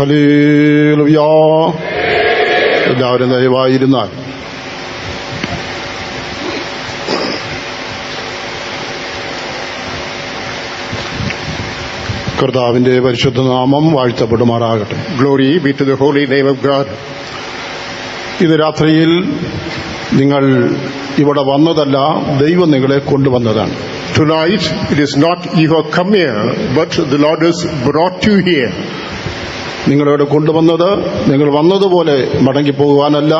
Hallelujah. എല്ലാവരും ദയവായിരുന്നാൽ. കർത്താവിന്റെ പരിശുദ്ധ നാമം വാഴ്ത്തപ്പെടുമാറാകട്ടെ. Glory be to the holy name of God. ഇത് രാത്രിയിൽ നിങ്ങൾ ഇവിടെ വന്നതല്ല, ദൈവം നിങ്ങളെ കൊണ്ടുവന്നതാണ്. Tonight it is not you have come here, but the Lord has brought you here. നിങ്ങളിവിടെ കൊണ്ടുവന്നത് നിങ്ങൾ വന്നതുപോലെ മടങ്ങിപ്പോകുവാനല്ല,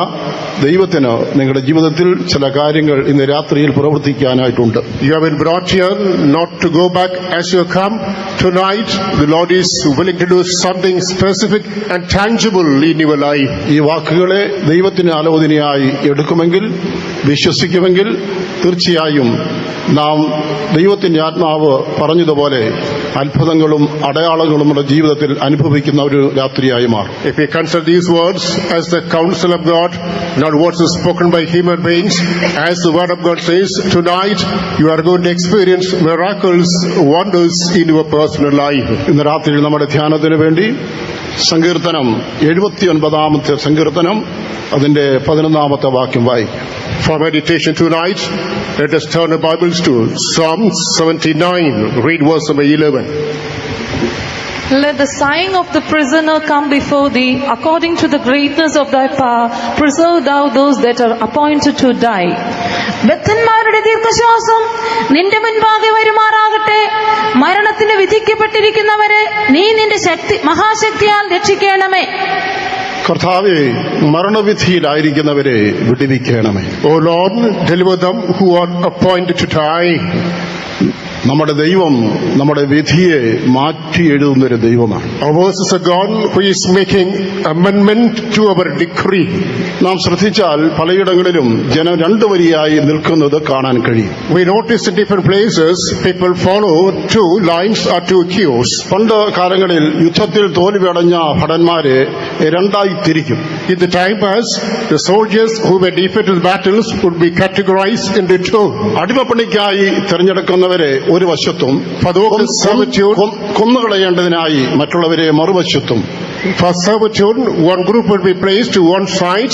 ദൈവത്തിന് നിങ്ങളുടെ ജീവിതത്തിൽ ചില കാര്യങ്ങൾ ഇന്ന് രാത്രിയിൽ പ്രവർത്തിക്കാനായിട്ടുണ്ട്. You have been brought here not to go back as you have come. Tonight the Lord is willing to do something specific and tangible in your life. ഈ വാക്കുകളെ ദൈവത്തിന് ആലോചനയായി എടുക്കുമെങ്കിൽ, വിശ്വസിക്കുമെങ്കിൽ തീർച്ചയായും നാം ദൈവത്തിന്റെ ആത്മാവ് പറഞ്ഞതുപോലെ അത്ഭുതങ്ങളും അടയാളങ്ങളും നമ്മുടെ ജീവിതത്തിൽ അനുഭവിക്കുന്ന ഒരു രാത്രിയായി മാറും. If we consider these words as the counsel of God, not words spoken by human beings, as the word of God says, tonight you are going to experience miracles, wonders in your personal life. ഇന്ന് രാത്രിയിൽ നമ്മുടെ ധ്യാനത്തിന് വേണ്ടി സങ്കീർത്തനം 79 സങ്കീർത്തനം അതിന്റെ 11 വാക്യം വായിക്കും. For meditation tonight, let us turn our Bibles to Psalm 79. Read verse number 11. Let the sighing of the prisoner come before thee. According to the greatness of thy power, preserve thou those that are appointed to die. ബദ്ധന്മാരുടെ ദീർഘശ്വാസം നിന്റെ മുൻപാകെ വരുമാറാകട്ടെ. മരണത്തിന് വിധിക്കപ്പെട്ടിരിക്കുന്നവരെ നീ നിന്റെ മഹാശക്തിയാൽ രക്ഷിക്കണമേ. കർത്താവേ, മരണവിധിയിലായിരിക്കുന്നവരെ വിടുവിക്കണമേ. O Lord, deliver them who are appointed to die. നമ്മുടെ ദൈവം നമ്മുടെ വിധിയെ മാറ്റി എഴുതുന്നൊരു ദൈവമാണ്. Ours is a God who is making amendment to our decree. നാം ശ്രദ്ധിച്ചാൽ പലയിടങ്ങളിലും ജനം രണ്ടു വരിയായി നിൽക്കുന്നത് കാണാൻ കഴിയും. We notice in different places people follow two lines or two queues. പണ്ട് കാലങ്ങളിൽ യുദ്ധത്തിൽ തോൽവിയടഞ്ഞ ഭടന്മാരെ രണ്ടായി തിരിക്കും. In the time past, the soldiers who were defeated in battles would be categorized into two. അടിമപ്പണിക്കായി തിരഞ്ഞെടുക്കുന്നവരെ ഒരു വശത്തും കൊന്നുകളയേണ്ടതിനായി മറ്റുള്ളവരെ മറുവശത്തും. For servitude, one group would be placed to one side,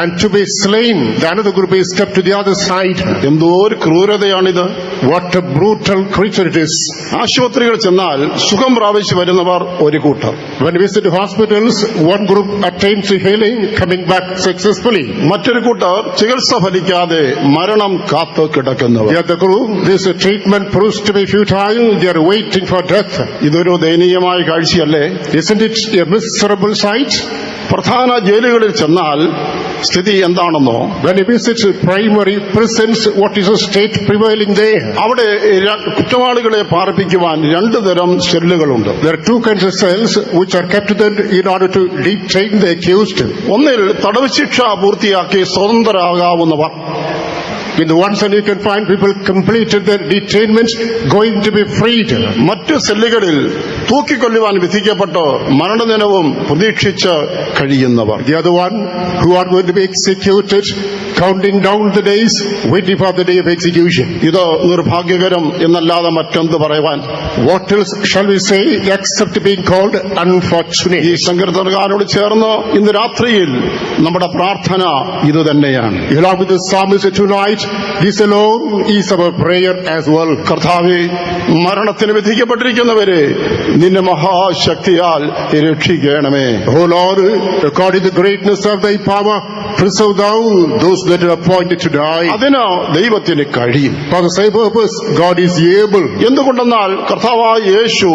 and to be slain, the another group is kept to the other side. എന്തോ ഒരു ക്രൂരതയാണിത്! What a brutal creature it is! ആശുപത്രികൾ ചെന്നാൽ സുഖം പ്രാപിച്ചു വരുന്നവർ ഒരു കൂട്ടർ. When we visit hospitals, one group attains healing, coming back successfully. മറ്റൊരു കൂട്ടർ ചികിത്സ ഫലിക്കാതെ മരണം കാത്തു കിടക്കുന്നവർ. The other group, this treatment proves to be futile, they are waiting for death. ഇതൊരു ദയനീയമായ കാഴ്ചയല്ലേ? Isn't it a miserable sight? പ്രധാന ജയിലുകളിൽ ചെന്നാൽ സ്ഥിതി എന്താണെന്നോ? When you visit primary prisons, what is the state prevailing there? അവിടെ കുറ്റവാളികളെ പാർപ്പിക്കുവാൻ രണ്ടു തരം സെല്ലുകളുണ്ട്. There are two kinds of cells which are kept there in order to detain the accused. ഒന്നിൽ തടവ് ശിക്ഷ പൂർത്തിയാക്കി സ്വതന്ത്രരാകാവുന്നവർ. In the one cell you can find people completed their detainment, going to be freed. മറ്റു സെല്ലുകളിൽ തൂക്കിക്കൊല്ലുവാൻ വിധിക്കപ്പെട്ട് മരണദിനവും പ്രതീക്ഷിച്ച് കഴിയുന്നവർ. The other one who are going to be executed, counting down the days, waiting for the day of execution. ഇത് നിർഭാഗ്യകരം എന്നല്ലാതെ മറ്റെന്ത് പറയുവാൻ? What else shall we say except being called unfortunate? ഈ സങ്കീർത്തനക്കാരോട് ചേർന്ന് ഇന്ന് രാത്രിയിൽ നമ്മുടെ പ്രാർത്ഥന ഇത് തന്നെയാണ്. Along with the psalmist tonight, this alone is our prayer as well. കർത്താവേ, മരണത്തിന് വിധിക്കപ്പെട്ടിരിക്കുന്നവരെ നിന്റെ മഹാശക്തിയാൽ രക്ഷിക്കണമേ. O Lord, according to the greatness of thy power, preserve thou those that are appointed to die. അതിന് ദൈവത്തിന് കഴിയും. For the same purpose, God is able. എന്തുകൊണ്ടെന്നാൽ കർത്താവായ യേശു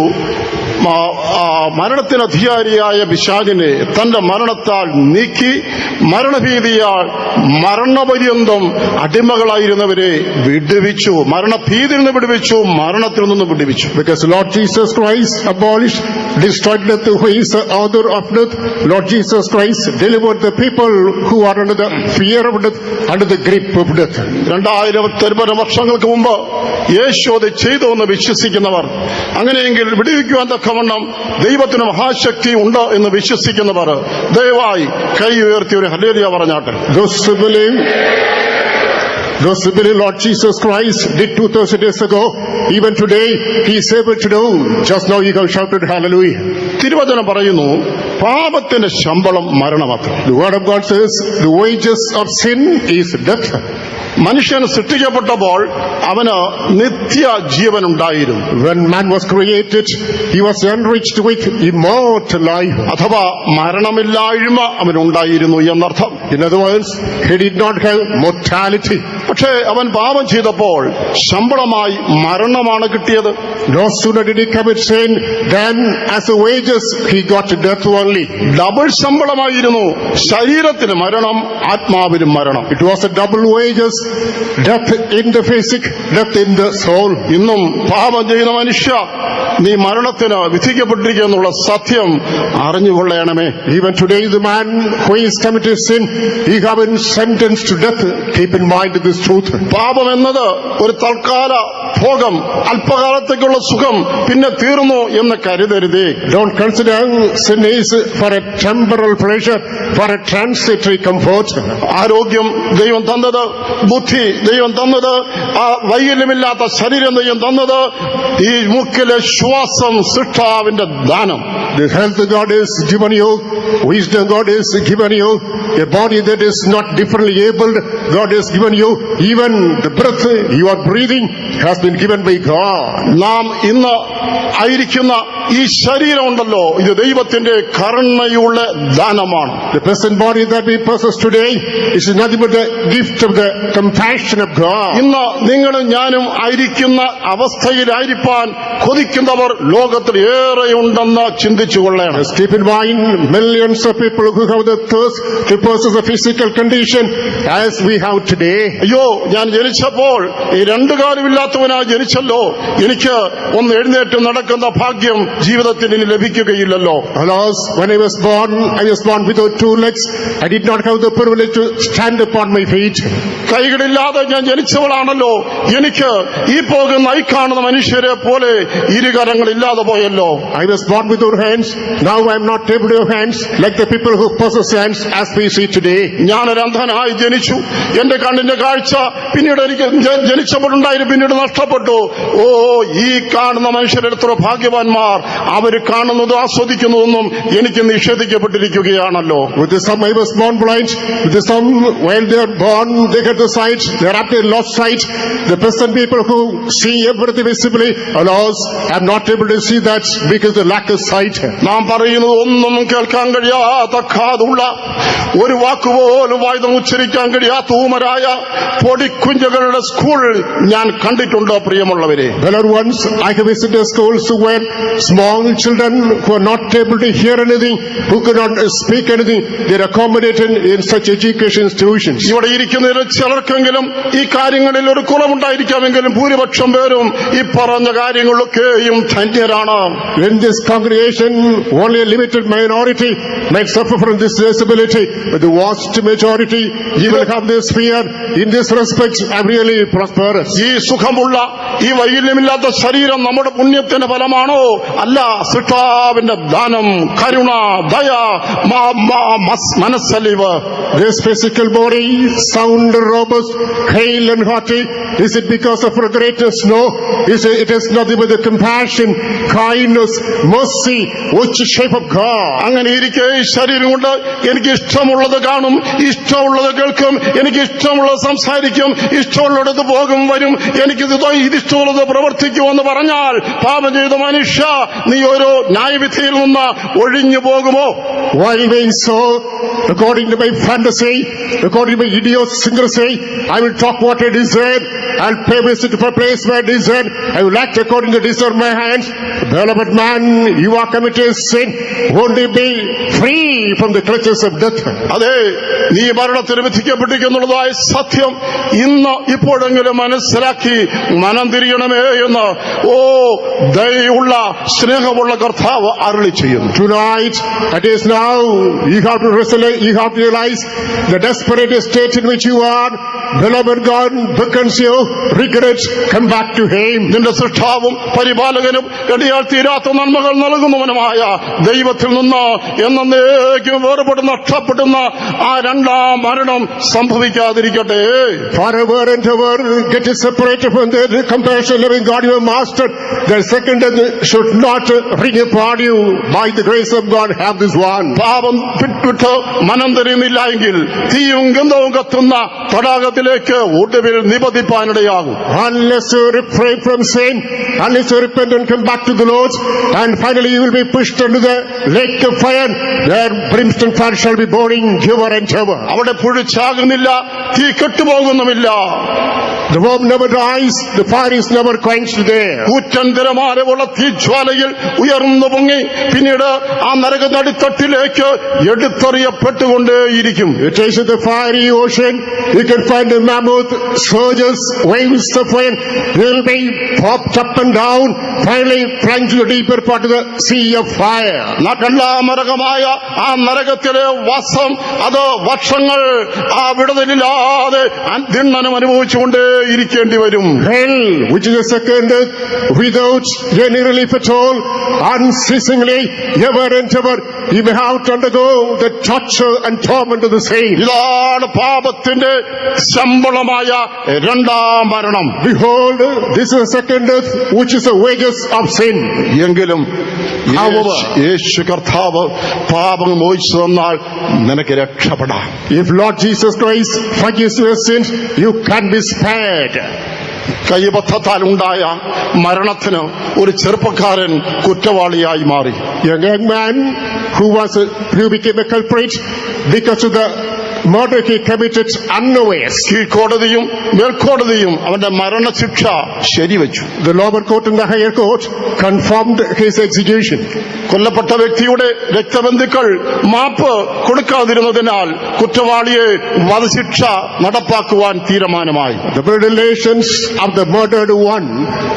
മരണത്തിന് അധികാരിയായ പിശാചിനെ തന്റെ മരണത്താൽ നീക്കി മരണഭീതിയാൽ മരണപര്യന്തം അടിമകളായിരുന്നവരെ വിടുവിച്ചു. മരണഭീതിയിൽ നിന്ന് വിടുവിച്ചു, മരണത്തിൽ നിന്ന് വിടുവിച്ചു. Because Lord Jesus Christ abolished, destroyed death, who is the author of death. Lord Jesus Christ delivered the people who are under the fear of death, under the grip of death. 2000 വർഷങ്ങൾക്ക് മുമ്പ് യേശു അത് ചെയ്തു എന്ന് വിശ്വസിക്കുന്നവർ, അങ്ങനെയെങ്കിൽ വിടുവിക്കുവാൻ തക്കവണ്ണം ദൈവത്തിന് മഹാശക്തി ഉണ്ട് എന്ന് വിശ്വസിക്കുന്നവർ ദയവായി കൈ ഉയർത്തി ഒരു ഹല്ലേലൂയ പറഞ്ഞാട്ടെ. Those who believe Lord Jesus Christ did 2000 years ago, even today He is able to do. Just now you have shouted hallelujah. തിരുവചനം പറയുന്നു, പാപത്തിന്റെ ശമ്പളം മരണമത്രേ. The word of God says, the wages of sin is death. മനുഷ്യൻ സൃഷ്ടിക്കപ്പെട്ടപ്പോൾ അവന് നിത്യ ജീവൻ ഉണ്ടായിരുന്നു. When man was created, he was enriched with immortal life. അഥവാ മരണമില്ലായ്മ അവനുണ്ടായിരുന്നു എന്നർത്ഥം. In other words, he did not have mortality. പക്ഷേ അവൻ പാപം ചെയ്തപ്പോൾ ശമ്പളമായി മരണമാണ് കിട്ടിയത്. No sooner did he commit sin than as a wages he got death only. Double ശമ്പളമായിരുന്നു. ശരീരത്തിന് മരണം, ആത്മാവിനും മരണം. It was a double wages, death in the physic, death in the soul. ഇന്നും പാപം ചെയ്യുന്ന മനുഷ്യ, നീ മരണത്തിന് വിധിക്കപ്പെട്ടിരിക്കുന്നുള്ള സത്യം അറിഞ്ഞുകൊള്ളണമേ. Even today, the man who is committed sin, he have been sentenced to death. Keep in mind this truth. പാപം എന്നത് ഒരു തൽക്കാല ഭോഗം, അല്പകാലത്തേക്കുള്ള സുഖം, പിന്നെ തീർന്നു എന്ന് കരുതരുതേ. Don't consider sin is for a temporal pleasure, for a transitory comfort. ആരോഗ്യം ദൈവം തന്നത്, ബുദ്ധി ദൈവം തന്നത്, ആ വൈകല്യമില്ലാത്ത ശരീരം ദൈവം തന്നത്, ഈ മൂക്കിലെ ശ്വാസം സൃഷ്ടാവിന്റെ ദാനം. The health God is given you, wisdom God is given you, a body that is not differently abled, God has given you, even the breath you are breathing has been given by God. നാം ഇന്ന് ആയിരിക്കുന്ന ഈ ശരീരമുണ്ടല്ലോ, ഇത് ദൈവത്തിന്റെ കരുണയുള്ള ദാനമാണ്. The present body that we possess today is nothing but the gift of the compassion of God. ഇന്ന് നിങ്ങളും ഞാനും ആയിരിക്കുന്ന അവസ്ഥയിലായിരിക്കാൻ കൊതിക്കുന്നവർ ലോകത്തിൽ ഏറെയുണ്ടെന്ന് ചിന്തിച്ചു കൊള്ളണം. Just keep in mind, millions of people who have the thirst to possess a physical condition as we have today. അയ്യോ, ഞാൻ ജനിച്ചപ്പോൾ ഈ രണ്ടു കാലുമില്ലാത്തവനായി ജനിച്ചല്ലോ, എനിക്ക് ഒന്ന് എഴുന്നേറ്റ് നടക്കുന്ന ഭാഗ്യം ജീവിതത്തിൽ ഇനി ലഭിക്കുകയില്ലല്ലോ. Alas, when I was born without two legs. I did not have the privilege to stand upon my feet. കൈകളില്ലാതെ ഞാൻ ജനിച്ചവളാണല്ലോ, എനിക്ക് ഈ പോകുന്ന ഈ കാണുന്ന മനുഷ്യരെ പോലെ ഇരുകരങ്ങൾ ഇല്ലാതെ പോയല്ലോ. I was born without hands. Now I am not able to have hands like the people who possess hands as we see today. ഞാനൊരു അന്ധനായി ജനിച്ചു. എന്റെ കണ്ണിന്റെ കാഴ്ച പിന്നീട് എനിക്ക് ജനിച്ചപ്പോഴുണ്ടായിരുന്നു, പിന്നീട് നഷ്ടപ്പെട്ടു. ഓ, ഈ കാണുന്ന മനുഷ്യരെത്ര ഭാഗ്യവാന്മാർ, അവര് കാണുന്നതും ആസ്വദിക്കുന്നതൊന്നും എനിക്ക് നിഷേധിക്കപ്പെട്ടിരിക്കുകയാണല്ലോ. With the some I was born blind. With the some while they are born they get the sight. They are after lost sight. The present people who see everything visibly, alas, are not able to see that because they lack of sight. നാം പറയുന്നത് ഒന്നും കേൾക്കാൻ കഴിയാത്ത കാതുള്ള, ഒരു വാക്കുപോലും വായുധം ഉച്ചരിക്കാൻ കഴിയാത്ത ഊമരായ പൊടിക്കുഞ്ഞുങ്ങളുടെ school ഞാൻ കണ്ടിട്ടുണ്ട്. പ്രിയമുള്ളവരെ, Beloved ones, I have visited schools where small children who are not able to hear anything, who cannot speak anything, they are accommodated in such education institutions. ഇവിടെ ഇരിക്കുന്നതിൽ ചിലർക്കെങ്കിലും ഈ കാര്യങ്ങളിൽ ഒരു കുറവുണ്ടായിരിക്കാമെങ്കിലും ഭൂരിപക്ഷം പേരും ഈ പറഞ്ഞ കാര്യങ്ങളൊക്കെയും ധന്യരാണ്. In this congregation, only a limited minority might suffer from this disability, but the vast majority, you will have this fear. In this respect, I'm really prosperous. ഈ സുഖമുള്ള, ഈ വൈകല്യമില്ലാത്ത ശരീരം നമ്മുടെ പുണ്യത്തിന്റെ ഫലമാണോ? അല്ല, സൃഷ്ടാവിന്റെ ദാനം, കരുണ, ദയ, മനസ്സലിവ്. This physical body, sound, robust, hale and hearty, is it because of her greatness? No. It is nothing but the compassion, kindness, mercy, which is shape of God. അങ്ങനെ ഇരിക്കെ ഈ ശരീരം കൊണ്ട് എനിക്ക് ഇഷ്ടമുള്ളത് കാണും, ഇഷ്ടമുള്ളത് കേൾക്കും, എനിക്ക് ഇഷ്ടമുള്ളത് സംസാരിക്കും, ഇഷ്ടമുള്ളിടത്ത് പോകും വരും, എനിക്ക് ഇതിഷ്ടമുള്ളത് പ്രവർത്തിക്കുമെന്ന് പറഞ്ഞാൽ പാപം ചെയ്ത മനുഷ്യ, നീ ഓരോ ന്യായവിധിയിൽ നിന്ന് ഒഴിഞ്ഞു പോകുമോ? While being so, according to my fantasy, according to my idiosyncrasy, I will talk what I desire. I'll pay visit to a place where I desire. I will act according to the desire of my hands. Beloved man, you are committed sin. Won't you be free from the clutches of death? അതെ, നീ മരണത്തിന് വിധിക്കപ്പെട്ടിരിക്കുന്നുള്ളതായ സത്യം ഇന്ന് ഇപ്പോഴെങ്കിലും മനസ്സിലാക്കി മനം തിരിയണമേ എന്ന് ദയുള്ള സ്നേഹമുള്ള കർത്താവ് അരുളി ചെയ്യുന്നു. Tonight, it is now, you have to realize the desperate state in which you are. the Lord God beckons you, regret, come back to Him. നിന്റെ സൃഷ്ടാവും പരിപാലകനും എണ്ണിയാൽ തീരാത്ത നന്മകൾ നൽകുന്നവനുമായ ദൈവത്തിൽ നിന്ന് എന്നേക്കും വേർപെട്ട് നഷ്ടപ്പെടുന്ന ആ രണ്ടാം മരണം സംഭവിക്കാതിരിക്കട്ടെ. Forever and ever, get separated from the compassion loving God, your master. The second death should not bring upon you. By the grace of God, have this one. പാപം വിട്ട് മനം തിരിയുന്നില്ല എങ്കിൽ തീയും ഗന്ധവും കത്തുന്ന തടാകത്തിലേക്ക് ഒടുവിൽ നിപതിപ്പാനിടയാകും. Unless you refrain from sin, unless you repent and come back to the Lord, and finally you will be pushed into the lake of fire, where brimstone fire shall be burning ever and ever. അവിടെ പുഴിച്ചാകുന്നില്ല, തീ കെട്ടുപോകുന്നുമില്ല. The worm never dies, the fire is never quenched there. കൂറ്റന്തരമാരമുള്ള തീജ്വാലയിൽ ഉയർന്നു പൊങ്ങി പിന്നീട് ആ നരക നടുത്തട്ടിലേക്ക് എടുത്തെറിയപ്പെട്ടുകൊണ്ടേയിരിക്കും. You taste the fiery ocean, you can find the mammoth surges, waves of fire. They will be popped up and down, finally plunged to the deeper part of the sea of fire. നരകമായ ആ നരകത്തിലെ വാസം അത് വർഷങ്ങൾ ആ വിടുതലില്ലാതെ ദിണ്ണനം അനുഭവിച്ചുകൊണ്ടേ ഇരിക്കേണ്ടി വരും. Hell, which is the second death, without any relief at all, unceasingly, ever and ever, you may have to undergo the torture and torment of the same. ഇതാണ് പാപത്തിന്റെ ശമ്പളമായ രണ്ടാം മരണം. Behold, this is the second death, which is the wages of sin. എങ്കിലും യേശു കർത്താവ് പാപം മോചിച്ചു തന്നാൽ നിനക്ക് രക്ഷപ്പെടാം. If Lord Jesus Christ forgives your sins, you can be spared. കൈബദ്ധത്താൽ ഉണ്ടായ മരണത്തിന് ഒരു ചെറുപ്പക്കാരൻ കുറ്റവാളിയായി മാറി. A young man who became a culprit because of the murder he committed unawares. കീഴ്ക്കോടതിയും മേൽക്കോടതിയും അവന്റെ മരണശിക്ഷ ശരിവെച്ചു. The lower court and the higher court confirmed his execution. കൊല്ലപ്പെട്ട വ്യക്തിയുടെ രക്തബന്ധുക്കൾ മാപ്പ് കൊടുക്കാതിരുന്നതിനാൽ കുറ്റവാളിയെ വധശിക്ഷ നടപ്പാക്കുവാൻ തീരുമാനമായി. The blood relations of the murdered one,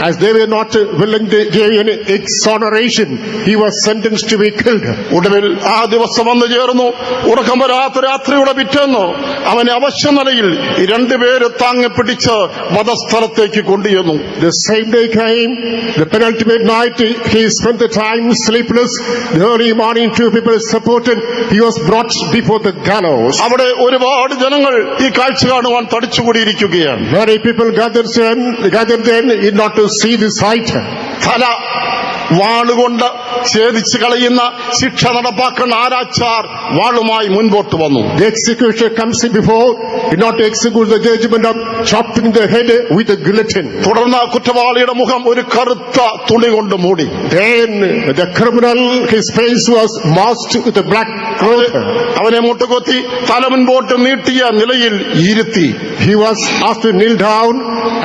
as they were not willing to give any exoneration, he was sentenced to be killed. ഒടുവിൽ ആ ദിവസം വന്നു ചേർന്നു. ഉറക്കം വരാത്ത രാത്രിയുടെ പിറ്റേന്ന് അവനെ അവശ്യനിലയിൽ രണ്ടുപേര് താങ്ങിപ്പിടിച്ച് വധസ്ഥലത്തേക്ക് കൊണ്ടുചെന്നു. The same day came, the penultimate night, he spent the time sleepless. The early morning, two people supported. He was brought before the gallows. അവിടെ ഒരുപാട് ജനങ്ങൾ ഈ കാഴ്ച കാണുവാൻ തടിച്ചുകൂടിയിരിക്കുകയാണ്. Many people gathered then in not to see the sight. തല വാളുകൊണ്ട് ഛേദിച്ച് കളയുന്ന ശിക്ഷ നടപ്പാക്കുന്ന ആരാച്ചാർ വാളുമായി മുൻപോട്ട് വന്നു. The executioner comes before, in not to execute the judgment of chopping the head with a guillotine. തുടർന്ന് കുറ്റവാളിയുടെ മുഖം ഒരു കറുത്ത തുണി കൊണ്ട് മൂടി. Then the criminal, his face was masked with a black cloth. അവനെ മുട്ടുകൊത്തി തല മുൻപോട്ട് നീട്ടിയ നിലയിൽ ഇരുത്തി. He was asked to kneel down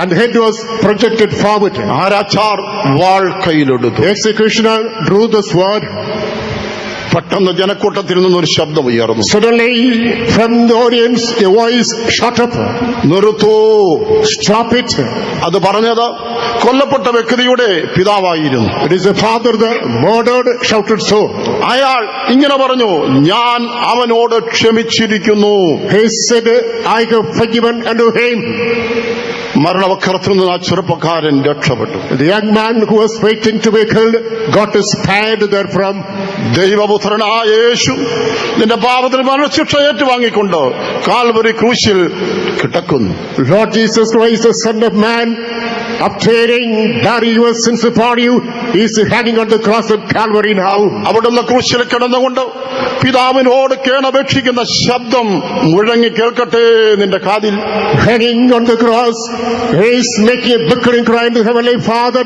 and the head was projected forward. Aarachar wall കയ്യിലെടുത്തു. The executioner drew the sword. പെട്ടെന്ന് ജനക്കൂട്ടത്തിൽ നിന്നൊരു ശബ്ദം ഉയർന്നു. Suddenly from the audience a voice shot up. നിർത്തൂ, Stop it. അത് പറഞ്ഞത് കൊല്ലപ്പെട്ട വ്യക്തിയുടെ പിതാവായിരുന്നു. It is the father, the murdered, shouted so. അയാൾ ഇങ്ങനെ പറഞ്ഞു, ഞാൻ അവനോട് ക്ഷമിച്ചിരിക്കുന്നു. He said, I have forgiven unto him. മരണവക്കരത്തിൽ നിന്ന് ആ ചെറുപ്പക്കാരൻ രക്ഷപ്പെട്ടു. The young man who was waiting to be killed got spared therefrom. ദൈവപുത്രനായ യേശു നിന്റെ പാപത്തിന് മരണശിക്ഷ ഏറ്റുവാങ്ങിക്കൊണ്ട് കാൽവരി ക്രൂശിൽ കിടക്കുന്നു. Lord Jesus Christ, the Son of Man, obtaining bearing your sins upon you, is hanging on the cross of Calvary now. അവിടുന്ന് ക്രൂശിൽ കിടന്നുകൊണ്ട് പിതാവിനോട് കേണപേക്ഷിക്കുന്ന ശബ്ദം മുഴങ്ങി കേൾക്കട്ടെ നിന്റെ കാതിൽ. Hanging on the cross, he is making a bickering cry to the Heavenly Father.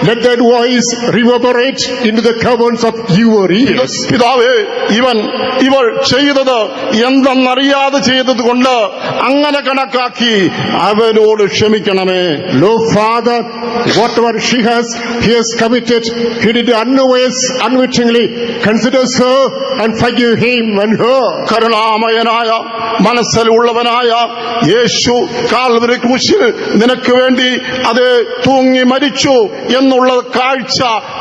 Let that voice reverberate into the caverns of your ears. പിതാവേ, ഇവൾ ചെയ്തത് എന്തെന്നറിയാതെ ചെയ്തതുകൊണ്ട് അങ്ങനെ കണക്കാക്കി അവനോട് ക്ഷമിക്കണമേ. No, Father, whatever he has committed, he did unawares, unwittingly. Consider her and forgive him and her. കരുണാമയനായ മനസ്സിലുള്ളവനായ യേശു കാൽവരി ക്രൂശിൽ നിനക്ക് വേണ്ടി അത് തൂങ്ങി മരിച്ചു എന്നുള്ള കാഴ്ച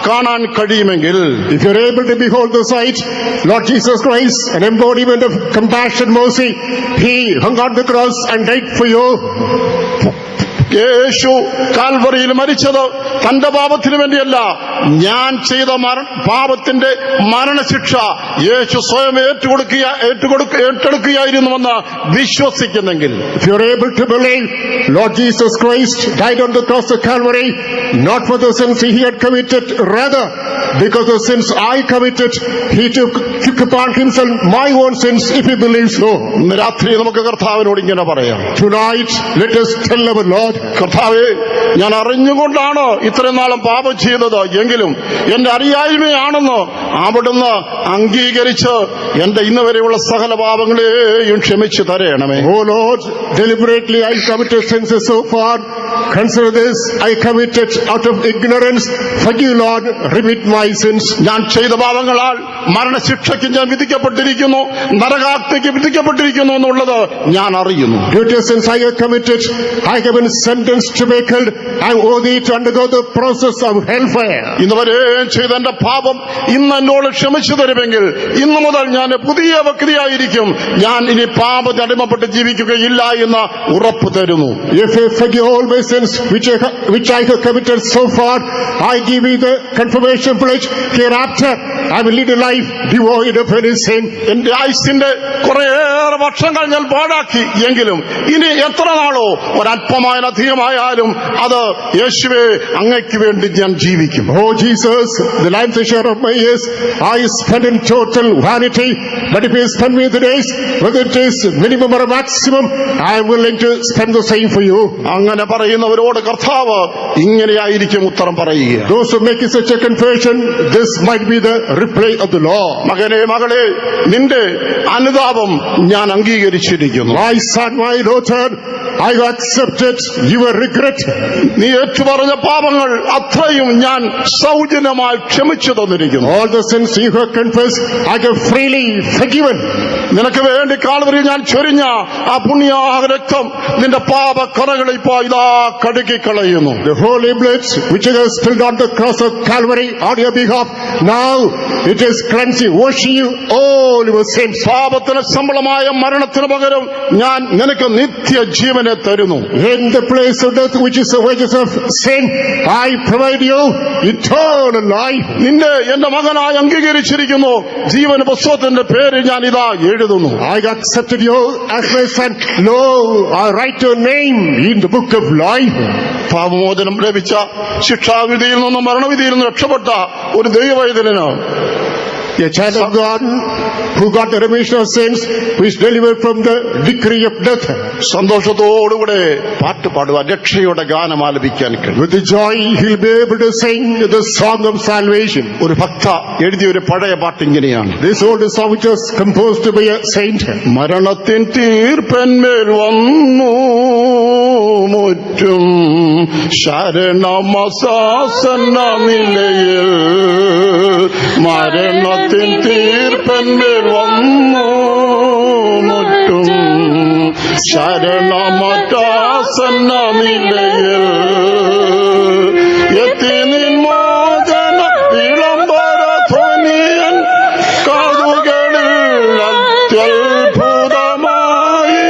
കാണാൻ കഴിയുമെങ്കിൽ, if you're able to behold the sight, Lord Jesus Christ, an embodiment of compassion, mercy, He hung on the cross and died for you. യേശു കാൽവറിയിൽ മരിച്ചത് തന്റെ പാപത്തിനു വേണ്ടിയല്ല, ഞാൻ ചെയ്ത പാപത്തിന്റെ മരണശിക്ഷ യേശു സ്വയം ഏറ്റെടുക്കുകയായിരുന്നുവെന്ന് വിശ്വസിക്കുന്നെങ്കിൽ, If you're able to believe Lord Jesus Christ died on the cross of Calvary, not for the sins He had committed, rather because the sins I committed, He took upon Himself my own sins, if you believe so. ഇന്ന് രാത്രി നമുക്ക് കർത്താവിനോട് ഇങ്ങനെ പറയാം, Tonight, let us tell our Lord, കർത്താവേ, ഞാൻ അറിഞ്ഞുകൊണ്ടാണ് ഇത്രയും നാളും പാപം ചെയ്തത് എങ്കിലും എന്റെ അറിയായ്മയാണെന്ന് അവിടുന്ന് അംഗീകരിച്ച് എന്റെ ഇന്ന് വരെയുള്ള സകല പാപങ്ങളെയും ക്ഷമിച്ചു തരയണമേ. Oh Lord, deliberately I committed sins so far. Consider this, I committed out of ignorance. Forgive Lord, remit my sins. ഞാൻ ചെയ്ത പാപങ്ങളാൽ മരണശിക്ഷയ്ക്ക് ഞാൻ വിധിക്കപ്പെട്ടിരിക്കുന്നു, നരകാഗ്നിക്ക് വിധിക്കപ്പെട്ടിരിക്കുന്നു എന്നുള്ളത് ഞാൻ അറിയുന്നു. Due to sins I have committed, I have been sentenced to be killed. I am worthy to undergo the process of hellfire. ഇന്നുവരെ ചെയ്ത എന്റെ പാപം ഇന്ന് എന്നോട് ക്ഷമിച്ചു തരുമെങ്കിൽ ഇന്നു മുതൽ ഞാൻ പുതിയ വ്യക്തിയായിരിക്കും. ഞാൻ ഇനി പാപത്തിന് അടിമപ്പെട്ട് ജീവിക്കുകയില്ല എന്ന് ഉറപ്പ് തരുന്നു. If I forgive all my sins which I have committed so far, I give you the confirmation pledge. Hereafter I will lead a life devoid of any sin. എന്റെ ആയുസിന്റെ കുറേയേറെ വർഷങ്ങൾ ഞാൻ പാഴാക്കി എങ്കിലും ഇനി എത്ര നാളോ ഒരല്പമായ അധികമായാലും അത് യേശുവേ അങ്ങയ്ക്ക് വേണ്ടി ഞാൻ ജീവിക്കും. Oh Jesus, the lion's share of my years I spend in total vanity, but if you spend me the days, whether it is minimum or maximum, I am willing to spend the same for you. അങ്ങനെ പറയുന്നവരോട് കർത്താവ് ഇങ്ങനെയായിരിക്കും ഉത്തരം പറയുക. Those who make such a confession, this might be the reply of the law. മകനെ, മകളെ, നിന്റെ അനുതാപം ഞാൻ അംഗീകരിച്ചിരിക്കുന്നു. My son, my daughter, I have accepted your regret. നീ ഏറ്റുപറഞ്ഞ പാപങ്ങൾ അത്രയും ഞാൻ സൗജന്യമായി ക്ഷമിച്ചു തന്നിരിക്കുന്നു. All the sins you have confessed, I have freely forgiven. നിനക്ക് വേണ്ടി കാൽവരിയിൽ ഞാൻ ചൊരിഞ്ഞ ആ പുണ്യാഹ രക്തം നിന്റെ പാപക്കറകളെ ഇപ്പോ ഇതാ കഴുകിക്കളയുന്നു. The holy blood which you have spilled on the cross of Calvary on your behalf, now it is cleansing, washing you all your sins. പാപത്തിന് ശമ്പളമായ മരണത്തിന് പകരം ഞാൻ നിനക്ക് നിത്യജീവനെ തരുന്നു. In the place of death which is the wages of sin, I provide you eternal life. നിന്നെ എന്റെ മകനായി അംഗീകരിച്ചിരിക്കുന്നു. ജീവന പുസ്തകത്തിന്റെ പേര് ഞാൻ ഇതാ എഴുതുന്നു. I accepted you as my son. Lo, I write your name in the book of life. പാപമോചനം ലഭിച്ച ശിക്ഷാവിധിയിൽ നിന്നും മരണവിധിയിൽ നിന്നും രക്ഷപ്പെട്ട ഒരു ദൈവവൈതലിന്, A child of God who got the remission of sins, who is delivered from the decree of death, സന്തോഷത്തോടുകൂടെ പാട്ട് പാടുവാൻ, രക്ഷയുടെ ഗാനം ആലപിക്കാൻ കഴിയും. with the joy he'll be able to sing the song of salvation. ഒരു ഭക്ത എഴുതിയ ഒരു പഴയ പാട്ട് ഇങ്ങനെയാണ്. This old song which was composed by a saint. മരണത്തിൻ തീർപ്പന്മേൽ വന്നു മുറ്റും ശരണമസാസന്ന നിലയിൽ, മരണത്തിൻ തീർപ്പന്മേൽ വന്നു മുറ്റും ശരണമറ്റാസന്ന നിലയിൽ, എത്തി നിന്മോചന വിളംബര ധ്വനിയൻ കാതുകളിൽ അത്യത്ഭുതമായി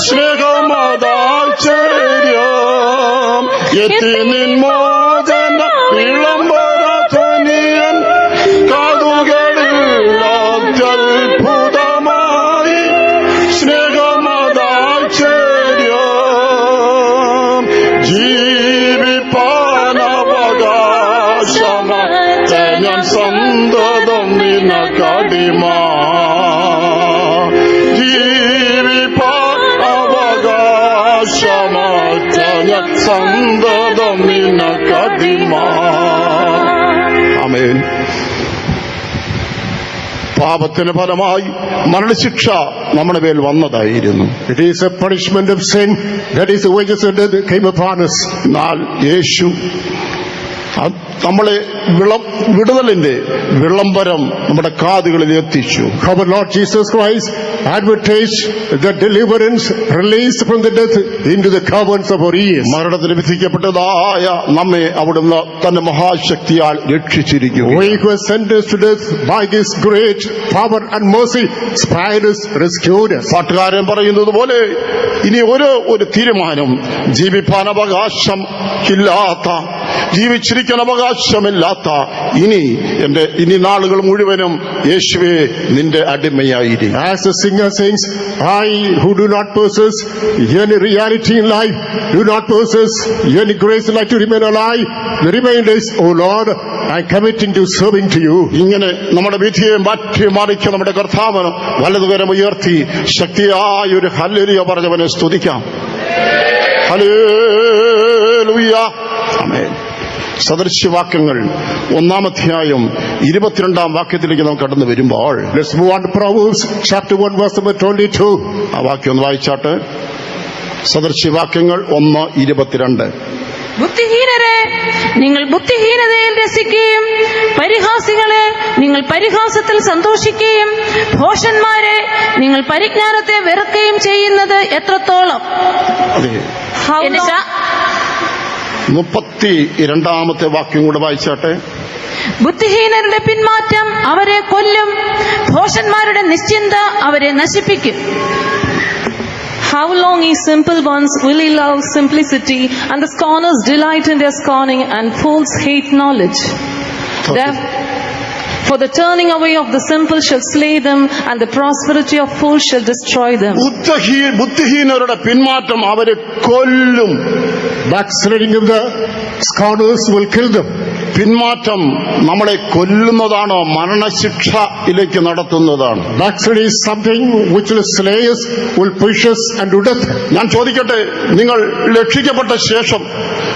സ്നേഹമദാശ്ചര്യം, എത്തി നിന്മോചന വിളംബര ധ്വനിയൻ കാതുകളിൽ അത്യത്ഭുതമായി സ്നേഹമദാശ്ചര്യം, ജീവിപ്പാനവകാശമറ്റ ഞാൻ സന്തതം നിനക്കടിമ, ജീവിപ്പാനവകാശമറ്റ ഞാൻ സന്തതം നിനക്കടിമ. ആമേൻ. പാപത്തിന് ഫലമായി മരണശിക്ഷ നമ്മുടെ മേൽ വന്നതായിരുന്നു. It is a punishment of sin, that is the wages of death came upon us. എന്നാൽ യേശു നമ്മളെ വിടുതലിന്റെ വിളംബരം നമ്മുടെ കാതുകളിൽ എത്തിച്ചു. Our Lord Jesus Christ advertised the deliverance released from the death into the caverns of our ears. മരണത്തിന് വിധിക്കപ്പെട്ടതായ നമ്മെ അവിടുന്ന് തന്റെ മഹാശക്തിയാൽ രക്ഷിച്ചിരിക്കുന്നു. We who were sentenced to death by His great power and mercy spared us, rescued us. പാട്ടുകാരൻ പറയുന്നത് പോലെ ഇനി ഒരു തീരുമാനം, ജീവിപ്പാൻ അവകാശം ഇല്ലാത്ത, ജീവിച്ചിരിക്കാൻ അവകാശമില്ലാത്ത ഇനി നാളുകൾ മുഴുവനും യേശുവേ നിന്റെ അടിമയായിരിക്കും. As the singer sings, I who do not possess any reality in life, do not possess any grace in life to remain alive, the remainder is, O Lord, I committing to serving to you. ഇങ്ങനെ നമ്മുടെ വിധിയെ മാറ്റിമറിച്ച് നമ്മുടെ കർത്താവിന് വലതുകരം ഉയർത്തി ശക്തിയായ ഒരു hallelujah പറഞ്ഞവനെ സ്തുതിക്കാം. Hallelujah. ആമേൻ. സദൃശ്യവാക്യങ്ങൾ 1-ാം അധ്യായം 22-ാം വാക്യത്തിലേക്ക് നാം കടന്നു വരുമ്പോൾ, Let's move on to Proverbs chapter 1 verse number 22. ആ വാക്യം ഒന്ന് വായിച്ചാട്ട്. സദൃശ്യവാക്യങ്ങൾ 1:22. ബുദ്ധിഹീനരെ, നിങ്ങൾ ബുദ്ധിഹീനതയിൽ രസിക്കുകയും പരിഹാസികളെ, നിങ്ങൾ പരിഹാസത്തിൽ സന്തോഷിക്കുകയും ഭോഷന്മാരെ, നിങ്ങൾ പരിജ്ഞാനത്തെ വെറുക്കുകയും ചെയ്യുന്നത് എത്രത്തോളം? അതെ, 32-ാമത്തെ വാക്യം കൂടെ വായിച്ചാട്ടെ. ബുദ്ധിഹീനരുടെ പിന്മാറ്റം അവരെ കൊല്ലും, ഭോഷന്മാരുടെ നിശ്ചിന്ത അവരെ നശിപ്പിക്കും. How long, ye simple ones, will ye love simplicity, and the scorners delight in their scorning, and fools hate knowledge? For the turning away of the simple shall slay them, and the prosperity of fools shall destroy them. ബുദ്ധിഹീനരുടെ പിന്മാറ്റം അവരെ കൊല്ലും. Backsliding of the scorners will kill them. പിന്മാറ്റം നമ്മളെ കൊല്ലുന്നതാണോ മരണശിക്ഷയിലേക്ക് നടത്തുന്നതാണ്? Backsliding is something which will slay us, will push us unto death. ഞാൻ ചോദിക്കട്ടെ, നിങ്ങൾ രക്ഷിക്കപ്പെട്ട ശേഷം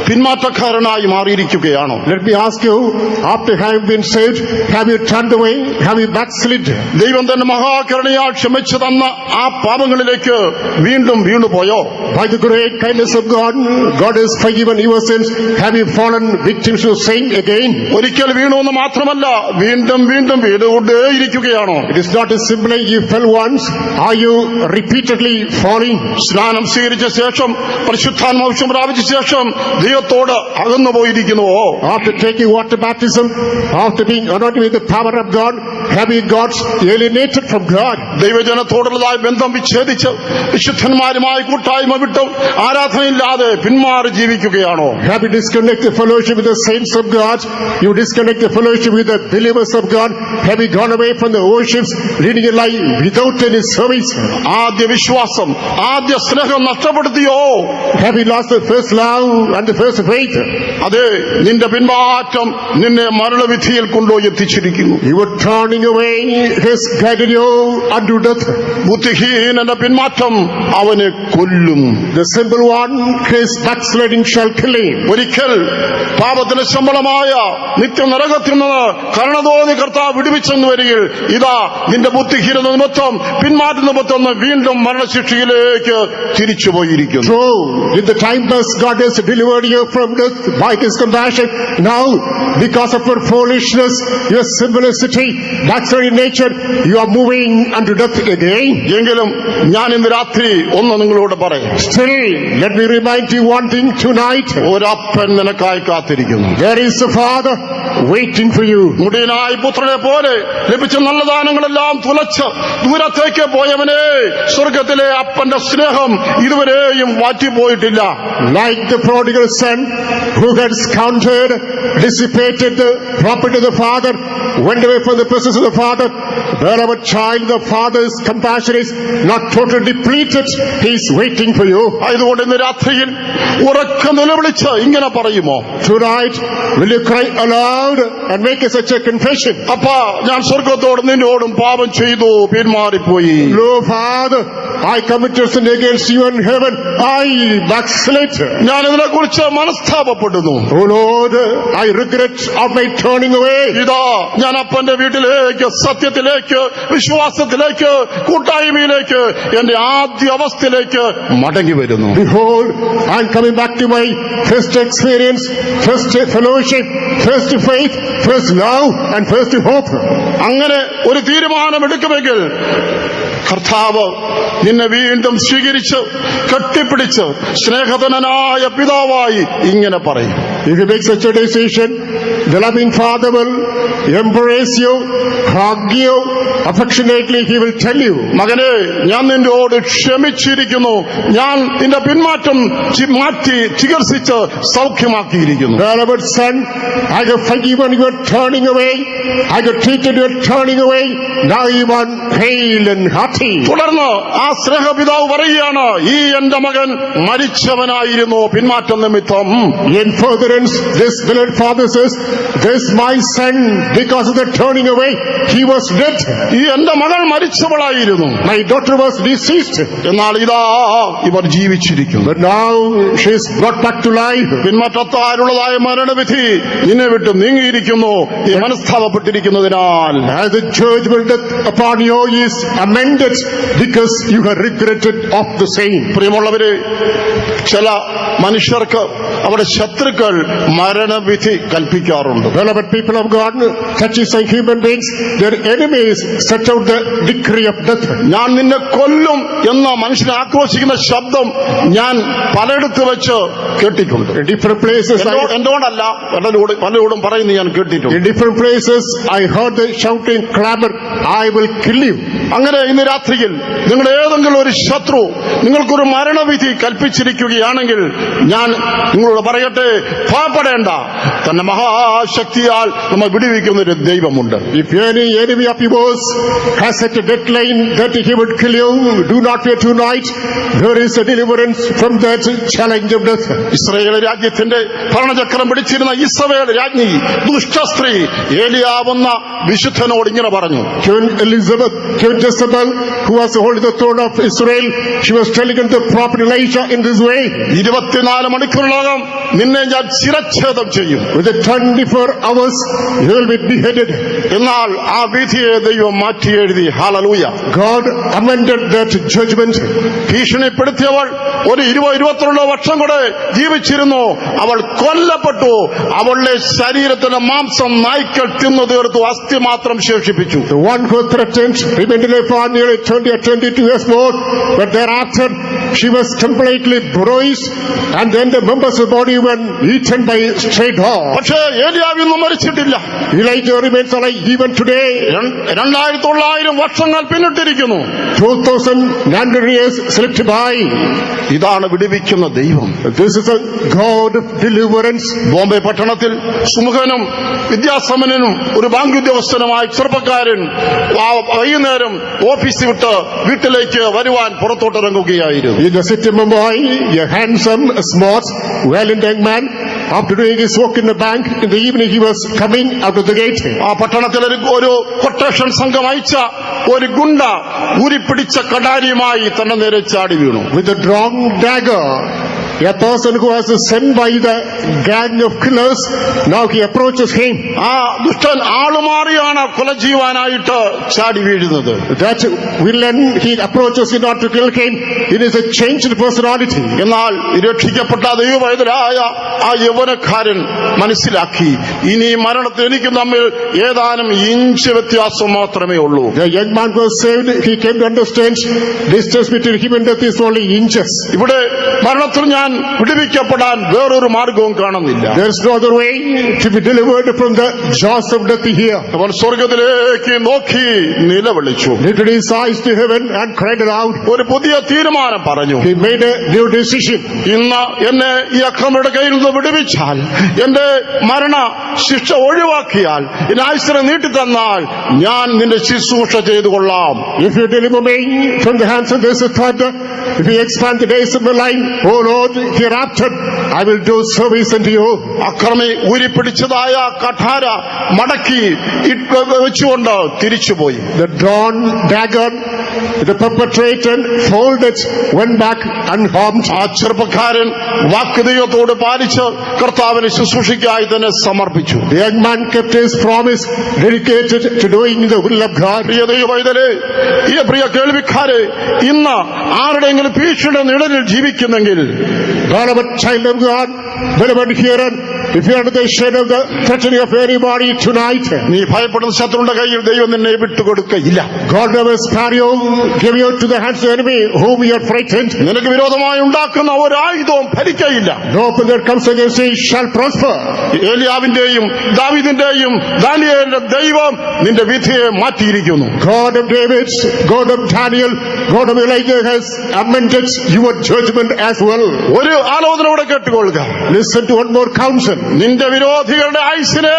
പിന്മാറ്റക്കാരനായി മാറിയിരിക്കുകയാണോ? Let me ask you, after having been saved, have you turned away? Have you backslid? ദൈവം തന്റെ മഹാകരുണയാൽ ക്ഷമിച്ചു തന്ന ആ പാപങ്ങളിലേക്ക് വീണ്ടും വീണുപോയോ? By the great kindness of God, God has forgiven your sins. Have you fallen victims to sin again? ഒരിക്കൽ വീണു എന്ന് മാത്രമല്ല, വീണ്ടും വീണ്ടും വീണുകൊണ്ടേയിരിക്കുകയാണോ? It is not as simply you fell once. Are you repeatedly falling? സ്നാനം സ്വീകരിച്ച ശേഷം, പരിശുദ്ധാത്മാവിഷം പ്രാപിച്ച ശേഷം ദൈവത്തോട് അകന്നു പോയിരിക്കുന്നുവോ? After taking water baptism, after being anointed with the power of God, have you got alienated from God? ദൈവജനത്തോടുള്ളതായ ബന്ധം വിച്ഛേദിച്ച് വിശുദ്ധന്മാരുമായി കൂട്ടായ്മ വിട്ട് ആരാധനയില്ലാതെ പിന്മാറി ജീവിക്കുകയാണോ? Have you disconnected the fellowship with the saints of God? You disconnect the fellowship with the believers of God? Have you gone away from the worships, leading a life without any service? ആദ്യ വിശ്വാസം, ആദ്യ സ്നേഹം നഷ്ടപ്പെടുത്തിയോ? Have you lost the first love and the first faith? അതെ, നിന്റെ പിന്മാറ്റം നിന്നെ മരണവിധിയിൽ കൊണ്ടുപോയി എത്തിച്ചിരിക്കുന്നു. You were turning away, has guided you unto death. ബുദ്ധിഹീനന്റെ പിന്മാറ്റം അവനെ കൊല്ലും. The simple one, his backsliding shall kill him. ഒരിക്കൽ പാപത്തിന് ശമ്പളമായ നിത്യനരകത്തിൽ നിന്ന് കരുണതോന്നി കർത്താവ് വിടുവിച്ചെന്ന് വരികിൽ, ഇതാ നിന്റെ ബുദ്ധിഹീനത നിമിത്തം പിന്മാറ്റ നിമിത്തം വീണ്ടും മരണശിക്ഷയിലേക്ക് തിരിച്ചുപോയിരിക്കുന്നു. So, in the time past, God has delivered you from death by His compassion. Now, because of your foolishness, your simplicity, backsliding nature, you are moving unto death again. എങ്കിലും ഞാൻ ഇന്ന് രാത്രി ഒന്ന് നിങ്ങളോട് പറയാം. Still, let me remind you one thing tonight. ഒരപ്പൻ നിനക്കായി കാത്തിരിക്കുന്നു. There is a Father waiting for you. മുടിയനായി പുത്രനെ പോലെ ലഭിച്ച നല്ല ദാനങ്ങളെല്ലാം തുലച്ച് ദൂരത്തേക്ക് പോയവനെ, സ്വർഗത്തിലെ അപ്പന്റെ സ്നേഹം ഇതുവരെയും മാറ്റിപ്പോയിട്ടില്ല. Like the prodigal son who had squandered, dissipated the property of the father, went away from the presence of the father, wherever child the father's compassion is not totally depleted, he is waiting for you. ആയതുകൊണ്ട് ഇന്ന് രാത്രിയിൽ ഉറക്ക നിലവിളിച്ച് ഇങ്ങനെ പറയുമോ? Tonight, will you cry aloud and make such a confession? അപ്പാ, ഞാൻ സ്വർഗത്തോടും നിന്നോടും പാപം ചെയ്തു, പിന്മാറിപ്പോയി. No, Father, I committed sin against you in heaven. I backslid. ഞാൻ ഇതിനെക്കുറിച്ച് മനസ്താപപ്പെടുന്നു. Oh Lord, I regret of my turning away. ഇതാ ഞാൻ അപ്പന്റെ വീട്ടിലേക്ക്, സത്യത്തിലേക്ക്, വിശ്വാസത്തിലേക്ക്, കൂട്ടായ്മയിലേക്ക്, എന്റെ ആദ്യ അവസ്ഥയിലേക്ക് മടങ്ങി വരുന്നു. Behold, I'm coming back to my first experience, first fellowship, first faith, first love, and first hope. അങ്ങനെ ഒരു തീരുമാനമെടുക്കുമെങ്കിൽ കർത്താവ് നിന്നെ വീണ്ടും സ്വീകരിച്ച് കെട്ടിപ്പിടിച്ച് സ്നേഹധനനായ പിതാവായി ഇങ്ങനെ പറയും. If you make such a decision, the loving Father will embrace you, hug you, affectionately he will tell you, മകനെ, ഞാൻ നിന്നോട് ക്ഷമിച്ചിരിക്കുന്നു, ഞാൻ നിന്റെ പിന്മാറ്റം മാറ്റി ചികിത്സിച്ച് സൗഖ്യമാക്കിയിരിക്കുന്നു. beloved son, I have forgiven your turning away, I have treated your turning away, now you are hale and hearty. തുടർന്ന് ആ സ്നേഹപിതാവ് പറയുകയാണ്, ഈ എന്റെ മകൻ മരിച്ചവനായിരുന്നു പിന്മാറ്റം നിമിത്തം. In furtherance, this beloved father says, this my son, because of the turning away, he was dead. ഈ എന്റെ മകൾ മരിച്ചവളായിരുന്നു, My daughter was deceased, എന്നാൽ ഇതാ ഇവർ ജീവിച്ചിരിക്കുന്നു. but now she is brought back to life. പിന്മാറ്റത്താലുള്ളതായ മരണവിധി നിന്നെ വിട്ട് നീങ്ങിയിരിക്കുന്നു, നീ മനസ്താപപ്പെട്ടിരിക്കുന്നതിനാൽ. As the judgment upon you is amended, because you have regretted of the same. പ്രിയമുള്ളവരെ, ചില മനുഷ്യർക്ക് അവിടെ ശത്രുക്കൾ മരണവിധി കൽപ്പിക്കാറുണ്ട്. Beloved people of God, such is like human beings, their enemies set out the decree of death. ഞാൻ നിന്നെ കൊല്ലും എന്ന മനുഷ്യനെ ആക്രോശിക്കുന്ന ശബ്ദം ഞാൻ പലയിടത്ത് വെച്ച് കേട്ടിട്ടുണ്ട്. In different places, എന്തുകൊണ്ടല്ല, പലരോടും പറയുന്നത് ഞാൻ കേട്ടിട്ടുണ്ട്. in different places, I heard the shouting clamor, I will kill you. അങ്ങനെ ഇന്ന് രാത്രിയിൽ നിങ്ങളുടെ ഏതെങ്കിലും ഒരു ശത്രു നിങ്ങൾക്കൊരു മരണവിധി കൽപ്പിച്ചിരിക്കുകയാണെങ്കിൽ ഞാൻ നിങ്ങളോട് പറയട്ടെ, ഭയപ്പെടേണ്ട, തന്നെ മഹാശക്തിയാൽ നമ്മെ വിടുവിക്കുന്ന ഒരു ദൈവമുണ്ട്. If any enemy of yours has set a deadline that he would kill you, do not fear tonight. There is a deliverance from that challenge of death. Israel രാജ്യത്തിന്റെ ഭരണചക്രം പിടിച്ചിരുന്ന ഇസബേൽ രാജ്ഞി, ദുഷ്ടസ്ത്രീ, ഏലിയാവുന്ന വിശുദ്ധനോട് ഇങ്ങനെ പറഞ്ഞു. Queen Jezebel, who was holding the throne of Israel, she was telling the prophet Elijah in this way, 24 മണിക്കൂറിനകം നിന്നെ ഞാൻ ശിരച്ഛേദം ചെയ്യും. within 24 hours you will be beheaded. എന്നാൽ ആ വിധിയെ ദൈവം മാറ്റി എഴുതി. Hallelujah. God amended that judgment. ഭീഷണിപ്പെടുത്തിയവൾ ഒരു 20-22 വർഷം കൂടെ ജീവിച്ചിരുന്നു. അവൾ കൊല്ലപ്പെട്ടു. അവളുടെ ശരീരത്തിന്റെ മാംസം നായ്ക്കൾ തിന്നു തീർത്തു, അസ്ഥി മാത്രം ശേഷിപ്പിച്ചു. The one who threatened remained alive for nearly 20 or 22 years more, but thereafter she was completely bruised, and then the members of the body were eaten by stray dogs. പക്ഷേ ഏലിയാവൊന്നും മരിച്ചിട്ടില്ല. Elijah remains alive even today. 2900 വർഷങ്ങൾ പിന്നിട്ടിരിക്കുന്നു. 2,900 years slipped by. ഇതാണ് വിടുവിക്കുന്ന ദൈവം. This is a God of deliverance. Bombay പട്ടണത്തിൽ സുമുഖനും വിദ്യാസമ്പന്നനും ഒരു bank ഉദ്യോഗസ്ഥനുമായ ചെറുപ്പക്കാരൻ വൈകുന്നേരം office വിട്ട് വീട്ടിലേക്ക് വരുവാൻ പുറത്തോട്ടിറങ്ങുകയായിരുന്നു. In the city of Mumbai, a handsome, smart, well-endowed young man, after doing his work in the bank, in the evening he was coming out of the gate. ആ പട്ടണത്തിലെ ഒരു കൊട്ടേഷൻ സംഘം അയച്ച ഒരു ഗുണ്ട ഊരിപ്പിടിച്ച കടാരിയുമായി തന്നെ നേരെ ചാടി വീണു. With a drawn dagger, a person who was sent by the gang of killers, now he approaches him. ആ ദുഷ്ടൻ ആളുമാറിയാണ് കൊല ചെയ്യുവാനായിട്ട് ചാടി വീഴുന്നത്. That villain, he approaches in order to kill him. It is a changed personality. എന്നാൽ രക്ഷിക്കപ്പെട്ട ദൈവവൈദ്യരായ ആ യൗവനക്കാരൻ മനസ്സിലാക്കി, ഇനി മരണത്തിൽ എനിക്കും തമ്മിൽ ഏതാനും ഇഞ്ച് വ്യത്യാസം മാത്രമേ ഉള്ളൂ. The young man was saved. He came to understand distance between him and death is only inches. ഇവിടെ മരണത്തിൽ ഞാൻ വിടുവിക്കപ്പെടാൻ വേറൊരു മാർഗവും കാണുന്നില്ല. There is no other way to be delivered from the jaws of death here. അവൻ സ്വർഗത്തിലേക്ക് നോക്കി നിലവിളിച്ചു. Lifted his eyes to heaven and cried aloud. ഒരു പുതിയ തീരുമാനം പറഞ്ഞു. He made a new decision. ഇന്ന് എന്നെ ഈ അക്രമിയുടെ കയ്യിൽ നിന്ന് വിടുവിച്ചാൽ, എന്റെ മരണ ശിക്ഷ ഒഴിവാക്കിയാൽ, എന്റെ ആയുസ്സിനെ നീട്ടിത്തന്നാൽ ഞാൻ നിന്റെ ശുശ്രൂഷ ചെയ്തു കൊള്ളാം. If you deliver me from the hands of this third, if you expand the days of my life, O Lord, hereafter I will do service unto you. അക്രമി ഊരിപ്പിടിച്ചതായ കഠാര മടക്കി വെച്ചുകൊണ്ട് തിരിച്ചുപോയി. The drawn dagger The perpetrator folded, went back unharmed. ആ ചെറുപ്പക്കാരൻ വാക്ക് ദൈവത്തോട് പാലിച്ച് കർത്താവിനെ ശുശ്രൂഷയ്ക്കായി തന്നെ സമർപ്പിച്ചു. The young man kept his promise, dedicated to doing the will of God. പ്രിയ ദൈവവൈതലേ, ഈ പ്രിയ കേൾവിക്കാരെ, ഇന്ന് ആരുടെയെങ്കിലും ഭീഷണിയുടെ നിഴലിൽ ജീവിക്കുന്നെങ്കിൽ, Beloved child of God, beloved hearer, if you are under the shade of the threatening of anybody tonight, നീ ഭയപ്പെടുന്ന ശത്രുവിന്റെ കയ്യിൽ ദൈവം നിന്നെ വിട്ടുകൊടുക്കയില്ല. God never spare you, give you to the hands of the enemy whom you are frightened. നിനക്ക് വിരോധമായി ഉണ്ടാക്കുന്ന ഒരു ആയുധവും ഫലിക്കയില്ല. No weapon that comes against thee shall prosper. ഏലിയാവിന്റെയും ദാവീദിന്റെയും ദാനിയേലിന്റെ ദൈവം നിന്റെ വിധിയെ മാറ്റിയിരിക്കുന്നു. God of David, God of Daniel, God of Elijah has amended your judgment as well. ഒരു ആലോചന കൂടെ കേട്ടുകൊള്ളുക. Listen to one more counsel. നിന്റെ വിരോധികളുടെ ആയുസിനെ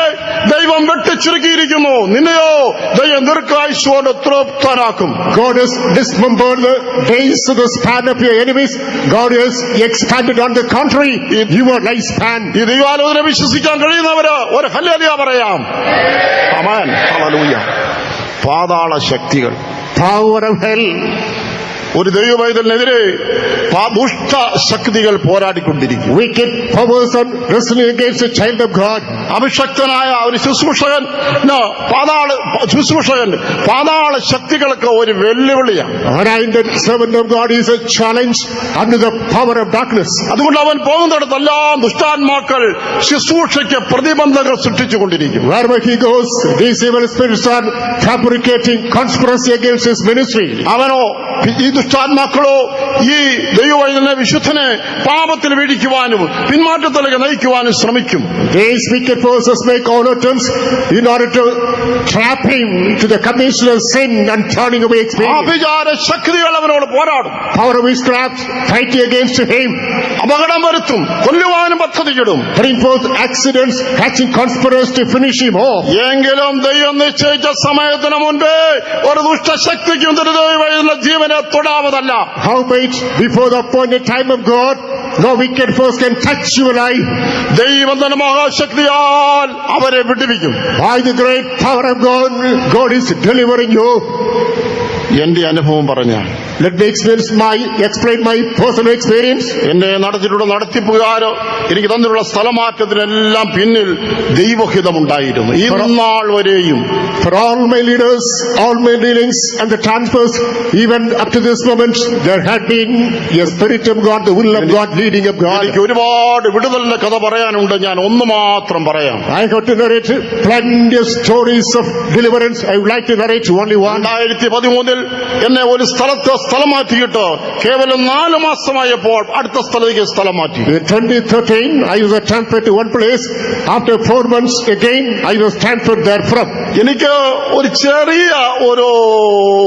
ദൈവം വെട്ടിച്ചുരുക്കിയിരിക്കുന്നു. നിന്നെയോ ദൈവം ദീർഘായുസ്സുകൊണ്ട് തൃപ്തനാക്കും. God has dismembered the days of the span of your enemies. God has expanded on the contrary your lifespan. ഈ ദൈവാലോചന വിശ്വസിക്കാൻ കഴിയുന്നവര് ഒരു hallelujah പറയാം. ആമേൻ, ഹല്ലേലൂയ. പാതാള ശക്തികൾ, Power of hell. ഒരു ദൈവവൈതലിനെതിരെ ദുഷ്ട ശക്തികൾ പോരാടിക്കൊണ്ടിരിക്കും. Wicked powers are wrestling against the child of God. അഭിഷക്തനായ ഒരു ശുശ്രൂഷകൻ പാതാള ശക്തികൾക്ക് ഒരു വെല്ലുവിളിയാണ്. Anointed servant of God is a challenge under the power of darkness. അതുകൊണ്ട് അവൻ പോകുന്നിടത്തെല്ലാം ദുഷ്ടാത്മാക്കൾ ശുശ്രൂഷയ്ക്ക് പ്രതിബന്ധങ്ങൾ സൃഷ്ടിച്ചുകൊണ്ടിരിക്കും. Wherever he goes, these evil spirits are fabricating conspiracy against his ministry. അവനോ ഈ ദുഷ്ടാത്മാക്കളോ ഈ ദൈവവൈതലിനെ വിശുദ്ധനെ പാപത്തിൽ വീഴിക്കുവാനും പിന്മാറ്റത്തിലേക്ക് നയിക്കുവാനും ശ്രമിക്കും. These wicked forces make all attempts in order to trap him to the commission of sin and turning away experience. ആഭിചാര ശക്തികൾ അവനോട് പോരാടും. Power of witchcraft fighting against him. അപകടം വരുത്തും, കൊല്ലുവാനും പദ്ധതിയിടും. Bring forth accidents, hatching conspiracy to finish him off. എങ്കിലും ദൈവം നിശ്ചയിച്ച സമയത്തിന് മുൻപേ ഒരു ദുഷ്ടശക്തിക്കും ദൈവവൈതലിന്റെ ജീവനെ തൊടാവതല്ല. Howbeit, before the appointed time of God, no wicked force can touch your life. ദൈവം തന്റെ മഹാശക്തിയാൽ അവരെ വിടുവിക്കും. By the great power of God, God is delivering you. എന്റെ അനുഭവം പറഞ്ഞാൽ Let me explain my personal experience. എന്നെ നടത്തിയിട്ടുള്ള നടത്തിപ്പുകാരോ എനിക്ക് തന്നിട്ടുള്ള സ്ഥലമാറ്റത്തിനെല്ലാം പിന്നിൽ ദൈവഹിതമുണ്ടായിരുന്നു. ഈ നാൾ വരെയും For all my leaders, all my dealings and the transfers, even up to this moment, there had been a spirit of God, the will of God, leading of God. എനിക്ക് ഒരുപാട് വിടുതലിന്റെ കഥ പറയാനുണ്ട്. ഞാൻ ഒന്ന് മാത്രം പറയാം. I have to narrate plenty of stories of deliverance. I would like to narrate only one. 2013 എന്നെ ഒരു സ്ഥലം മാറ്റിയിട്ട് കേവലം 4 മാസമായപ്പോൾ അടുത്ത സ്ഥലത്തേക്ക് സ്ഥലം മാറ്റി. In 2013, I was transferred to one place. After 4 months again, I was transferred therefrom. എനിക്ക് ഒരു ചെറിയ ഒരു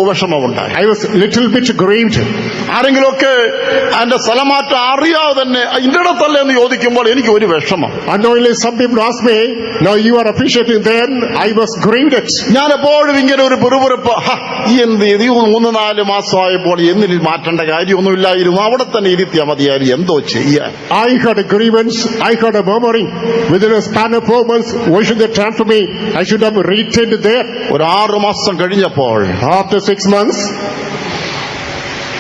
വിഷമമുണ്ടായി. I was little bit grieved. ആരെങ്കിലുമൊക്കെ എന്റെ സ്ഥലമാറ്റം അറിയാതെ തന്നെ ഇന്റെ ഇടത്തല്ലേ എന്ന് ചോദിക്കുമ്പോൾ എനിക്ക് ഒരു വിഷമം. Unknowingly, some people ask me, now you are officiating there. I was grieved. ഞാൻ എപ്പോഴും ഇങ്ങനെ ഒരു പിറുപിറുപ്പ്, എന്ത് 3-4 മാസമായപ്പോൾ എന്നിൽ മാറ്റേണ്ട കാര്യമൊന്നുമില്ലായിരുന്നു, അവിടെ തന്നെ ഇരുത്തിയാൽ മതിയായിരുന്നു, എന്തോ ചെയ്യാൻ. I had a grievance, I had a murmuring. Within a span of 4 months, why should they transfer me? I should have retained there. ഒരു 6 മാസം കഴിഞ്ഞപ്പോൾ After 6 months,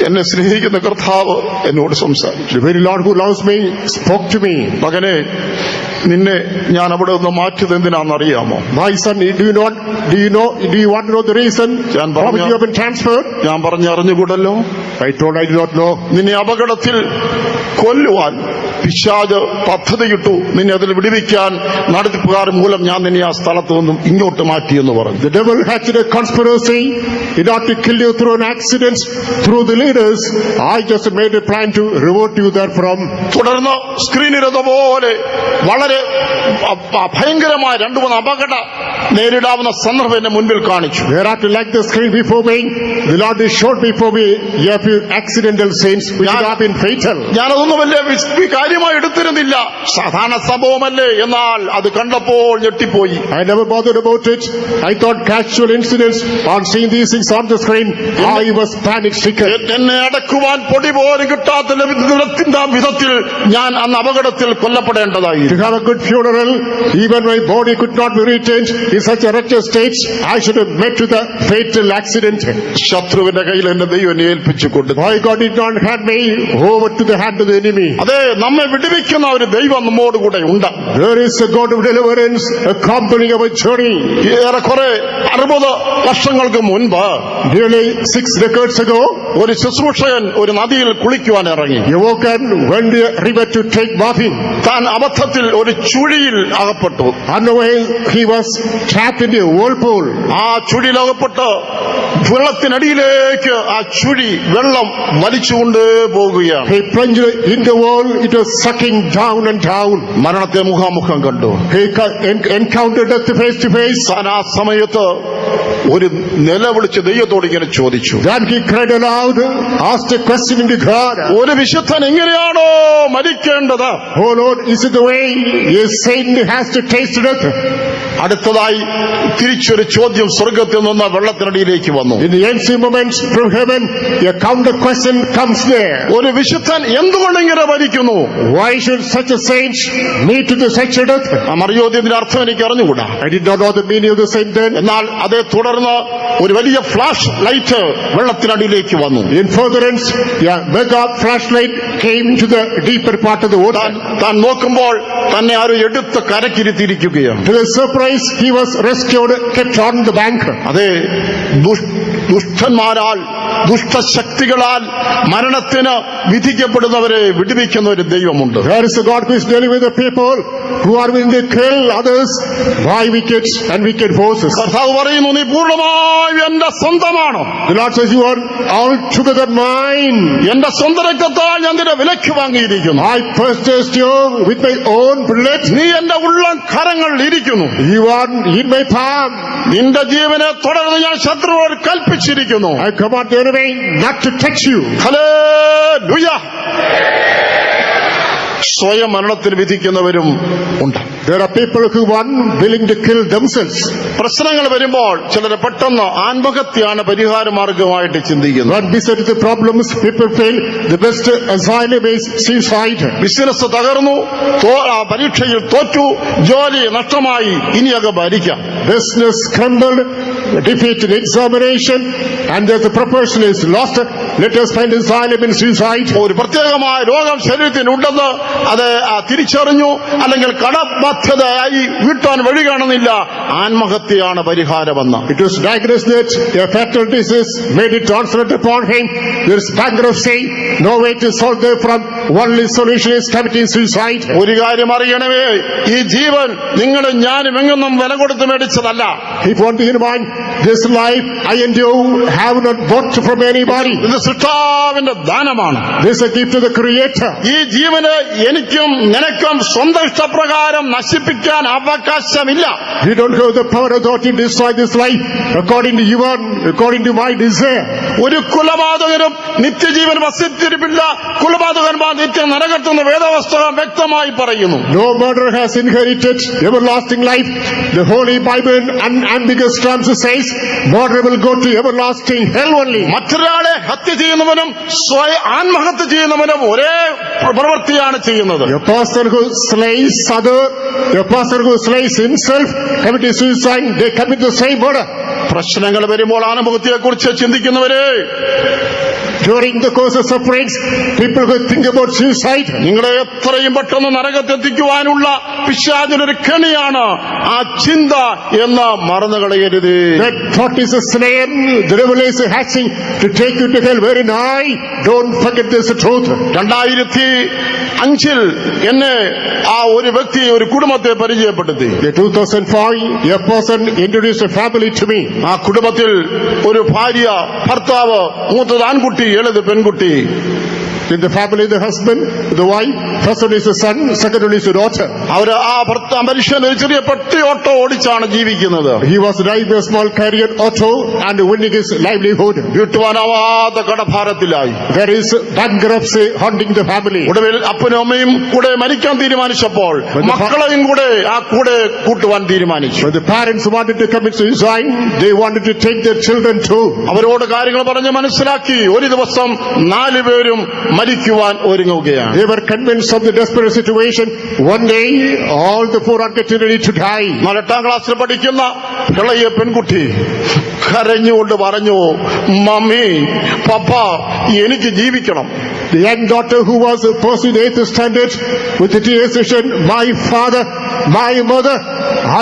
എന്നെ സ്നേഹിക്കുന്ന കർത്താവ് എന്നോട് സംസാരിച്ചു. the very Lord who loves me spoke to me. മകനെ, നിന്നെ ഞാൻ അവിടെ നിന്ന് മാറ്റിയത് എന്തിനാണെന്നറിയാമോ? My son, do you want to know the reason why you have been transferred? ഞാൻ പറഞ്ഞറിഞ്ഞുകൂടല്ലോ. I told I do not know. നിന്നെ അപകടത്തിൽ കൊല്ലുവാൻ പിശാച് പദ്ധതിയിട്ടു. നിന്നെ അതിൽ വിടുവിക്കാൻ നടത്തിപ്പുകാർ മൂലം ഞാൻ നിന്നെ ആ സ്ഥലത്ത് നിന്നും ഇങ്ങോട്ട് മാറ്റിയെന്ന് പറഞ്ഞു. The devil hatched a conspiracy in order to kill you through an accident, through the leaders. I just made a plan to revert you therefrom. തുടർന്ന് സ്ക്രീനിരുന്നപോലെ വളരെ ഭയങ്കരമായ 2-3 അപകട നേരിടാവുന്ന സന്ദർഭം എന്നെ മുൻപിൽ കാണിച്ചു. Thereafter, like the screen before me, the Lord showed before me a few accidental sins which have been fatal. ഞാനതൊന്നും വലിയ കാര്യമായി എടുത്തിരുന്നില്ല. സാധാരണ സംഭവമല്ലേ, എന്നാൽ അത് കണ്ടപ്പോൾ ഞെട്ടിപ്പോയി. I never bothered about it. I thought casual incidents. On seeing these things on the screen, I was panic stricken. എന്നെ അടക്കുവാൻ പൊടി പോലും കിട്ടാത്ത വിധത്തിൽ ഞാൻ അന്ന് അപകടത്തിൽ കൊല്ലപ്പെടേണ്ടതായി. To have a good funeral, even my body could not be retained in such a wretched state, I should have met with a fatal accident. ശത്രുവിന്റെ കയ്യിൽ എന്നെ ദൈവം എന്നെ ഏൽപ്പിച്ചു കൊടുത്തു. Why God did not hand me over to the hand of the enemy? അതെ, നമ്മെ വിടുവിക്കുന്ന ഒരു ദൈവം നമ്മോട് കൂടെ ഉണ്ട്. There is a God of deliverance accompanying our journey. ഏറെക്കുറെ 60 വർഷങ്ങൾക്ക് മുൻപ്, Nearly 6 decades ago, ഒരു ശുശ്രൂഷകൻ ഒരു നദിയിൽ കുളിക്കുവാൻ ഇറങ്ങി. Yovokan went to the river to take bathing. താൻ അബദ്ധത്തിൽ ഒരു ചുഴിയിൽ അകപ്പെട്ടു. Unaware, he was trapped in a whirlpool. ആ ചുഴിയിൽ അകപ്പെട്ട് വെള്ളത്തിനടിയിലേക്ക് ആ ചുഴി വെള്ളം വലിച്ചുകൊണ്ട് പോകുകയാണ്. He plunged in the wall. It was sucking down and down. മരണത്തെ മുഖാമുഖം കണ്ടു. He encountered death face to face. താൻ ആ സമയത്ത് ഒരു നിലവിളിച്ച് ദൈവത്തോട് ഇങ്ങനെ ചോദിച്ചു. Then he cried aloud, asked a question to God. ഒരു വിശുദ്ധൻ എങ്ങനെയാണോ മരിക്കേണ്ടത്? Oh Lord, is it the way a saint has to taste death? അടുത്തതായി തിരിച്ചൊരു ചോദ്യം സ്വർഗത്തിൽ നിന്ന് വെള്ളത്തിനടിയിലേക്ക് വന്നു. In the ensuing moments from heaven, a counter question comes there. ഒരു വിശുദ്ധൻ എന്തുകൊണ്ട് ഇങ്ങനെ മരിക്കുന്നു? Why should such a saint meet to the such a death? ആ മറിയോദ്യത്തിന്റെ അർത്ഥം എനിക്ക് അറിഞ്ഞുകൂടാ. I did not know the meaning of the saint then. എന്നാൽ അതേ തുടർന്ന് ഒരു വലിയ ഫ്ലാഷ് ലൈറ്റ് വെള്ളത്തിനടിയിലേക്ക് വന്നു. In furtherance, a mega flashlight came to the deeper part of the water. താൻ നോക്കുമ്പോൾ തന്നെ ആരും എടുത്ത് കരക്കിരുത്തിയിരിക്കുകയാണ്. To the surprise, he was rescued, kept on the bank. അതെ, ദുഷ്ടന്മാരാൽ ദുഷ്ടശക്തികളാൽ മരണത്തിന് വിധിക്കപ്പെടുന്നവരെ വിടുവിക്കുന്ന ഒരു ദൈവമുണ്ട്. There is a God who is dealing with the people who are willing to kill others by wicked and wicked forces. കർത്താവ് പറയുന്നു, നീ പൂർണ്ണമായും എന്റെ സ്വന്തമാണ്. The Lord says, you are altogether mine. എന്റെ സ്വന്തം രക്തത്താൽ ഞാൻ നിന്നെ വിലയ്ക്ക് വാങ്ങിയിരിക്കുന്നു. I purchased you with my own blood. നീ എന്റെ ഉള്ളം കരങ്ങളിൽ ഇരിക്കുന്നു. You are in my palm. നിന്റെ ജീവനെ തുടർന്ന് ഞാൻ ശത്രുവോട് കൽപ്പിച്ചിരിക്കുന്നു. I command the enemy not to touch you. Hallelujah. സ്വയം മരണത്തിന് വിധിക്കുന്നവരും ഉണ്ട്. There are people who are willing to kill themselves. പ്രശ്നങ്ങൾ വരുമ്പോൾ ചിലർ പെട്ടെന്ന് ആത്മഹത്യയാണ് പരിഹാരമാർഗമായിട്ട് ചിന്തിക്കുന്നത്. When beset with the problems, people feel the best asylum is suicide. Business തകർന്നു, പരീക്ഷയിൽ തോറ്റു, ജോലി നഷ്ടമായി, ഇനിയൊക്കെ ഭരിക്കാം. Business crumbled, defeat in examination, and there's a proportion is lost. Let us find asylum in suicide. ഒരു പ്രത്യേകമായ രോഗം ശരീരത്തിനുണ്ടെന്ന് അത് തിരിച്ചറിഞ്ഞു, അല്ലെങ്കിൽ കടബാധ്യതയായി വീട്ടാൻ വഴി കാണുന്നില്ല, ആത്മഹത്യയാണ് പരിഹാരമെന്ന്. It was diagnosed that a fatal disease made it transferred upon him. There is bankruptcy, no way to solve the problem. Only solution is committing suicide. ഒരു കാര്യം അറിയണമേ, ഈ ജീവൻ നിങ്ങളും ഞാനും എങ്ങൊന്നും വില കൊടുത്ത് മേടിച്ചതല്ല. If one thing in mind, this life I and you have not bought from anybody. ഇത് സൃഷ്ടാവിന്റെ ദാനമാണ്. This is a gift of the Creator. ഈ ജീവന് എനിക്കും നിനക്കും സ്വന്തം ഇഷ്ടപ്രകാരം നശിപ്പിക്കാൻ അവകാശമില്ല. You don't have the power authority to destroy this life according to my desire. ഒരു കുലപാതകനും നിത്യജീവൻ വസിച്ചിരിപ്പില്ല. കുലപാതകന്മാർ നിത്യ നരകത്തുന്ന വേദപുസ്തകം വ്യക്തമായി പറയുന്നു. No murderer has inherited everlasting life. The Holy Bible in unambiguous terms says murderer will go to everlasting hell only. മറ്റൊരാളെ ഹത്യ ചെയ്യുന്നവനും ആത്മഹത്യ ചെയ്യുന്നവനും ഒരേ പ്രവൃത്തിയാണ് ചെയ്യുന്നത്. A person who slays other, a person who slays himself, commits suicide, they commit the same murder. പ്രശ്നങ്ങൾ വരുമ്പോൾ ആത്മഹത്യയെക്കുറിച്ച് ചിന്തിക്കുന്നവരെ, during the course of sufferings, people who think about suicide, നിങ്ങളെ എത്രയും പെട്ടെന്ന് നരകത്തെത്തിക്കുവാനുള്ള പിശാചിനൊരു കെണിയാണ് ആ ചിന്ത എന്ന് മറന്നു കളയരുത്. that thought is a snare, the devil is hatching to take you to hell very nigh. Don't forget this truth. 2005 എന്നെ ആ ഒരു വ്യക്തി ഒരു കുടുംബത്തെ പരിചയപ്പെടുത്തി. In 2005, a person introduced a family to me. ആ കുടുംബത്തിൽ ഒരു ഭാര്യ, ഭർത്താവ്, മൂത്തത് ആൺകുട്ടി, ഇളയത് പെൺകുട്ടി. In the family, the husband, the wife, First one is a son, second one is a daughter. അവർ ആ മനുഷ്യൻ ഒരു ചെറിയ പെട്ടി ഓട്ടോ ഓടിച്ചാണ് ജീവിക്കുന്നത്. He was driving a small carrier auto and winning his livelihood. വീട്ടുവാനാവാത്ത കടഭാരത്തിലായി. There is bankruptcy haunting the family. ഒടുവിൽ അപ്പനും അമ്മയും കൂടെ മരിക്കാൻ തീരുമാനിച്ചപ്പോൾ മക്കളെയും കൂടെ കൂട്ടുവാൻ തീരുമാനിച്ചു. When the parents wanted to commit suicide, they wanted to take their children too. അവരോട് കാര്യങ്ങൾ പറഞ്ഞ് മനസ്സിലാക്കി ഒരു ദിവസം 4 പേരും മരിക്കുവാൻ ഒരുങ്ങുകയാണ്. They were convinced of the desperate situation. One day, all the 4 are getting ready to die. 8ാം ക്ലാസ്സിൽ പഠിക്കുന്ന ഇളയ പെൺകുട്ടി കരഞ്ഞുകൊണ്ട് പറഞ്ഞു, മമ്മി പപ്പ എനിക്ക് ജീവിക്കണം. The young daughter who was pursuing 8th standard with the tears said, my father, my mother,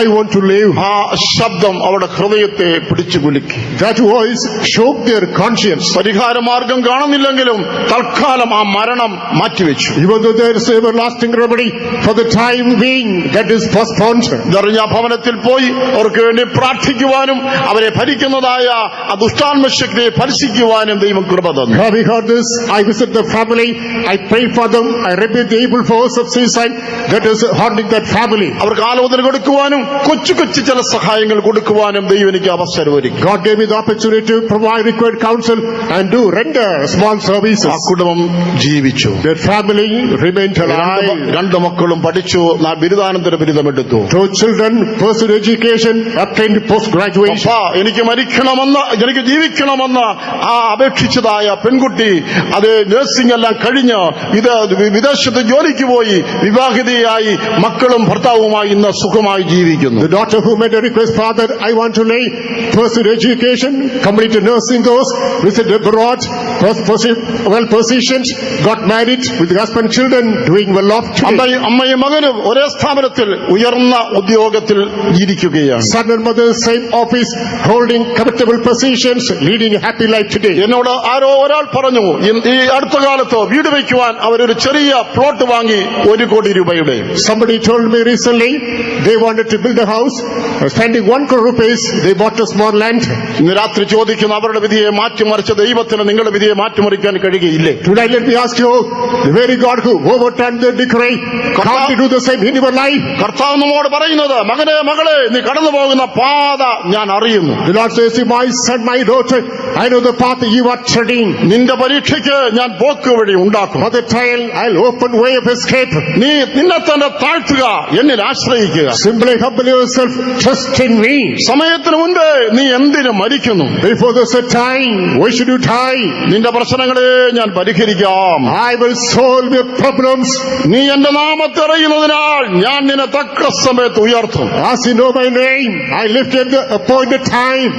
I want to live. ആ ശബ്ദം അവരുടെ ഹൃദയത്തെ പിടിച്ചു കുലുക്കി. That voice shook their conscience. പരിഹാരമാർഗം കാണുന്നില്ലെങ്കിലും തൽക്കാലം ആ മരണം മാറ്റിവെച്ചു. Even though there is everlasting remedy, for the time being that is postponed. ഇതറിഞ്ഞ ഭവനത്തിൽ പോയി അവർക്ക് വേണ്ടി പ്രാർത്ഥിക്കുവാനും അവരെ ഭരിക്കുന്നതായ ആ ദുഷ്ടാത്മശക്തിയെ ഭരിക്കുവാനും ദൈവം കൃപ തന്നു. Having heard this, I visit the family, I pray for them, I rebuke the evil force of suicide that is haunting that family. അവർക്ക് ആലോചന കൊടുക്കുവാനും കൊച്ചു കൊച്ചു ചില സഹായങ്ങൾ കൊടുക്കുവാനും ദൈവം എനിക്ക് അവസരം ഒരുക്കി. God gave me the opportunity to provide required counsel and do render small services. ആ കുടുംബം ജീവിച്ചു. Their family remained alive. 2 മക്കളും പഠിച്ചു, ബിരുദാനന്തര ബിരുദമെടുത്തു. 2 children pursued education, obtained post-graduation. എനിക്ക് മരിക്കണമെന്ന്, എനിക്ക് ജീവിക്കണമെന്ന് ആ അപേക്ഷിച്ചതായ പെൺകുട്ടി അത് നഴ്സിംഗ് എല്ലാം കഴിഞ്ഞ് വിദേശത്ത് ജോലിക്ക് പോയി വിവാഹിതയായി മക്കളും ഭർത്താവുമായി ഇന്ന് സുഖമായി ജീവിക്കുന്നു. The daughter who made a request, Father, I want to pursue education, completed nursing course, visited abroad, well positioned, got married with husband, children, doing well off today. അമ്മയും മകനും ഒരേ സ്ഥാപനത്തിൽ ഉയർന്ന ഉദ്യോഗത്തിൽ ഇരിക്കുകയാണ്. Son and mother, same office, holding comfortable positions, leading a happy life today. എന്നോട് ആരോ ഒരാൾ പറഞ്ഞു, ഈ അടുത്ത കാലത്ത് വീട് വയ്ക്കുവാൻ അവരൊരു ചെറിയ പ്ലോട്ട് വാങ്ങി 1 കോടി രൂപയുടെ. Somebody told me recently they wanted to build a house, spending 1 crore rupees, they bought a small land. ഇന്ന് രാത്രി ചോദിക്കുന്ന അവരുടെ വിധിയെ മാറ്റിമറിച്ച ദൈവത്തിന് നിങ്ങളുടെ വിധിയെ മാറ്റിമറിക്കാൻ കഴിയുകയില്ലേ? Tonight let me ask you, the very God who overturned the decree, can't you do the same in your life? കർത്താവ് നമ്മോട് പറയുന്നത്, മകനെ മകളെ നീ കടന്നു പോകുന്ന പാത ഞാൻ അറിയുന്നു. The Lord says, my son, my daughter, I know the path you are treading. നിന്റെ പരീക്ഷയ്ക്ക് ഞാൻ പോക്ക് വഴി ഉണ്ടാക്കും. For the trial, I'll open way of escape. നീ നിന്നെ തന്നെ താഴ്ത്തുക, എന്നിൽ ആശ്രയിക്കുക. Simply humble yourself, trust in me. സമയത്തിന് മുൻപേ നീ എന്തിനു മരിക്കുന്നു? Before the set time, why should you die? നിന്റെ പ്രശ്നങ്ങളെ ഞാൻ പരിഹരിക്കാം. I will solve your problems. നീ എന്റെ നാമത്തെ അറിയുന്നതിനാൽ ഞാൻ നിന്നെ തക്ക സമയത്ത് ഉയർത്തും. As you know my name, I lift at the appointed time.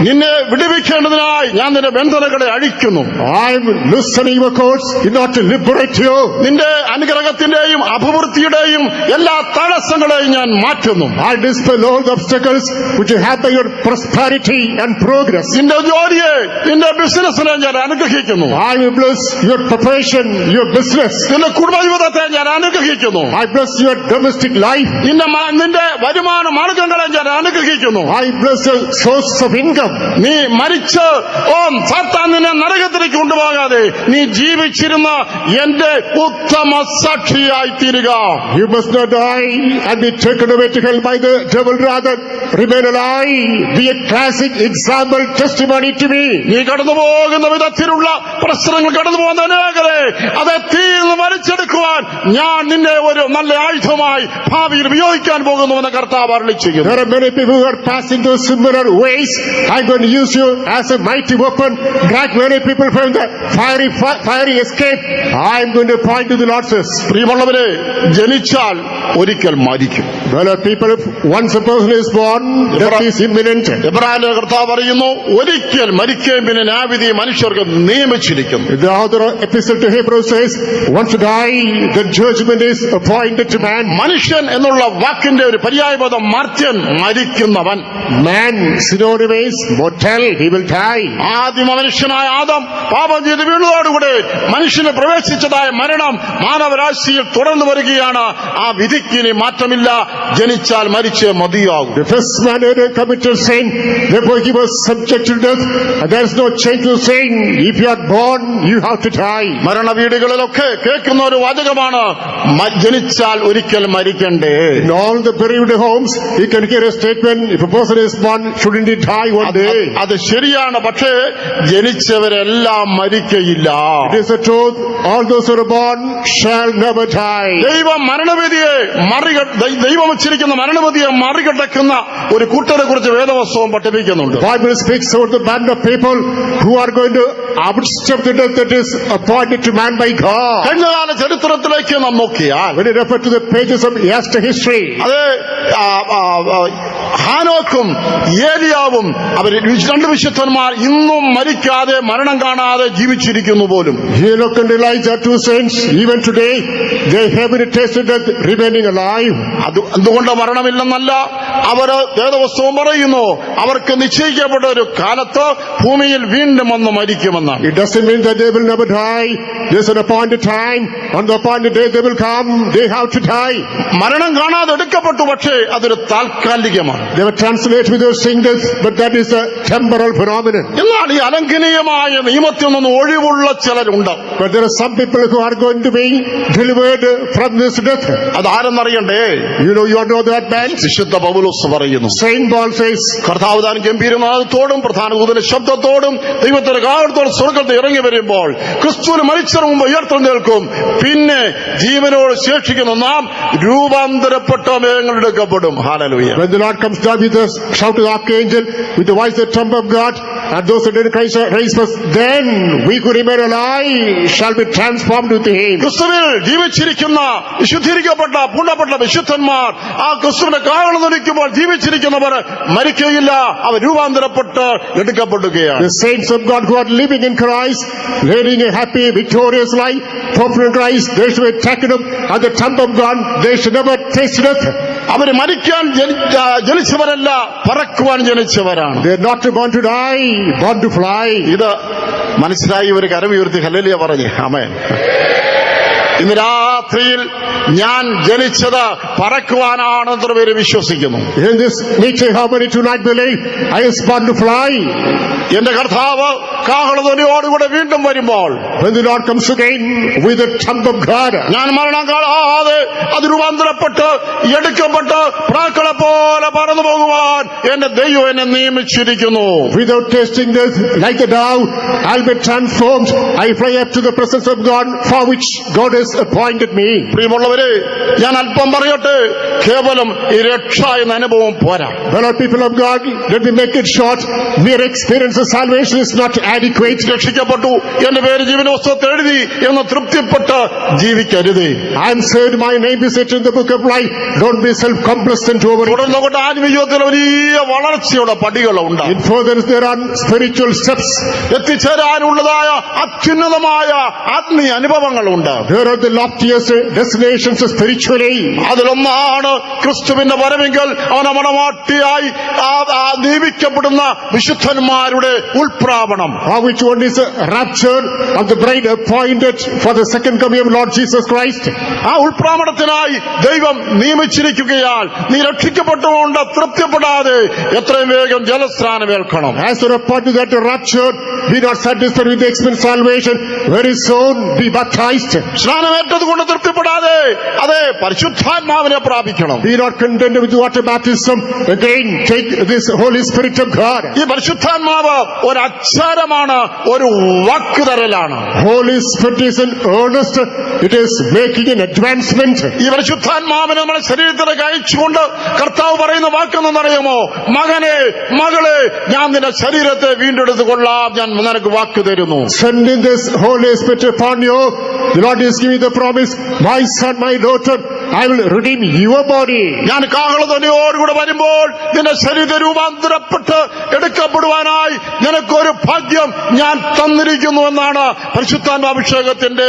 നിന്നെ വിടുവിക്കേണ്ടതിനായി ഞാൻ നിന്റെ ബന്ധനങ്ങളെ അഴിക്കുന്നു. I am loosening your cords in order to liberate you. നിന്റെ അനുഗ്രഹത്തിന്റെയും അഭിവൃദ്ധിയുടെയും എല്ലാ തടസ്സങ്ങളെയും ഞാൻ മാറ്റുന്നു. I dispel all the obstacles which hamper your prosperity and progress. നിന്റെ ജോലിയെ, നിന്റെ ബിസിനസിനെ ഞാൻ അനുഗ്രഹിക്കുന്നു. I will bless your preparation, your business. നിന്റെ കുടുംബജീവിതത്തെ ഞാൻ അനുഗ്രഹിക്കുന്നു. I bless your domestic life. നിന്റെ വരുമാന മാർഗങ്ങളെ ഞാൻ അനുഗ്രഹിക്കുന്നു. I bless your source of income. നീ മരിച്ച് സാത്താൻ നിന്നെ നരകത്തിലേക്ക് കൊണ്ടുപോകാതെ നീ ജീവിച്ചിരുന്ന എന്റെ ഉത്തമ സാക്ഷിയായി തീരുക. You must not die and be taken away to hell by the devil, rather remain alive, be a classic example, testimony to me. നീ കടന്നു പോകുന്ന വിധത്തിലുള്ള പ്രശ്നങ്ങൾ കടന്നു പോകുന്ന അനേകരെ അതെ തീർന്ന് വലിച്ചെടുക്കുവാൻ ഞാൻ നിന്നെ ഒരു നല്ല ആയുധമായി ഭാവിയിൽ ഉപയോഗിക്കാൻ പോകുന്നുവെന്ന് കർത്താവ് അരുളിച്ചെയ്യുന്നു. There are many people who are passing through similar ways. I'm going to use you as a mighty weapon, drag many people from the fiery escape. I'm going to point to the Lord says. പ്രിയമുള്ളവരെ, ജനിച്ചാൽ ഒരിക്കൽ മരിക്കും. Well, people, once a person is born, death is imminent. എബ്രായരുടെ കർത്താവ് പറയുന്നു, ഒരിക്കൽ മരിക്കുകയും പിന്നെ ന്യായവിധി മനുഷ്യർക്ക് നിയമിച്ചിരിക്കുന്നു. The author of Epistle to Hebrews says, once to die, the judgment is appointed to man. മനുഷ്യൻ എന്നുള്ള വാക്കിന്റെ ഒരു പര്യായപദം മർത്യൻ, മരിക്കുന്നവൻ. Man, synonymous, mortal, he will die. ആദിമ മനുഷ്യനായ ആദം പാപം ചെയ്ത് വീണതോടുകൂടെ മനുഷ്യന് പ്രവേശിച്ചതായ മരണം മാനവരാശിയിൽ തുടർന്നു വരികയാണ്. ആ വിധി വിധിക്കിനി മാറ്റമില്ല, ജനിച്ചാൽ മരിച്ചേ മതിയാകും. The first man who committed sin, therefore he was subject to death. And there is no change to sin. If you are born, you have to die. മരണവീടുകളിലൊക്കെ കേൾക്കുന്ന ഒരു വാചകമാണ്, ജനിച്ചാൽ ഒരിക്കൽ മരിക്കണ്ടേ. In all the bereaved homes, you can hear a statement, if a person is born, shouldn't he die one day? അത് ശരിയാണ്, പക്ഷേ ജനിച്ചവരെല്ലാം മരിക്കയില്ല. It is the truth. All those who are born shall never die. ദൈവം മരണവിധിയെ ദൈവം വെച്ചിരിക്കുന്ന മരണവിധിയെ മറികടക്കുന്ന ഒരു കൂട്ടരെ കുറിച്ച് വേദവസ്തവം പഠിപ്പിക്കുന്നുണ്ട്. Bible speaks about the band of people who are going to outstep the death that is appointed to man by God. കഴിഞ്ഞകാല ചരിത്രത്തിലേക്ക് നാം നോക്കിയാൽ When you refer to the pages of yesterday history, അത് ഹാനോക്കും ഏലിയാവും അവർ രണ്ട് വിശുദ്ധന്മാർ ഇന്നും മരിക്കാതെ മരണം കാണാതെ ജീവിച്ചിരിക്കുന്നു പോലും. Enoch and Elijah, two saints, even today, they have been tasted death, remaining alive. അതുകൊണ്ട് മരണമില്ലെന്നല്ല, അവര് വേദവസ്തവം പറയുന്നു, അവർക്ക് നിശ്ചയിക്കപ്പെട്ട ഒരു കാലത്ത് ഭൂമിയിൽ വീണ്ടും വന്ന് മരിക്കുമെന്നാണ്. It doesn't mean that they will never die. There's an appointed time. On the appointed day they will come. They have to die. മരണം കാണാതെ എടുക്കപ്പെട്ടു, പക്ഷേ അതൊരു താൽക്കാലികമാണ്. They were translated without seeing death, but that is a temporal phenomenon. എന്നാൽ ഈ അലംഘനീയമായ നിയമത്തിൽ നിന്ന് ഒഴിവുള്ള ചിലരുണ്ട്. But there are some people who are going to be delivered from this death. അതാരെന്നറിയണ്ടേ? You know that man? വിശുദ്ധ പൗലോസ് പറയുന്നു, Saint Paul says, കർത്താവ് താൻ ഗംഭീരനാദത്തോടും പ്രധാന ദൂതന്റെ ശബ്ദത്തോടും ദൈവത്തിന്റെ കാഹളത്തോടും സ്വർഗ്ഗത്തിൽ ഇറങ്ങി വരുമ്പോൾ ക്രിസ്തുവിന് മരിച്ചതിന് മുമ്പ് ഉയർത്തെഴുന്നേൽക്കും. പിന്നെ ജീവനോട് ശേഷിക്കുന്ന നാം രൂപാന്തരപ്പെട്ട മേഘങ്ങളെടുക്കപ്പെടും. Hallelujah. when the Lord comes down with the shout of the archangel, with the voice of the trump of God, and those who did Christ raised us, then we who remain alive shall be transformed with him. ക്രിസ്തുവിൽ ജീവിച്ചിരിക്കുന്ന വിശുദ്ധീകരിക്കപ്പെട്ട പൂർണ്ണപ്പെട്ട വിശുദ്ധന്മാർ ആ ക്രിസ്തുവിന്റെ കാഹളം ധരിക്കുമ്പോൾ ജീവിച്ചിരിക്കുന്നവർ മരിക്കുകയില്ല, അവർ രൂപാന്തരപ്പെട്ട് എടുക്കപ്പെടുകയാണ്. The saints of God who are living in Christ, leading a happy, victorious life, popular in Christ, they should be taken up at the trump of God. They should never taste death. അവർ മരിക്കാൻ ജനിച്ചവരല്ല, പറക്കുവാൻ ജനിച്ചവരാണ്. They are not born to die, born to fly. ഇത് മനസ്സിലായി ഒരു കരമുയർത്തി hallelujah പറഞ്ഞേ. ആമേൻ. ഇന്ന് രാത്രിയിൽ ഞാൻ ജനിച്ചത് പറക്കുവാനാണ് എത്ര പേര് വിശ്വസിക്കുന്നു? In this meeting, how many tonight believe I was born to fly? എന്റെ കർത്താവ് കാഹളധ്വനിയോടുകൂടെ വീണ്ടും വരുമ്പോൾ, when the Lord comes again with the trump of God, ഞാൻ മരണം കാണാതെ അത് രൂപാന്തരപ്പെട്ട് എടുക്കപ്പെട്ട് പ്രാക്കളെ പോലെ പറന്നു പോകുവാൻ എന്റെ ദൈവം എന്നെ നിയമിച്ചിരിക്കുന്നു. without tasting death, like a dove, I'll be transformed. I fly up to the presence of God, for which God has appointed me. പ്രിയമുള്ളവരെ, ഞാൻ അല്പം പറയട്ടെ, കേവലം ഈ രക്ഷ എന്ന അനുഭവം പോരാ. Beloved people of God, let me make it short. Mere experience of salvation is not adequate. രക്ഷിക്കപ്പെട്ടു, എന്റെ പേര് ജീവന പുസ്തകത്തിൽ എഴുതി എന്ന് തൃപ്തിപ്പെട്ട് ജീവിക്കരുത്. I am saved, my name is written in the book of life. Don't be self-complacent over it. തുടർന്നുകൊണ്ട് ആത്മീയത്തിൽ വലിയ വളർച്ചയുടെ പടികളുണ്ട്. In furtherance, there are spiritual steps. എത്തിച്ചേരാനുള്ളതായ അത്യുന്നതമായ ആത്മീയ അനുഭവങ്ങളുണ്ട്. There are the loftiest destinations spiritually. അതിലൊന്നാണ് ക്രിസ്തുവിന്റെ വരവെങ്കിൽ അവനെ മണവാട്ടിയായി നിയമിക്കപ്പെടുന്ന വിശുദ്ധന്മാരുടെ ഉൾപ്രാവണം. Which one is a rapture of the bride appointed for the second coming of Lord Jesus Christ. ആ ഉൾപ്രാവണത്തിനായി ദൈവം നിയമിച്ചിരിക്കുകയാൽ നീ രക്ഷിക്കപ്പെട്ടുകൊണ്ട് തൃപ്തിപ്പെടാതെ എത്രയും വേഗം ജലസ്നാനമേൽക്കണം. As a appointed that rapture, be not satisfied with the expense salvation, very soon be baptized. സ്നാനമേറ്റത് കൊണ്ട് തൃപ്തിപ്പെടാതെ അതെ പരിശുദ്ധാത്മാവിനെ പ്രാപിക്കണം. Be not content with water baptism, again take this Holy Spirit of God. ഈ പരിശുദ്ധാത്മാവ് ഒരു അച്ചാരമാണ്, ഒരു വാക്കുതരലാണ്. Holy Spirit is an earnest, it is making an advancement. ഈ പരിശുദ്ധാത്മാവിനെ നമ്മുടെ ശരീരത്തിലേക്ക് അയച്ചുകൊണ്ട് കർത്താവ് പറയുന്ന വാക്കെന്നറിയുമോ? മകനെ മകളെ, ഞാൻ നിന്റെ ശരീരത്തെ വീണ്ടെടുത്ത് കൊള്ളാം, ഞാൻ നിനക്ക് വാക്ക് തരുന്നു. Sending this Holy Spirit upon you, the Lord is giving the promise, my son, my daughter, I will redeem your body. ഞാൻ കാഹളധ്വനിയോടുകൂടെ വരുമ്പോൾ നിന്റെ ശരീര രൂപാന്തരപ്പെട്ട് എടുക്കപ്പെടുവാനായി നിനക്കൊരു ഭാഗ്യം ഞാൻ തന്നിരിക്കുന്നു എന്നാണ് പരിശുദ്ധാത്മാഭിഷേകത്തിന്റെ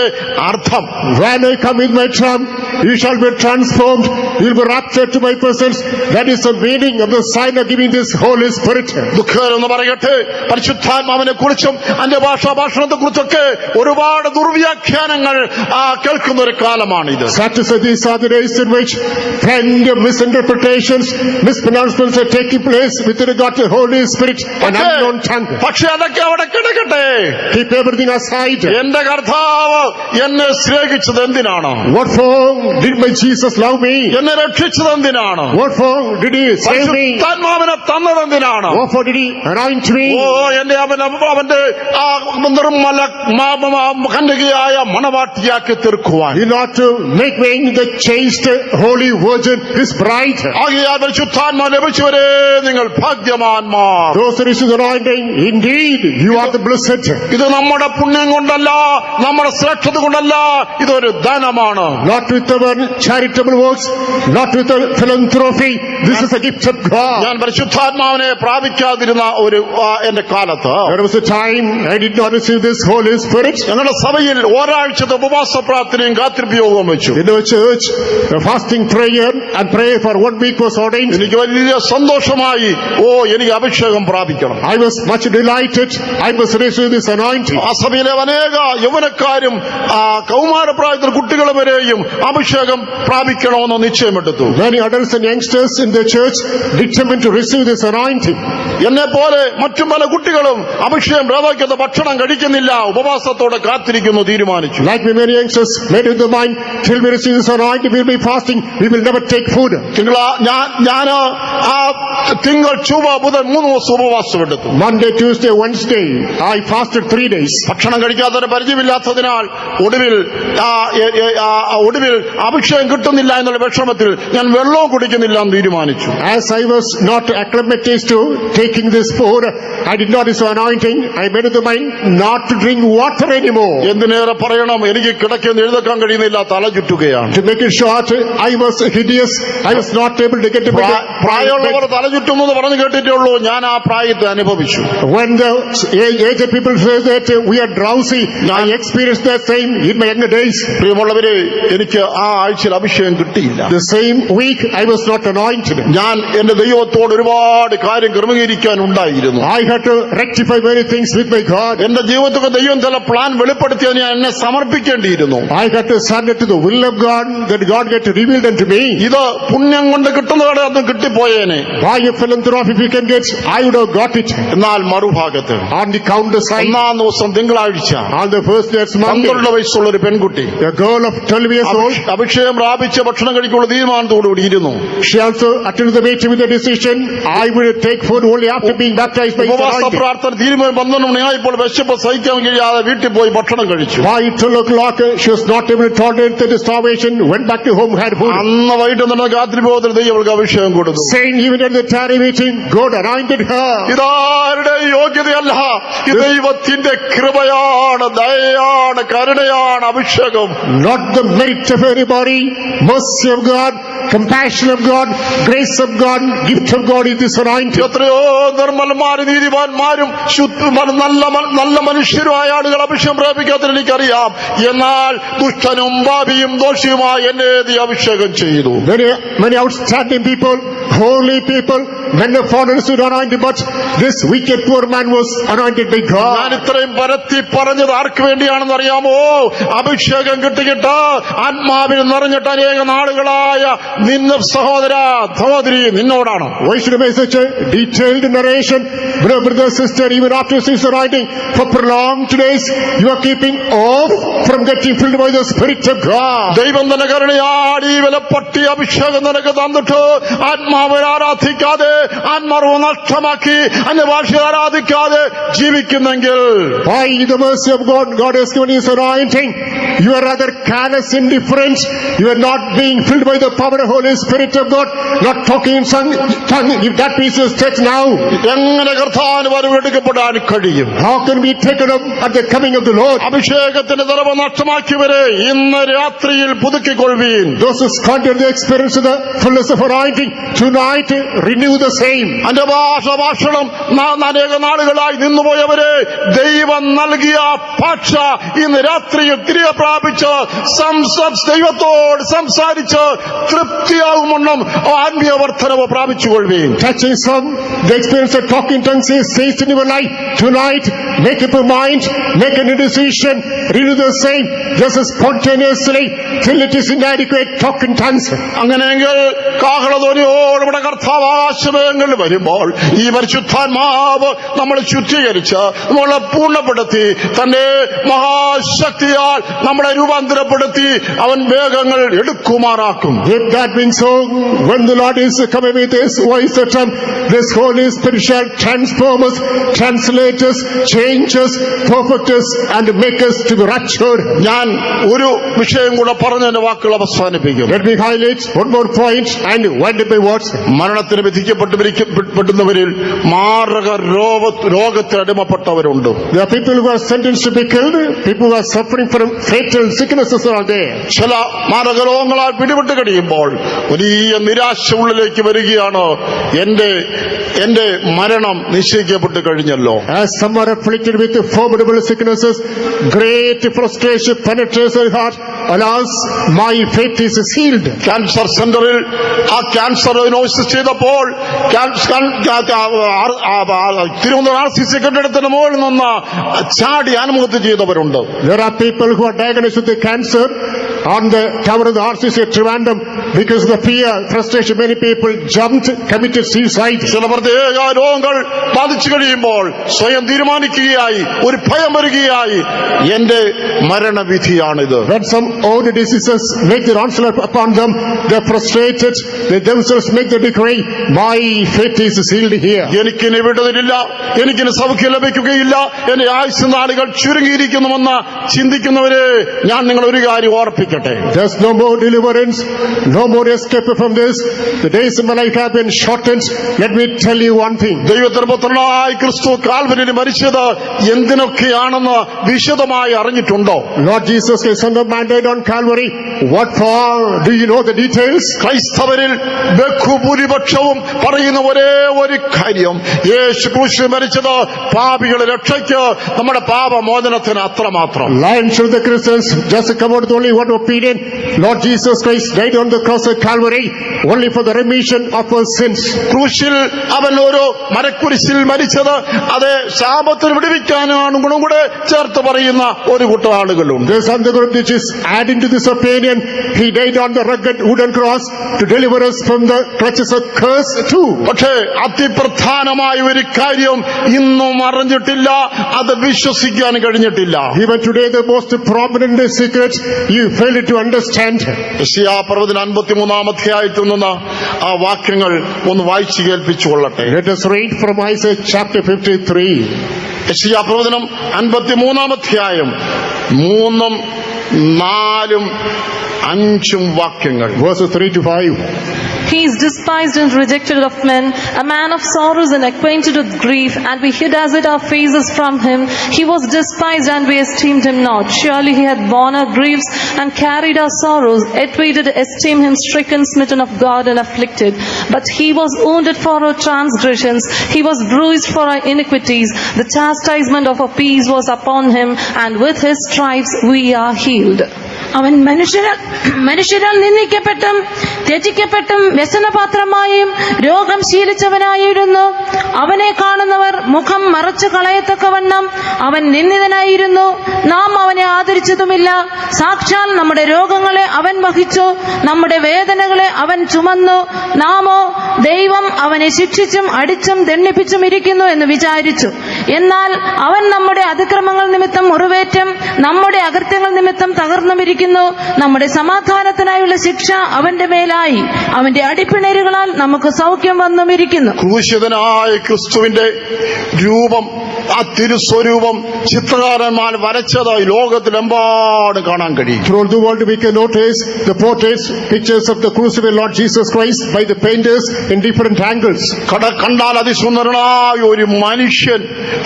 അർത്ഥം. When I come with my trump, you shall be transformed, you will be raptured to my presence. That is the meaning of the sign of giving this Holy Spirit. ദുഃഖകരെന്ന് പറയട്ടെ, പരിശുദ്ധാത്മാവിനെ കുറിച്ചും അന്യഭാഷാ ഭാഷണത്തെ കുറിച്ചൊക്കെ ഒരുപാട് ദുർവ്യാഖ്യാനങ്ങൾ കേൾക്കുന്ന ഒരു കാലമാണിത്. Sad to say, these are the the days in which plenty of misinterpretations, mispronouncements are taking place with regard to the Holy Spirit and unknown tongue. പക്ഷെ അതൊക്കെ അവിടെ കിടക്കട്ടെ. Keep everything aside. എന്റെ കർത്താവ് എന്നെ സ്നേഹിച്ചത് എന്തിനാണ്? What for did my Jesus love me? എന്നെ രക്ഷിച്ചത് എന്തിനാണ്? What for did he save me? പരിശുദ്ധാത്മാവിനെ തന്നത് എന്തിനാണ്? What for did he anoint me? എന്നെ അവന്റെ ആ നിർമ്മല കന്യകയായ മണവാട്ടിയാക്കി തീർക്കുവാൻ. In order to make me the chaste holy virgin, his bride. ആകയാൽ പരിശുദ്ധാത്മാ ലഭിച്ചവരെ നിങ്ങൾ ഭാഗ്യവാന്മാർ. Those who receive the anointing, indeed you are the blessed. ഇത് നമ്മുടെ പുണ്യം കൊണ്ടല്ല, നമ്മുടെ ശ്രേഷ്ഠത കൊണ്ടല്ല, ഇതൊരു ദാനമാണ്. Not with our charitable works, not with our philanthropy. This is a gift of God. ഞാൻ പരിശുദ്ധാത്മാവിനെ പ്രാപിക്കാതിരുന്ന ഒരു എന്റെ കാലത്ത് There was a time I did not receive this Holy Spirit. ഞങ്ങളുടെ സഭയിൽ ഒരാഴ്ചത്തെ ഉപവാസ പ്രാർത്ഥനയും കാത്തിരിപ്പിയോഗവും വെച്ചു. In our church, a fasting prayer and prayer for 1 week was ordained. എനിക്ക് വലിയ സന്തോഷമായി. എനിക്ക് അഭിഷേകം പ്രാപിക്കണം. I was much delighted. I must receive this anointing. ആ സഭയിലെ അനേക യൗവനക്കാരും കൗമാരപ്രായത്തിൽ കുട്ടികൾ വരെയും അഭിഷേകം പ്രാപിക്കണമെന്ന് നിശ്ചയമെടുത്തു. Many adults and youngsters in the church determined to receive this anointing. എന്നെ പോലെ മറ്റു പല കുട്ടികളും അഭിഷേകം പ്രാപിക്കാത്ത ഭക്ഷണം കഴിക്കുന്നില്ല, ഉപവാസത്തോടെ കാത്തിരിക്കുന്നു തീരുമാനിച്ചു. Like me, many youngsters made in the mind, till we receive this anointing, we will be fasting, we will never take food. ഞാൻ ആ തിങ്കൾ ചൊവ്വ ബുധൻ 3 ദിവസം ഉപവാസം എടുത്തു. Monday, Tuesday, Wednesday, I fasted 3 days. ഭക്ഷണം കഴിക്കാത്തൊരു പരിചയമില്ലാത്തതിനാൽ ഒടുവിൽ അഭിഷേകം കിട്ടുന്നില്ല എന്നുള്ള വിഷമത്തിൽ ഞാൻ വെള്ളവും കുടിക്കുന്നില്ല എന്ന് തീരുമാനിച്ചു. As I was not acclimatized to taking this food, I did not receive anointing. I made up the mind not to drink water anymore. എന്തിനേറെ പറയണം, എനിക്ക് കിടക്കെന്ന് എഴുന്നേൽക്കാൻ കഴിയുന്നില്ല, തല ചുറ്റുകയാണ്. To make it short, I was hideous. I was not able to get to bed. പ്രായമുള്ളവർ തല ചുറ്റുമെന്ന് പറഞ്ഞു കേട്ടിട്ടേ ഉള്ളൂ, ഞാൻ ആ പ്രായത്തെ അനുഭവിച്ചു. When the aged people say that we are drowsy, I experienced that same in my younger days. പ്രിയമുള്ളവരെ, എനിക്ക് ആ ആഴ്ചയിൽ അഭിഷേകം കിട്ടിയില്ല. The same week I was not anointed. ഞാൻ എന്റെ ദൈവത്തോട് ഒരുപാട് കാര്യം ക്രമീകരിക്കാൻ ഉണ്ടായിരുന്നു. I had to rectify many things with my God. എന്റെ ജീവിതത്തിൽ ദൈവം ചില പ്ലാൻ വെളിപ്പെടുത്തിയതിന് എന്നെ സമർപ്പിക്കേണ്ടിയിരുന്നു. I had to surrender to the will of God, that God get revealed unto me. ഇത് പുണ്യം കൊണ്ട് കിട്ടുന്നതോടെ അത് കിട്ടിപ്പോയേനെ. By a philanthropy if you can get, I would have got it. എന്നാൽ മറുഭാഗത്ത് On the counter side, 1-ാം ദിവസം തിങ്കളാഴ്ച on the first day, 12 വയസ്സുള്ള ഒരു പെൺകുട്ടി a girl of 12 years old, അഭിഷേകം പ്രാപിച്ച് ഭക്ഷണം കഴിക്കുള്ള തീരുമാനത്തോടുകൂടി ഇരുന്നു. she also attended the meeting with the decision, I will take food only after being baptized by ഉപവാസ anointing. പ്രാർത്ഥന തീരുമാനം 12 മണിയായപ്പോൾ വിശപ്പ് സഹിക്കാൻ കഴിയാതെ വീട്ടിൽ പോയി ഭക്ഷണം കഴിച്ചു. By 12 o'clock, she was not able to tolerate the starvation, went back to home, had food. അന്ന് വൈകിട്ട് നടന്ന രാത്രിബോധത്തിൽ ദൈവങ്ങൾക്ക് അഭിഷേകം കൊടുത്തു. Saying even at the tarry meeting, God anointed her. ഇതാരുടെ യോഗ്യതയല്ല, ഇത് ദൈവത്തിന്റെ കൃപയാണ്, ദയയാണ്, കരുണയാണ് അഭിഷേകം. Not the merit of anybody, mercy of God, compassion of God, grace of God, gift of God is this anointing. എത്രയോ നിർമ്മലന്മാരും നീതിമാന്മാരും നല്ല മനുഷ്യരുമായ ആളുകൾ അഭിഷേകം പ്രാപിക്കാത്തതിന് എനിക്കറിയാം. എന്നാൽ ദുഷ്ടനും പാപിയും ദോഷിയുമായ എന്നെ നീ അഭിഷേകം ചെയ്തു. Many outstanding people, holy people, men of honor stood anointed, but this wicked poor man was anointed by ഞാൻ God. ഇത്രയും പരത്തി പറഞ്ഞത് ആർക്ക് വേണ്ടിയാണെന്ന് അറിയാമോ? അഭിഷേകം കിട്ടിയിട്ട് ആത്മാവിൽ നിറഞ്ഞിട്ട് അനേക നാളുകളായ നിന്ന സഹോദരി നിന്നോടാണ്. Why should I make such a detailed narration? Brother, sister, even after this anointing, for prolonged days, you are keeping off from getting filled by the Spirit of God. ദൈവം തന്നെ കരുണയാടി വിലപ്പൊട്ടി അഭിഷേകം നിനക്ക് തന്നിട്ട് ആത്മാവിൽ ആരാധിക്കാതെ, ആത്മാവ് നഷ്ടമാക്കി അന്യഭാഷ ആരാധിക്കാതെ ജീവിക്കുന്നെങ്കിൽ, By the mercy of God, God has given you this anointing. You are rather callous, indifferent. You are not being filled by the power of the Holy Spirit of God, not talking in tongue. If that piece is text now, എങ്ങനെ കർത്താവിന് വരവെടുക്കപ്പെടാൻ കഴിയും? how can we take it up at the coming of the Lord? അഭിഷേകത്തിന്റെ നിറവ് നഷ്ടമാക്കിയവരെ ഇന്ന് രാത്രിയിൽ പുതുക്കിക്കൊള്ളുവീൻ. Those who squandered the experience of the fullness of anointing, tonight renew the same. അന്റെ ഭാഷണം അനേക നാളുകളായി നിന്നുപോയവരെ ദൈവം നൽകിയ ഭാഷ ഇന്ന് രാത്രിയിൽ തിരികെ പ്രാപിച്ച് ദൈവത്തോട് സംസാരിച്ച് തൃപ്തിയാകുമെന്നും ആത്മീയ വർധനവ് പ്രാപിച്ചുകൊള്ളുകയും. Touching some, the experience of talking tongues says in your life, tonight, make up your mind, make a decision, renew the same, just spontaneously, till it is inadequate, talk in tongues. അങ്ങനെയെങ്കിൽ കാഹളധ്വനിയോടുകൂടെ കർത്താവാശമയങ്ങളിൽ വരുമ്പോൾ ഈ പരിശുദ്ധാത്മാവ് നമ്മളെ ശുദ്ധീകരിച്ച് നമ്മളെ പൂർണ്ണപ്പെടുത്തി തന്റെ മഹാശക്തിയാൽ നമ്മളെ രൂപാന്തരപ്പെടുത്തി അവൻ വേഗങ്ങൾ എടുക്കുമാറാക്കും. If that being so, when the Lord is coming with his voice, this Holy Spirit shall transform us, translate us, change us, perfect us, and make us to be raptured. ഞാൻ ഒരു വിഷയം കൂടെ പറഞ്ഞ് എന്റെ വാക്കുകൾ അവസാനിപ്പിക്കും. Let me highlight one more point and wind up my words. മരണത്തിന് വിധിക്കപ്പെട്ടുന്നവരിൽ മാരക രോഗത്തിന് അടിമപ്പെട്ടവരുണ്ട്. There are people who are sentenced to be killed, people who are suffering from fatal sicknesses are there. ചില മാരക രോഗങ്ങളാൽ പിടിപെട്ട് കഴിയുമ്പോൾ വലിയ നിരാശ ഉള്ളിലേക്ക് വരികയാണ്. എന്റെ മരണം നിശ്ചയിക്കപ്പെട്ട് കഴിഞ്ഞല്ലോ. As some are afflicted with formidable sicknesses, great frustration penetrates their heart. Alas, my faith is sealed. Cancer സെന്ററിൽ ആ ക്യാൻസർ ഡയഗ്നോസിസ് ചെയ്തപ്പോൾ തിരുവനന്തപുരം RCC കെട്ടിടത്തിന് മുകളിൽ നിന്ന് ചാടി ആത്മഹത്യ ചെയ്തവരുണ്ട്. There are people who are diagnosed with the cancer on the tower of the RCC at Trivandrum because of the fear, frustration. Many people jumped, committed suicide. ചില പ്രത്യേക രോഗങ്ങൾ ബാധിച്ചു കഴിയുമ്പോൾ സ്വയം തീരുമാനിക്കുകയായി, ഒരു ഭയം വരികയായി, എന്റെ മരണവിധിയാണിത്. When some old diseases make their onslaught upon them, they are frustrated, they themselves make the decree, my fate is sealed here. എനിക്കിനി വിടുതലില്ല, എനിക്കിനി സൗഖ്യം ലഭിക്കുകയില്ല, എന്റെ ആയുസ് നാളുകൾ ചുരുങ്ങിയിരിക്കുന്നുവെന്ന് ചിന്തിക്കുന്നവരെ ഞാൻ നിങ്ങൾ ഒരു കാര്യം ഓർപ്പിക്കട്ടെ. There's no more deliverance, no more escape from this. The days of my life have been shortened. Let me tell you one thing. ദൈവത്തിന്റെ പുത്രനായ ക്രിസ്തു കാൽവരിയിൽ മരിച്ചത് എന്തിനൊക്കെയാണെന്ന് വിശദമായി അറിഞ്ഞിട്ടുണ്ടോ? Lord Jesus Christ, Son of Man, died on Calvary. What for? Do you know the details? ക്രൈസ്തവരിൽ ബഹുഭൂരിപക്ഷവും പറയുന്ന ഒരേ ഒരു കാര്യം, യേശു ക്രൂശിൽ മരിച്ചത് പാപികളുടെ രക്ഷയ്ക്ക്, നമ്മുടെ പാപമോചനത്തിന് അത്രമാത്രം. Lions of the Christians just come out with only one opinion. Lord Jesus Christ died on the cross of Calvary only for the remission of our sins. ക്രൂശിൽ അവൻ ഒരു മരക്കുരിശിൽ മരിച്ചത് അത് ശാപത്തിന് വിടുവിക്കാനാണ് ഗുണം കൂടെ ചേർത്ത് പറയുന്ന ഒരു കൂട്ടം ആളുകളുണ്ട്. There's another group which is adding to this opinion. He died on the rugged wooden cross to deliver us from the clutches of curse too. പക്ഷേ അതിപ്രധാനമായ ഒരു കാര്യം ഇന്നും അറിഞ്ഞിട്ടില്ല, അത് വിശ്വസിക്കാൻ കഴിഞ്ഞിട്ടില്ല. Even today the most prominent secret you failed to understand. യെശയ്യാപ്രവചനം 53-ാം അധ്യായത്തിൽ നിന്ന് ആ വാക്യങ്ങൾ ഒന്ന് വായിച്ചു കേൾപ്പിച്ചു കൊള്ളട്ടെ. Let us read from Isaiah chapter 53. യെശയ്യാപ്രവചനം 53-ാം അധ്യായം 3, 4, 5 വാക്യങ്ങൾ. Verses 3 to 5. He is despised and rejected of men, a man of sorrows and acquainted with grief, and we hid as it our faces from him. He was despised and we esteemed him not. Surely he hath borne our griefs and carried our sorrows, yet we did esteem him stricken, smitten of God, and afflicted. But he was wounded for our transgressions, he was bruised for our iniquities. The chastisement of our peace was upon him, and with his stripes we are healed. അവൻ മനുഷ്യരാൽ നിന്ദിക്കപ്പെട്ടും ത്യജിക്കപ്പെട്ടും വ്യസനപാത്രമായും രോഗം ശീലിച്ചവനായിരുന്നു. അവനെ കാണുന്നവർ മുഖം മറച്ചു കളയത്തക്കവണ്ണം അവൻ നിന്ദിതനായിരുന്നു. നാം അവനെ ആദരിച്ചതുമില്ല. സാക്ഷാൽ നമ്മുടെ രോഗങ്ങളെ അവൻ വഹിച്ചു, നമ്മുടെ വേദനകളെ അവൻ ചുമന്നു. നാമോ ദൈവം അവനെ ശിക്ഷിച്ചും അടിച്ചും ദണ്ഡിപ്പിച്ചും ഇരിക്കുന്നു എന്ന് വിചാരിച്ചു. എന്നാൽ അവൻ നമ്മുടെ അതിക്രമങ്ങൾ നിമിത്തം മുറിവേറ്റും നമ്മുടെ അകൃത്യങ്ങൾ നിമിത്തം തകർന്നുമിരിക്കുന്നു. നമ്മുടെ സമാധാനത്തിനായുള്ള ശിക്ഷ അവന്റെ മേലായി, അവന്റെ അടിപ്പിണരുകളാൽ നമുക്ക് സൗഖ്യം വന്നുമിരിക്കുന്നു. ക്രൂശിതനായ ക്രിസ്തുവിന്റെ രൂപം, ആ തിരുസ്വരൂപം ചിത്രകാരന്മാർ വരച്ചത് ലോകത്തിലെമ്പാടും കാണാൻ കഴിയും. Throughout the world we can notice the portraits, pictures of the crucified Lord Jesus Christ by the painters in different angles. കണ്ടാൽ അതിസുന്ദരനായ ഒരു മനുഷ്യൻ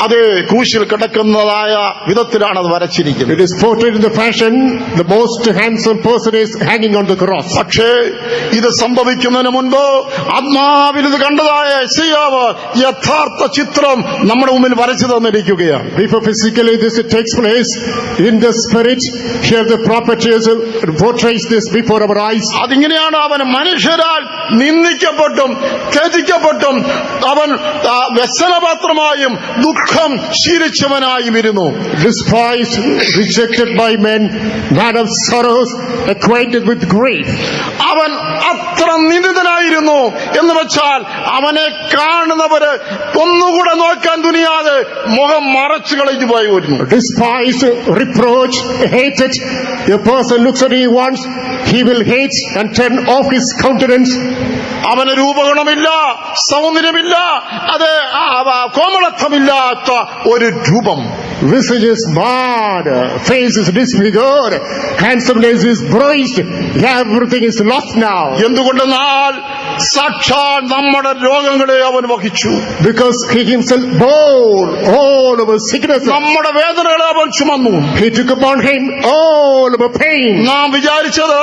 അതേ ക്രൂശിൽ കിടക്കുന്നതായ വിധത്തിലാണ് അത് വരച്ചിരിക്കുന്നത്. It is portrayed in the fashion the most handsome person is hanging on the cross. പക്ഷേ ഇത് സംഭവിക്കുന്നതിന് മുൻപ് ആത്മാവിൽ ഇത് കണ്ടതായ യെശയ്യാവ് യഥാർത്ഥ ചിത്രം നമ്മുടെ മുമ്പിൽ വരച്ചു തന്നിരിക്കുകയാണ്. Before physically this takes place, in the spirit, here the prophet portrays this before our eyes. അതിങ്ങനെയാണ് അവൻ മനുഷ്യരാൽ നിന്ദിക്കപ്പെട്ടും ത്യജിക്കപ്പെട്ടും അവൻ വ്യസനപാത്രമായും ദുഃഖം ശീലിച്ചവനായും ഇരുന്നു. Despised, rejected by men, man of sorrows, acquainted with grief. അവൻ അത്ര നിന്ദിതനായിരുന്നു എന്ന് വെച്ചാൽ അവനെ കാണുന്നവര് ഒന്നുകൂടെ നോക്കാൻ തുനിയാതെ മുഖം മറച്ചു കളഞ്ഞു പോയി വരുന്നു. Despised, reproached, hated. A person looks at him once, he will hate and turn off his countenance. അവന് രൂപഗുണമില്ല, സൗന്ദര്യമില്ല, അത് കോമളത്വമില്ലാത്ത ഒരു രൂപം. Visage is marred, face is disfigured, handsomeness is bruised, everything is lost now. എന്തുകൊണ്ടെന്നാൽ സാക്ഷാൽ നമ്മുടെ രോഗങ്ങളെ അവൻ വഹിച്ചു. Because he himself bore all our sicknesses. നമ്മുടെ വേദനകളെ അവൻ ചുമന്നു. He took upon him all our pain. നാം വിചാരിച്ചത്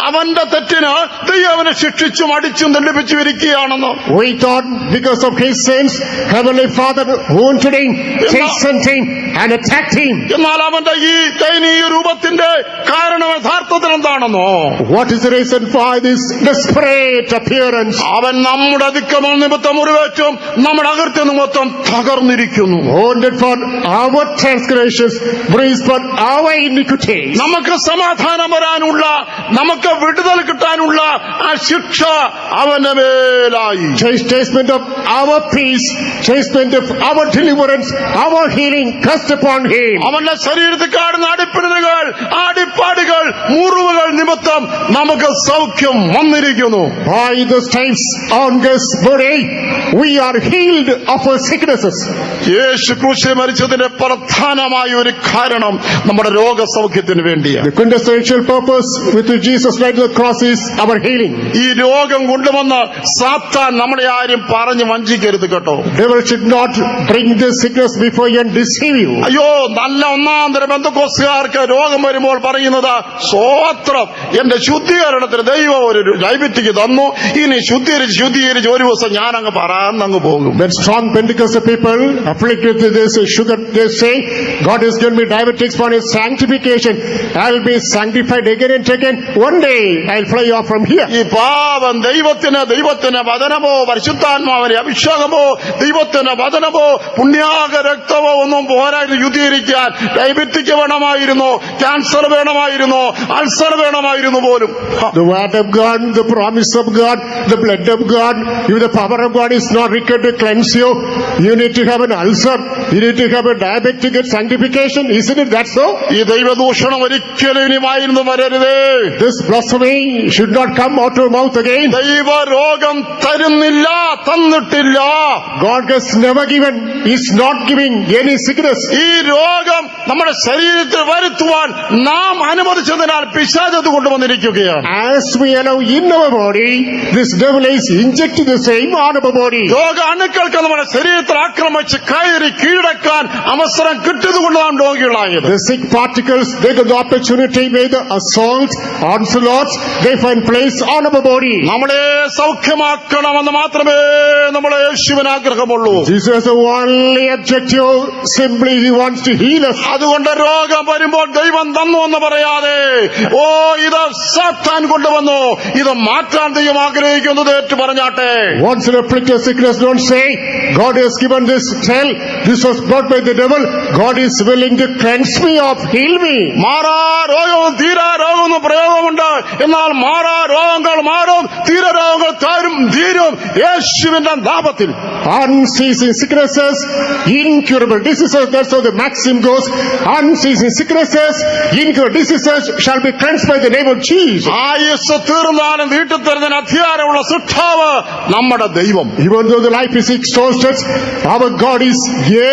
അവന്റെ തെറ്റിന് ദൈവം അവനെ ശിക്ഷിച്ചും അടിച്ചും ദണ്ഡിപ്പിച്ചും ഇരിക്കുകയാണെന്ന്. We thought because of his sins, Heavenly Father wounded him, chastened him, and attacked him. എന്നാൽ അവന്റെ ഈ ദയനീയ രൂപത്തിന്റെ കാരണം യഥാർത്ഥത്തിൽ എന്താണെന്നോ? What is the reason for this desperate appearance? അവൻ നമ്മുടെ അതിക്രമം നിമിത്തം മുറിവേറ്റും നമ്മുടെ അകൃത്യ നിമിത്തം തകർന്നിരിക്കുന്നു. Wounded for our transgressions, bruised for our iniquities. നമുക്ക് സമാധാനം വരാനുള്ള, നമുക്ക് വിടുതൽ കിട്ടാനുള്ള ആ ശിക്ഷ അവന്റെ മേലായി. Chastisement of our peace, chastisement of our deliverance, our healing cast upon him. അവന്റെ ശരീരത്തിൽ കാണുന്ന അടിപ്പിണലുകൾ, അടിപ്പാടുകൾ, മുറിവുകൾ നിമിത്തം നമുക്ക് സൗഖ്യം വന്നിരിക്കുന്നു. By the stripes on his body, we are healed of our sicknesses. യേശു ക്രൂശിൽ മരിച്ചതിന്റെ പ്രധാനമായ ഒരു കാരണം നമ്മുടെ രോഗസൗഖ്യത്തിന് വേണ്ടിയാണ്. The quintessential purpose with which Jesus died on the cross is our healing. ഈ രോഗം കൊണ്ടുവന്ന് സാത്താൻ നമ്മളെ ആരും പറഞ്ഞു വഞ്ചിക്കരുത് കേട്ടോ. Devil should not bring this sickness before you and deceive you. അയ്യോ, നല്ല ഒന്നാന്തര ബന്ധക്കോസുകാർക്ക് രോഗം വരുമ്പോൾ പറയുന്നത് സ്വോത്രം, എന്റെ ശുദ്ധീകരണത്തിന് ദൈവം ഒരു ഡയബറ്റിക് തന്നു, ഇനി ശുദ്ധീകരിച്ച് ഒരു ദിവസം ഞാൻ അങ്ങ് പറന്നങ്ങ് പോകും. When strong Pentecostal people afflicted with this sugar, they say, God has given me diabetics for his sanctification. I'll be sanctified again and again. One day I'll fly off from here. ഈ പാവം ദൈവത്തിന് വചനമോ പരിശുദ്ധാത്മാവിന്റെ അഭിഷേകമോ ദൈവത്തിന് വചനമോ പുണ്യാക രക്തമോ ഒന്നും പോരായിരുന്നു ശുദ്ധീകരിക്കാൻ. Diabetic വേണമായിരുന്നു, cancer വേണമായിരുന്നു, അൾസർ വേണമായിരുന്നു പോലും. The word of God, the promise of God, the blood of God, if the power of God is not required to cleanse you, you need to have an ulcer, you need to have a diabetic sanctification. Isn't it that so? ഈ ദൈവദൂഷണം ഒരിക്കലും ഇനിമായിരുന്നു വരരുതേ. This blasphemy should not come out of your mouth again. ദൈവ രോഗം തരുന്നില്ല, തന്നിട്ടില്ല. God has never given, is not giving any sickness. ഈ രോഗം നമ്മുടെ ശരീരത്തിൽ വരുത്തുവാൻ നാം അനുവദിച്ചതിനാൽ പിശാച് അത് കൊണ്ടുവന്നിരിക്കുകയാണ്. As we allow in our body, this devil is injecting the same on our body. രോഗ അണുക്കൾക്ക് നമ്മുടെ ശരീരത്തിൽ ആക്രമിച്ച് കയറി കീഴടക്കാൻ അവസരം കിട്ടിയതുകൊണ്ട് നാം രോഗികളായത്. The sick particles, they get the opportunity with assault, onslaughts, they find place on our body. നമ്മളെ സൗഖ്യമാക്കണമെന്ന് മാത്രമേ നമ്മളെ യേശുവിന് ആഗ്രഹമുള്ളൂ. Jesus has the only objective, simply he wants to heal us. അതുകൊണ്ട് രോഗം വരുമ്പോൾ ദൈവം തന്നു എന്ന് പറയാതെ, ഓ ഇത് സാത്താൻ കൊണ്ടുവന്നു, ഇത് മാറ്റാൻ ദൈവം ആഗ്രഹിക്കുന്നത് ഏറ്റു പറഞ്ഞാട്ടെ. Once an afflicted sickness, don't say, God has given this, tell, this was brought by the devil, God is willing to cleanse me of, heal me. മാറാ രോഗവും തീരാ രോഗവും പ്രയോഗമുണ്ട്. എന്നാൽ മാറാ രോഗങ്ങൾ മാറും, തീരാ രോഗങ്ങൾ തീരും യേശുവിന്റെ നാമത്തിൽ. Unceasing sicknesses, incurable diseases, that's how the maxim goes. Unceasing sicknesses, incurable diseases shall be cleansed by the name of Jesus. ആയുസ് തീർന്നാലും വീട്ടിൽ തരുന്നതിന് അധികാരമുള്ള സൃഷ്ടാവ് നമ്മുടെ ദൈവം. Even though the life is exhausted, our God is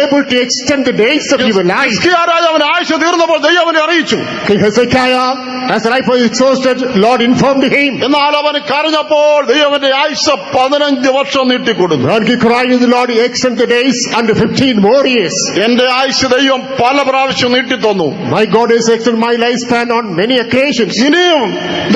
able to extend the days of your life. ഹിസ്കിയാ രാജാവിന് ആയുസ് തീർന്നപ്പോൾ ദൈവം അവനെ അറിയിച്ചു. King Hezekiah, as the life was exhausted, Lord informed him. എന്നാൽ അവൻ കരഞ്ഞപ്പോൾ ദൈവന്റെ ആയുസ് 15 വർഷം നീട്ടിക്കൊടുത്തു. When he cried to the Lord, he extended the days unto 15 more years. എന്റെ ആയുസ് ദൈവം പല പ്രാവശ്യം നീട്ടിത്തന്നു. My God has extended my lifespan on many occasions. ഇനിയും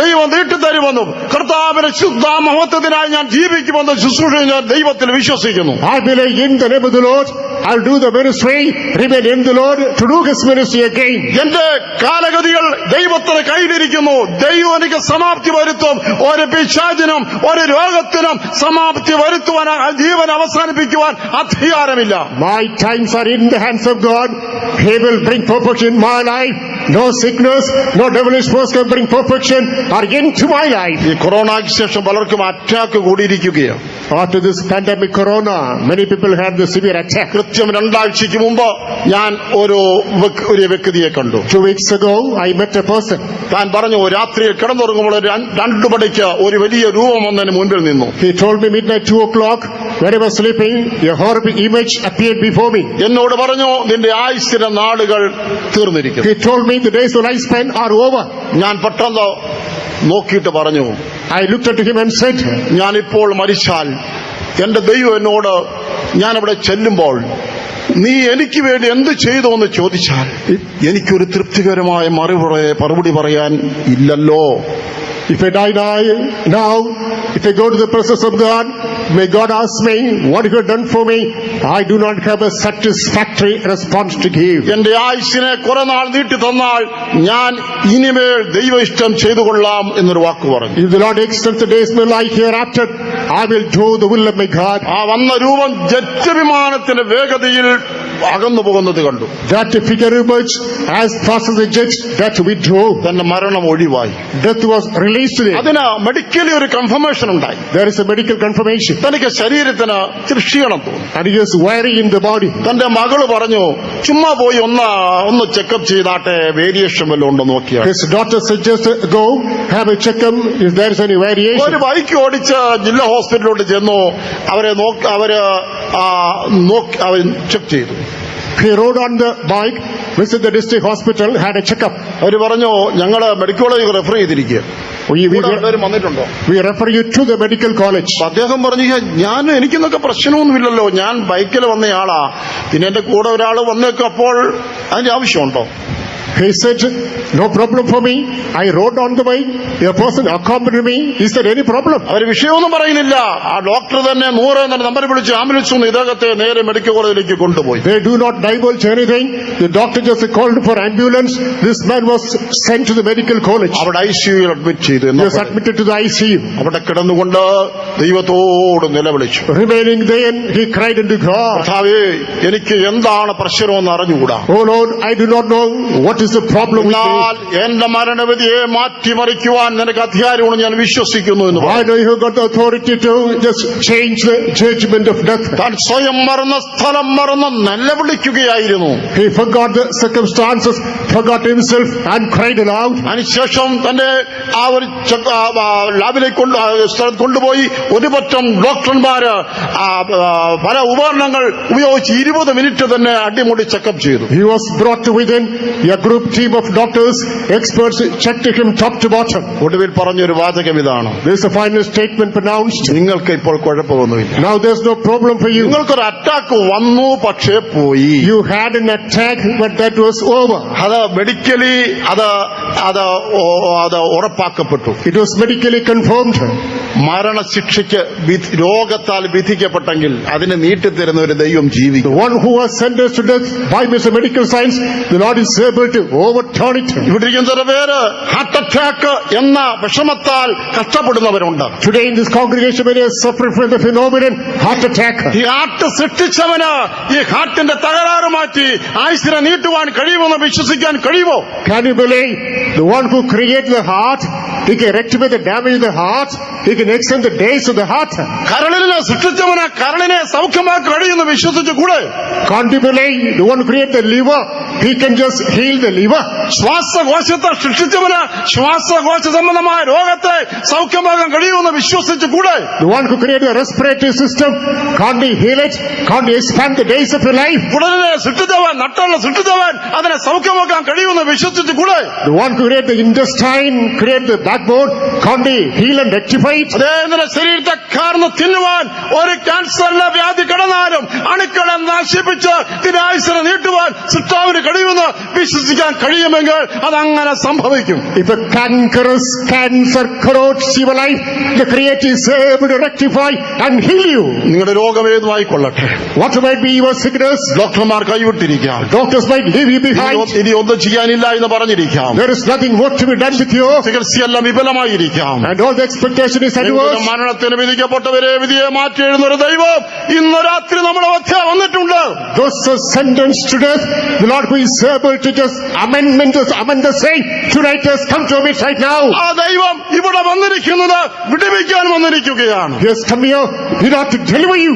ദൈവം നീട്ടിത്തരുമെന്നും കർത്താവിന്റെ ശുദ്ധ മഹത്വത്തിനായി ഞാൻ ജീവിക്കുമെന്ന് ശുശ്രൂഷ ഞാൻ ദൈവത്തിൽ വിശ്വസിക്കുന്നു. I believe in the name of the Lord, I'll do the ministry, remain in the Lord to do his ministry again. എന്റെ കാലഗതികൾ ദൈവത്തിന് കയ്യിലിരിക്കുന്നു. ദൈവം എനിക്ക് സമാപ്തി വരുത്തും. ഒരു പിശാചിനും ഒരു രോഗത്തിനും സമാപ്തി വരുത്തുവാൻ, ജീവൻ അവസാനിപ്പിക്കുവാൻ അധികാരമില്ല. My times are in the hands of God. He will bring perfection in my life. No sickness, no devilish force can bring perfection or end to my life. ഈ കൊറോണയ്ക്ക് ശേഷം പലർക്കും attack കൂടിയിരിക്കുകയാണ്. After this pandemic corona, many people had the severe attack. കൃത്യം 2 ആഴ്ചയ്ക്ക് മുമ്പ് ഞാൻ ഒരു വ്യക്തിയെ കണ്ടു. 2 weeks ago, I met a person. താൻ പറഞ്ഞു, രാത്രിയിൽ കിടന്നുറങ്ങുമ്പോൾ 2 മണിക്ക് ഒരു വലിയ രൂപം വന്നതിന് മുൻപിൽ നിന്നു. He told me midnight 2 o'clock, when I was sleeping, a horrible image appeared before me. എന്നോട് പറഞ്ഞു, നിന്റെ ആയുസ്സിന്റെ നാളുകൾ തീർന്നിരിക്കുന്നു. He told me the days of lifespan are over. ഞാൻ പെട്ടെന്ന് നോക്കിയിട്ട് പറഞ്ഞു, I looked at him and said, ഞാനിപ്പോൾ മരിച്ചാൽ എന്റെ ദൈവം എന്നോട് ഞാനവിടെ ചെല്ലുമ്പോൾ നീ എനിക്ക് വേണ്ടി എന്ത് ചെയ്തു എന്ന് ചോദിച്ചാൽ എനിക്കൊരു തൃപ്തികരമായ മറുപടി പറയാൻ ഇല്ലല്ലോ. if I die now, if I go to the presence of God, may God ask me, what you have done for me? I do not have a satisfactory response to give. എന്റെ ആയുസ്സിനെ കുറെ നാൾ നീട്ടി തന്നാൽ ഞാൻ ഇനിമേൽ ദൈവ ഇഷ്ടം ചെയ്തു കൊള്ളാം എന്നൊരു വാക്ക് പറഞ്ഞു. If the Lord extends the days of my life hereafter, I will do the will of my God. ആ വന്ന രൂപം ജെറ്റ് വിമാനത്തിന്റെ വേഗതയിൽ അകന്നു പോകുന്നത് കണ്ടു. That figure emerged as fast as a jet that withdrew. തന്റെ മരണം ഒഴിവായി. Death was released to him. അതിന് മെഡിക്കലി ഒരു കൺഫർമേഷൻ ഉണ്ടായി. There is a medical confirmation. തനിക്ക് ശരീരത്തിന് ക്ഷീണം തോന്നി. And he is weary in the body. തന്റെ മകള് പറഞ്ഞു, ചുമ്മാ പോയി ഒന്ന് ചെക്കപ്പ് ചെയ്താട്ടെ, വേരിയേഷൻ വല്ലതും ഉണ്ടോ നോക്കിയാൽ. His daughter suggested, go have a checkup if there is any variation. ഒരു ബൈക്ക് ഓടിച്ച് ജില്ലാ ഹോസ്പിറ്റലിലോട്ട് ചെന്നു. അവരെ ചെക്ക് ചെയ്തു. He rode on the bike, visited the district hospital, had a checkup. അവര് പറഞ്ഞു, ഞങ്ങള് മെഡിക്കൽ കോളേജ് റെഫർ ചെയ്തിരിക്കുക. വന്നിട്ടുണ്ടോ? We refer you to the medical college. അദ്ദേഹം പറഞ്ഞു, എനിക്കൊന്നൊക്കെ പ്രശ്നമൊന്നുമില്ലല്ലോ, ഞാൻ ബൈക്കിൽ വന്നയാളാ, പിന്നെ എന്റെ കൂടെ ഒരാൾ വന്നേക്കും, അപ്പോൾ അതിന്റെ ആവശ്യമുണ്ടോ? He said, no problem for me. I rode on the bike. A person accompanied me. Is there any problem? അവർ വിഷയമൊന്നും പറയുന്നില്ല. ആ ഡോക്ടർ തന്നെ 100 എന്ന നമ്പർ വിളിച്ച് ആംബുലൻസ് ഒന്ന് ഇദ്ദേഹത്തെ നേരെ മെഡിക്കൽ കോളേജിലേക്ക് കൊണ്ടുപോയി. They do not divulge anything. The doctor just called for ambulance. This man was sent to the medical college. അവിടെ ICUയിൽ അഡ്മിറ്റ് ചെയ്തു. He was admitted to the ICU. അവിടെ കിടന്നുകൊണ്ട് ദൈവത്തോട് നിലവിളിച്ചു. Remaining there, he cried unto God. കർത്താവേ, എനിക്ക് എന്താണ് പ്രശ്നമെന്ന് അറിഞ്ഞുകൂടാ. Oh Lord, I do not know what is the problem with me. എന്റെ മരണവിധിയെ മാറ്റിമറിക്കുവാൻ നിനക്ക് അധികാരമുണ്ടെന്ന് ഞാൻ വിശ്വസിക്കുന്നു എന്ന് പറഞ്ഞു. I know you have got the authority to just change the judgment of death. താൻ സ്വയം മറന്ന സ്ഥലം മറന്ന് നിലവിളിക്കുകയായിരുന്നു. He forgot the circumstances, forgot himself and cried aloud. അതിനുശേഷം തന്റെ ആ ഒരു ലാബിലേക്ക് കൊണ്ടുപോയി ഒരു പറ്റം ഡോക്ടർമാര് പല ഉപകരണങ്ങൾ ഉപയോഗിച്ച് 20 മിനിറ്റ് തന്നെ അടിമുടി ചെക്കപ്പ് ചെയ്തു. He was brought within a group team of doctors, experts checked him top to bottom. ഒടുവിൽ പറഞ്ഞൊരു വാചകം ഇതാണ്, There is a final statement pronounced. നിങ്ങൾക്ക് ഇപ്പോൾ കുഴപ്പമൊന്നുമില്ല. Now there is no problem for you. നിങ്ങൾക്കൊരു അറ്റാക്ക് വന്നു, പക്ഷേ പോയി. You had an attack, but that was over. അത് മെഡിക്കലി അത് ഉറപ്പാക്കപ്പെട്ടു. It was medically confirmed. മരണശിക്ഷയ്ക്ക് രോഗത്താൽ വിധിക്കപ്പെട്ടെങ്കിൽ അതിനെ നീട്ടിത്തരുന്ന ഒരു ദൈവം ജീവിക്കും. The one who was sentenced to death by medical science, the Lord is able to overturn it. ഇവിടെ ഇരിക്കുന്ന ചില പേര് ഹാർട്ട് അറ്റാക്ക് എന്ന വിഷമത്താൽ കഷ്ടപ്പെടുന്നവരുണ്ട്. Today in this congregation, many are suffering from the phenomenon heart attack. ഈ heart സൃഷ്ടിച്ചവന് ഈ ഹാർട്ടിന്റെ തകരാറ് മാറ്റി ആയുസ്സിനെ നീട്ടുവാൻ കഴിയുമെന്ന് വിശ്വസിക്കാൻ കഴിയുമോ? Can you believe the one who created the heart, he can rectify the damage of the heart, he can extend the days of the heart. കരളിനെ സൃഷ്ടിച്ചവന് കരളിനെ സൗഖ്യമാക്കി കഴിയുമെന്ന് വിശ്വസിച്ചു കൂടെ? Can't you believe the one who created the liver, he can just heal the liver. ശ്വാസകോശത്തെ സൃഷ്ടിച്ചവന് ശ്വാസകോശ സംബന്ധമായ രോഗത്തെ സൗഖ്യമാകാൻ കഴിയുമെന്ന് വിശ്വസിച്ചുകൂടെ? The one who created the respiratory system, can't he heal it? Can't he expand the days of your life? കുടലിനെ സൃഷ്ടിച്ചവൻ, നട്ടലിനെ സൃഷ്ടിച്ചവൻ അതിനെ സൗഖ്യമാക്കാൻ കഴിയുമെന്ന് വിശ്വസിച്ചുകൂടെ? The one who created the intestine, created the backbone, can't he heal and rectify it? അതേ ശരീരത്തെ കാർന്ന് തിന്നുവാൻ ഒരു ക്യാൻസറിന്റെ വ്യാധി കിടന്നാലും അണുക്കളെ നശിപ്പിച്ച് ദിനായുസ്സിനെ നീട്ടുവാൻ സൃഷ്ടാവിന് കഴിയുമെന്ന് വിശ്വസിക്കാൻ കഴിയുമെങ്കിൽ അതങ്ങനെ സംഭവിക്കും. If a cancerous cancer corrodes your life, the Creator is able to rectify and heal you. നിങ്ങളുടെ രോഗം ഏതുമായിക്കൊള്ളട്ടെ, What might be your sickness? ഡോക്ടർമാർ കൈവിട്ടിരിക്കാം, Doctors might leave you behind. ഇനി ഒന്നും ചെയ്യാനില്ല എന്ന് പറഞ്ഞിരിക്കാം, There is nothing more to be done with you. ചികിത്സയെല്ലാം വിഫലമായിരിക്കാം, And all the expectation is എങ്കിലും adverse. മരണത്തിന് വിധിക്കപ്പെട്ടവരെ വിധിയെ മാറ്റി എഴുതുന്ന ഒരു ദൈവം ഇന്ന് രാത്രി നമ്മുടെ മധ്യ വന്നിട്ടുണ്ട്. Those who are sentenced to death, the Lord who is able to just amend the same, tonight has come to me right now. ആ ദൈവം ഇവിടെ വന്നിരിക്കുന്നത് വിടുവിക്കാൻ വന്നിരിക്കുകയാണ്. He has come here in order to deliver you.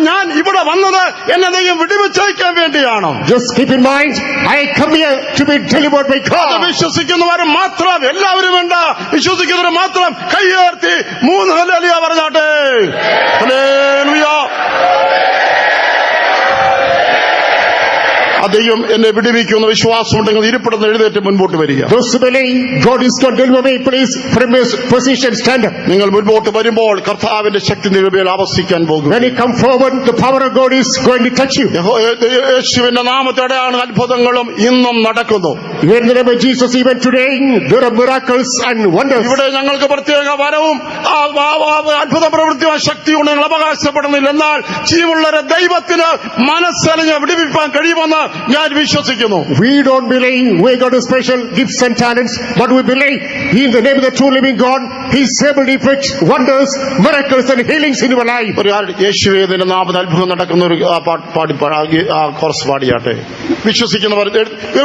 ഞാൻ ഇവിടെ വന്നത് എന്നെ ദൈവം വിടുവിച്ചയക്കാൻ വേണ്ടിയാണ്. Just keep in mind, I come here to be delivered by അത് God. വിശ്വസിക്കുന്നവർ മാത്രം, എല്ലാവരും വേണ്ട, വിശ്വസിക്കുന്നവർ മാത്രം കൈയുയർത്തി 3 ഹല്ലേലൂയ പറഞ്ഞാട്ടെ. ഹല്ലേലൂയ. ദൈവം എന്നെ വിടുവിക്കുന്ന വിശ്വാസമുണ്ടെങ്കിൽ ഇരിപ്പിടന്ന് എഴുന്നേറ്റ് മുൻപോട്ട് വരിക. Those who believe God is going to deliver me, please from his position stand up. നിങ്ങൾ മുൻപോട്ട് വരുമ്പോൾ കർത്താവിന്റെ ശക്തി നിങ്ങളുടെ ആവസിക്കാൻ പോകും. When you come forward, the power of God is going to touch you. യേശുവിന്റെ നാമത്തോടെയാണ് അത്ഭുതങ്ങളും ഇന്നും നടക്കുന്നു. In the name of Jesus, even today, there are miracles and wonders. ഇവിടെ ഞങ്ങൾക്ക് പ്രത്യേക വരവും അത്ഭുത പ്രവൃത്തിയും ശക്തിയും ഞങ്ങൾ അവകാശപ്പെടുന്നില്ല. എന്നാൽ ജീവനുള്ള ദൈവത്തിന് മനസ്സലിഞ്ഞ് വിടുവിപ്പാൻ കഴിയുമെന്ന് ഞാൻ വിശ്വസിക്കുന്നു. We don't believe we got a special gifts and talents, but we believe in the name of the true living God, He is able to effect wonders, miracles and healings in your life. യേശുവിന്റെ നാമത്തിൽ അത്ഭുതം നടക്കുന്ന ഒരു course പാടിയാട്ടെ. വിശ്വസിക്കുന്നവർ,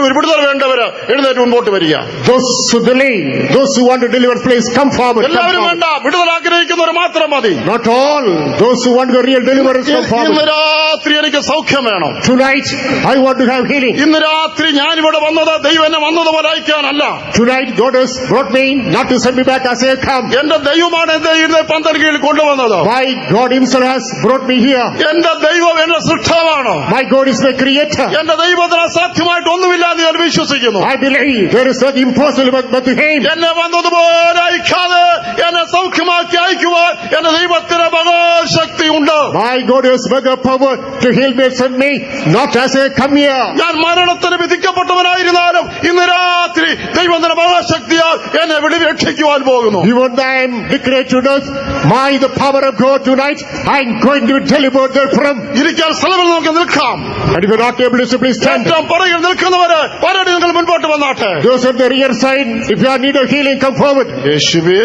ഒരു വിടുതൽ വേണ്ടവര് എഴുന്നേറ്റ് മുൻപോട്ട് വരിക. Those who believe, those who want to deliver, please come forward. എല്ലാവരും വേണ്ട, വിടുതൽ ആഗ്രഹിക്കുന്നവർ മാത്രം മതി. Not all. Those who want the real deliverance, come ഇന്ന് forward. രാത്രി എനിക്ക് സൗഖ്യം വേണം. Tonight, I want to have healing. ഇന്ന് രാത്രി ഞാനിവിടെ വന്നത് ദൈവം എന്നെ വന്നതുപോലെ അയക്കാനല്ല. Tonight, God has brought me not to send me back as I have come. എന്റെ ദൈവമാണ് എന്റെ ഈ പന്തൽ കീഴിൽ കൊണ്ടുവന്നത്. My God Himself has brought me here. എന്റെ ദൈവം എന്റെ സൃഷ്ടാവാണ്. My God is my creator. എന്റെ ദൈവത്തിന് അസാധ്യമായിട്ട് ഒന്നുമില്ലാന്ന് ഞാൻ വിശ്വസിക്കുന്നു. I believe there is nothing impossible but to Him. എന്നെ വന്നതുപോലെ അയക്കാതെ എന്നെ സൗഖ്യമാക്കി അയക്കുവാൻ എന്റെ ദൈവത്തിന് മഹാശക്തി ഉണ്ട്. My God has mega power to heal me and send me, not as I come here. ഞാൻ മരണത്തിന് വിധിക്കപ്പെട്ടവനായിരുന്നാലും ഇന്ന് രാത്രി ദൈവത്തിന്റെ മഹാശക്തിയാൽ എന്നെ രക്ഷിക്കുവാൻ പോകുന്നു. Even though I am declared to death, by the power of God tonight, I am going to be delivered therefrom. ഇരിക്കാൻ സ്ഥലങ്ങൾ നമുക്ക് നിൽക്കാം. And if you are not able to simply stand, ഏറ്റവും പുറകിൽ നിൽക്കുന്നവര് പലരും നിങ്ങൾ മുൻപോട്ട് വന്നാട്ടെ. those on the rear side, if you are in need of healing, come forward. യേശുവേ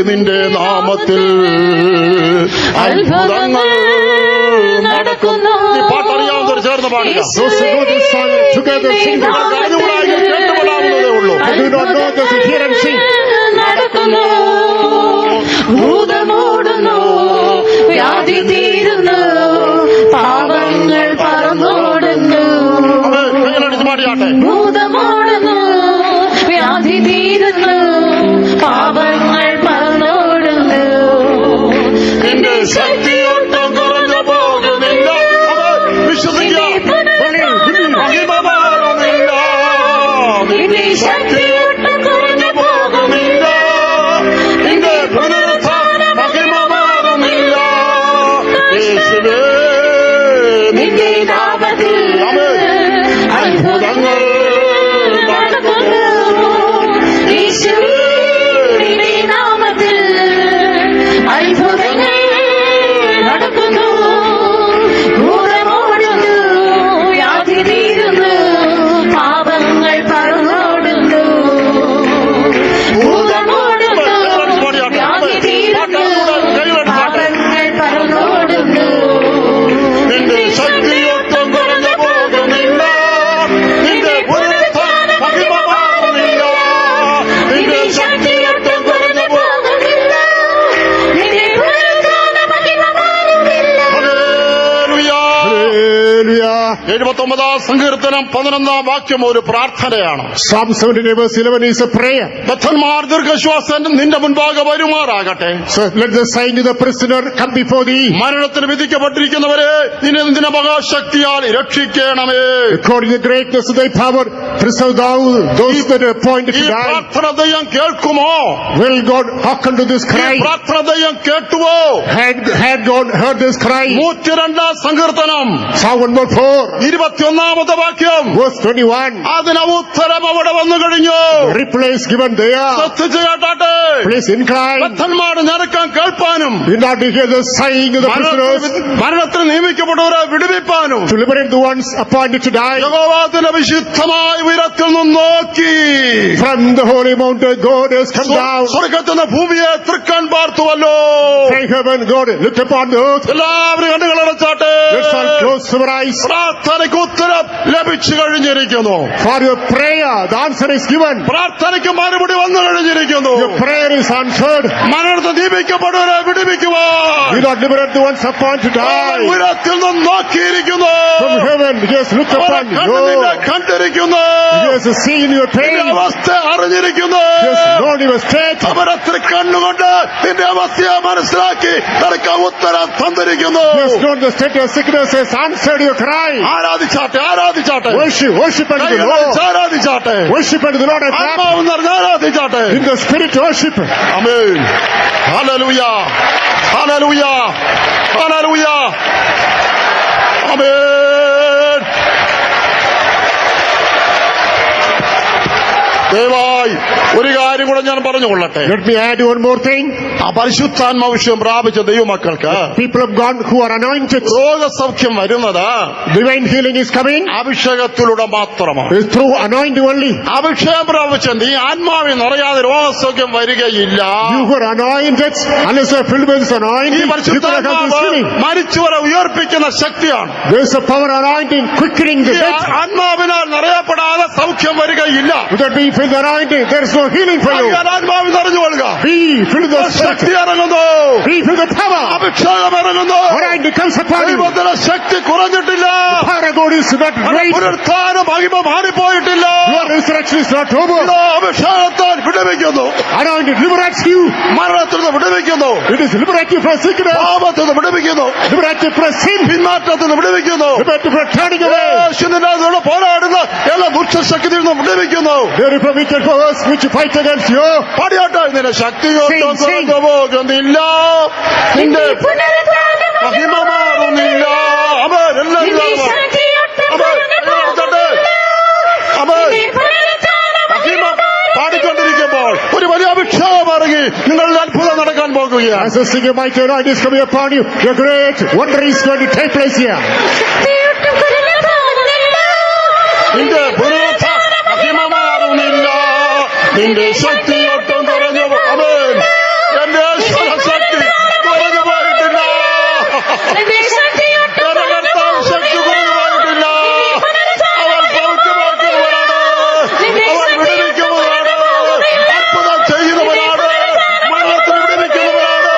നിന്റെ നാമത്തിൽ അത്ഭുതങ്ങൾ നടക്കുന്നു. ഈ പാട്ടറിയാവുന്നവർ ചേർന്ന് പാടുക. Those who know this song together sing it. കേട്ടുപെടാവുന്നതേ ഉള്ളൂ. I do not know, just hear and sing. നടക്കുന്നു, ഭൂതമോടുന്നു, വ്യാധി തീരുന്നു, പാപങ്ങൾ പറന്നോടുന്നു. കൈകളടിച്ച് പാടിയാട്ടെ. ഭൂതമോടുന്നു, വ്യാധി തീരുന്നു, പാപങ്ങൾ പറന്നോടുന്നു. നിന്റെ ശക്തി ഒട്ടും കുറഞ്ഞു പോകുന്നില്ല. വിശ്വസിക്കുക. മഹിമമാറുന്നില്ല. നിന്റെ ശക്തി ഒട്ടും കുറഞ്ഞു പോകുന്നില്ല. നിന്റെ പുനരുത്ഥാന മഹിമമാറുന്നില്ല. യേശുവേ നിന്റെ നാമത്തിൽ അത്ഭുതങ്ങൾ നടക്കുന്നു. യേശുവേ നിന്റെ നാമത്തിൽ അത്ഭുതങ്ങൾ നടക്കുന്നു. ഭൂതമോടുന്നു, വ്യാധി തീരുന്നു, പാപങ്ങൾ പറന്നോടുന്നു. 79 സങ്കീർത്തനം 11 വാക്യം ഒരു പ്രാർത്ഥനയാണ്. Psalm 79 verse 11 is a prayer. ബദ്ധന്മാർ ദീർഘശ്വാസം നിന്റെ മുൻപാകെ വരുമാറാകട്ടെ. So let the sign of the prisoner come before thee. മരണത്തിന് വിധിക്കപ്പെട്ടിരിക്കുന്നവരെ നിന്റെ മഹാശക്തിയാൽ രക്ഷിക്കണമേ. According to the greatness of thy power, preserve thou those that are appointed ഈ to die. പ്രാർത്ഥന ദൈവം കേൾക്കുമോ? Will God hearken to this ഈ cry? പ്രാർത്ഥന ദൈവം കേട്ടുവോ? Had God heard this cry? 102 സങ്കീർത്തനം Psalm 104 21 വാക്യം. verse 21. അതിന് ഉത്തരം അവിടെ വന്നു കഴിഞ്ഞു. Reply is given there. ശ്രദ്ധിച്ചു കേട്ടാട്ടെ. Please incline. ബദ്ധന്മാർ ഞരക്കാൻ കേൾപ്പാനും You not to hear the sighing of the prisoners, മരണത്തിന് നിയമിക്കപ്പെട്ടവരെ വിടുവിപ്പാനും to liberate the ones appointed to die. യഹോവയുടെ വിശുദ്ധമായ ഉയരത്തിൽ നിന്ന് നോക്കി From the holy mountain God has come down. സ്വർഗ്ഗത്തിൽ നിന്ന് ഭൂമിയെ തൃക്കാൻ പാർത്തുവല്ലോ. Pray heaven, God looked upon the earth. എല്ലാവരും കണ്ണുകളടച്ചാട്ടെ. Let's all close our eyes. പ്രാർത്ഥനയ്ക്ക് ഉത്തരം ലഭിച്ചു കഴിഞ്ഞിരിക്കുന്നു. For your prayer, the answer is given. പ്രാർത്ഥനയ്ക്ക് മറുപടി വന്നു കഴിഞ്ഞിരിക്കുന്നു. Your prayer is answered. മരണത്തെ നിയമിക്കപ്പെട്ടവരെ വിടുവിക്കുവാൻ You not liberate the ones appointed to die. ഉയരത്തിൽ നിന്ന് നോക്കിയിരിക്കുന്നു. From heaven, he has looked upon you. നിന്നെ കണ്ടിരിക്കുന്നു. He has seen your നിന്റെ pain. അവസ്ഥ അറിഞ്ഞിരിക്കുന്നു. He has known your state. അവരത്ര കണ്ണുകൊണ്ട് നിന്റെ അവസ്ഥയെ മനസ്സിലാക്കി നിനക്ക് ഉത്തരം തന്നിരിക്കുന്നു. He has known the state of sickness, has answered your cry. ആരാധിച്ചാട്ടെ. Worship unto the Lord. ആരാധിച്ചാട്ടെ. Worship unto the Lord and clap. ആത്മാവ് നിറഞ്ഞ് ആരാധിച്ചാട്ടെ. In the spirit worship. ആമേൻ. ഹല്ലേലൂയ. ഹല്ലേലൂയ. ഹല്ലേലൂയ. ആമേൻ. ദയവായി ഒരു കാര്യം കൂടെ ഞാൻ പറഞ്ഞുകൊള്ളട്ടെ. Let me add one more thing. ആ പരിശുദ്ധാത്മാവിഷയം പ്രാപിച്ച ദൈവമക്കൾക്ക് People of God who are anointed, രോഗസൗഖ്യം വരുന്നത് divine healing is coming. അഭിഷേകത്തിലൂടെ മാത്രമാണ്. Is through anointing only. അഭിഷേകം പ്രാപിച്ച നീ ആത്മാവിൽ നിറയാതെ രോഗസൗഖ്യം വരികയില്ല. You who are anointed, unless you are filled with this ഈ anointing, you cannot have this പരിശുദ്ധാത്മാവ് healing. മരിച്ചവരെ ഉയർപ്പിക്കുന്ന ശക്തിയാണ്. There is a power anointing, quickening the ഈ dead. ആത്മാവിനാൽ നിറയപ്പെടാതെ സൗഖ്യം വരികയില്ല. Without being filled with anointing, there is no healing for you. ആകയാൽ ആത്മാവിൽ നിറഞ്ഞുകൊള്ളുക. Be filled with the Shakti spirit. ഇറങ്ങുന്നു. Be filled with power. അഭിഷേകം ഇറങ്ങുന്നു. Anointing comes upon you. ദൈവത്തിന്റെ ശക്തി കുറഞ്ഞിട്ടില്ല. Power of God is not great. പുനരുത്ഥാന മഹിമ മാറിപ്പോയിട്ടില്ല. Your resurrection is not over. ഇതാ അഭിഷേകത്താൽ വിടുവിക്കുന്നു. Anointing liberates you. മരണത്തിൽ നിന്ന് വിടുവിക്കുന്നു. It is liberate you from sickness. പാപത്തിൽ നിന്ന് വിടുവിക്കുന്നു. Liberate you from sin. പിന്മാറ്റത്തിൽ നിന്ന് വിടുവിക്കുന്നു. Liberate you from turning away. യേശുവിനോട് പോരാടുന്ന എല്ലാ ദുഷ്ടശക്തിയിൽ നിന്നും വിടുവിക്കുന്നു. There from wicked powers which fight against you. പടിയാട്ടെ നിന്റെ ശക്തിയൊട്ടും Sing, sing. കുറഞ്ഞു പോകുന്നില്ല. നിന്റെ മഹിമ മാറുന്നില്ല. അമേൻ. എല്ലാവരും മഹിമ പാടിക്കൊണ്ടിരിക്കുമ്പോൾ ഒരു വലിയ അഭിഷേകം ഇറങ്ങി നിങ്ങളിൽ അത്ഭുതം നടക്കാൻ പോകുകയാണ്. As a singer mighty anointing is coming upon you, the great wonder is going to take place here. നിന്റെ പുനരുത്ഥാന മഹിമ മാറുന്നില്ല. നിന്റെ ശക്തിയൊട്ടും കുറഞ്ഞു അമേൻ. എന്റെ ശക്തി കുറഞ്ഞു പോയിട്ടില്ല. ശക്തി കുറഞ്ഞു പോയിട്ടില്ല. അവൻ സൗഖ്യമാക്കുന്നവരാണ്. അവൻ വിടുവിക്കുന്നവരാണ്. അത്ഭുതം ചെയ്യുന്നവരാണ്. മരണത്തിന് വിടുവിക്കുന്നവരാണ്.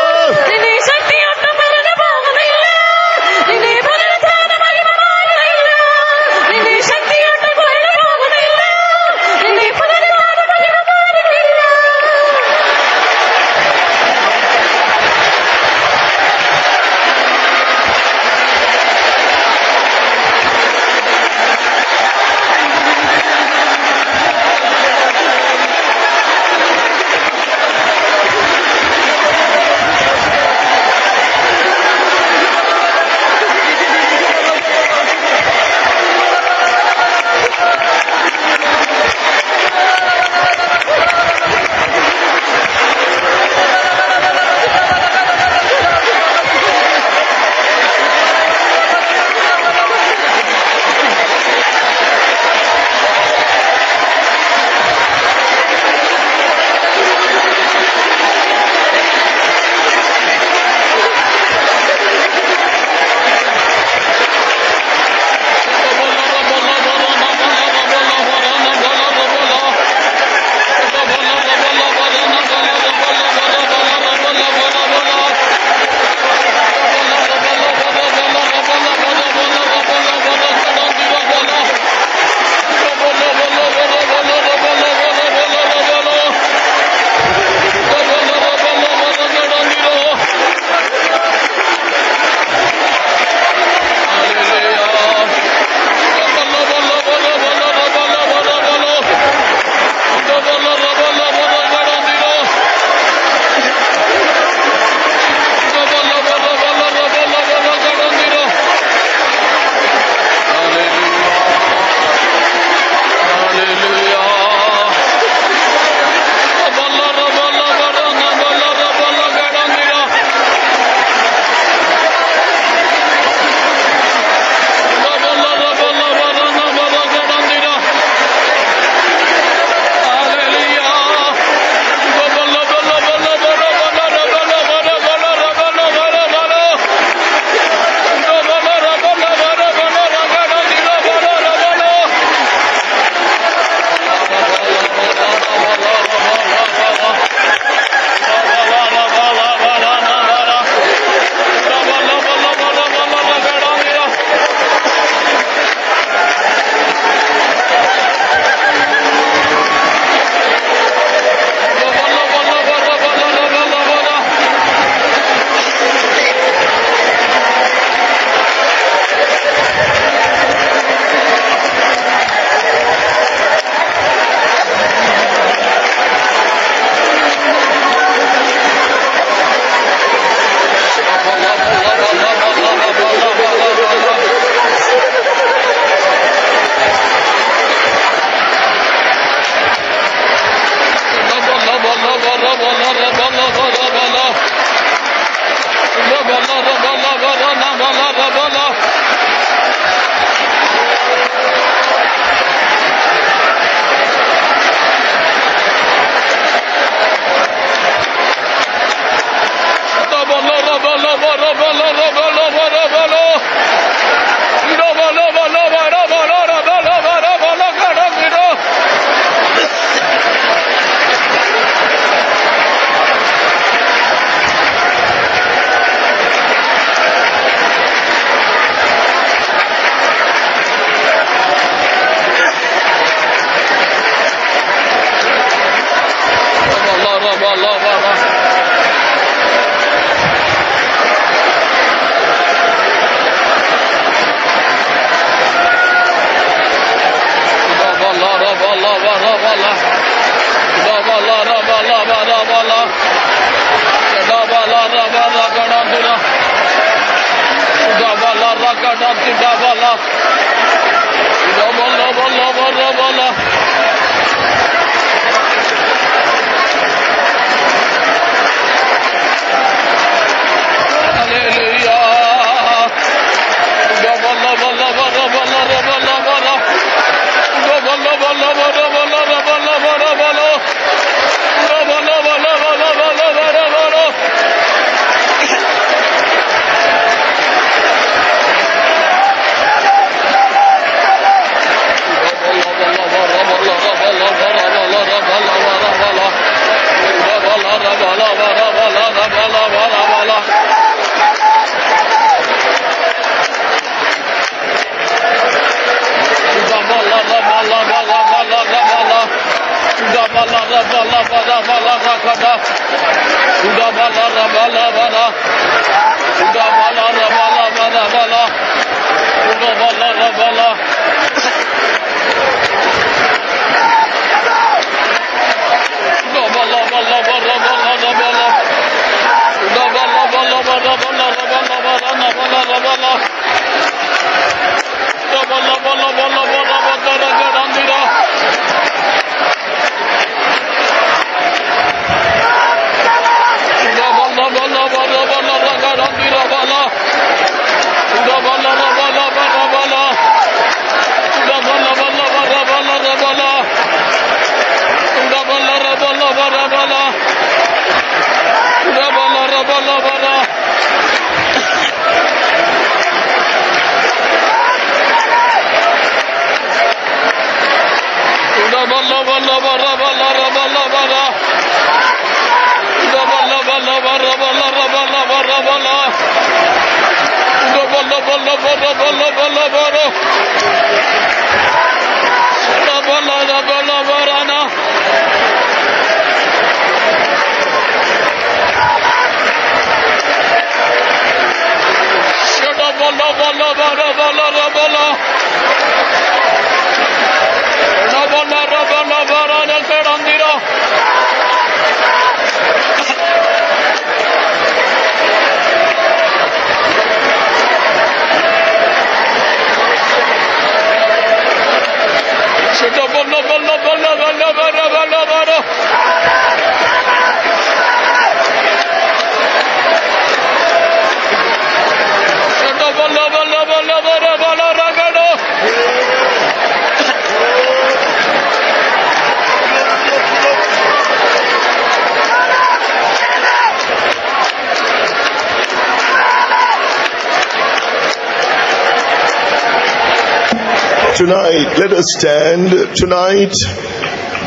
Tonight, let us stand. Tonight,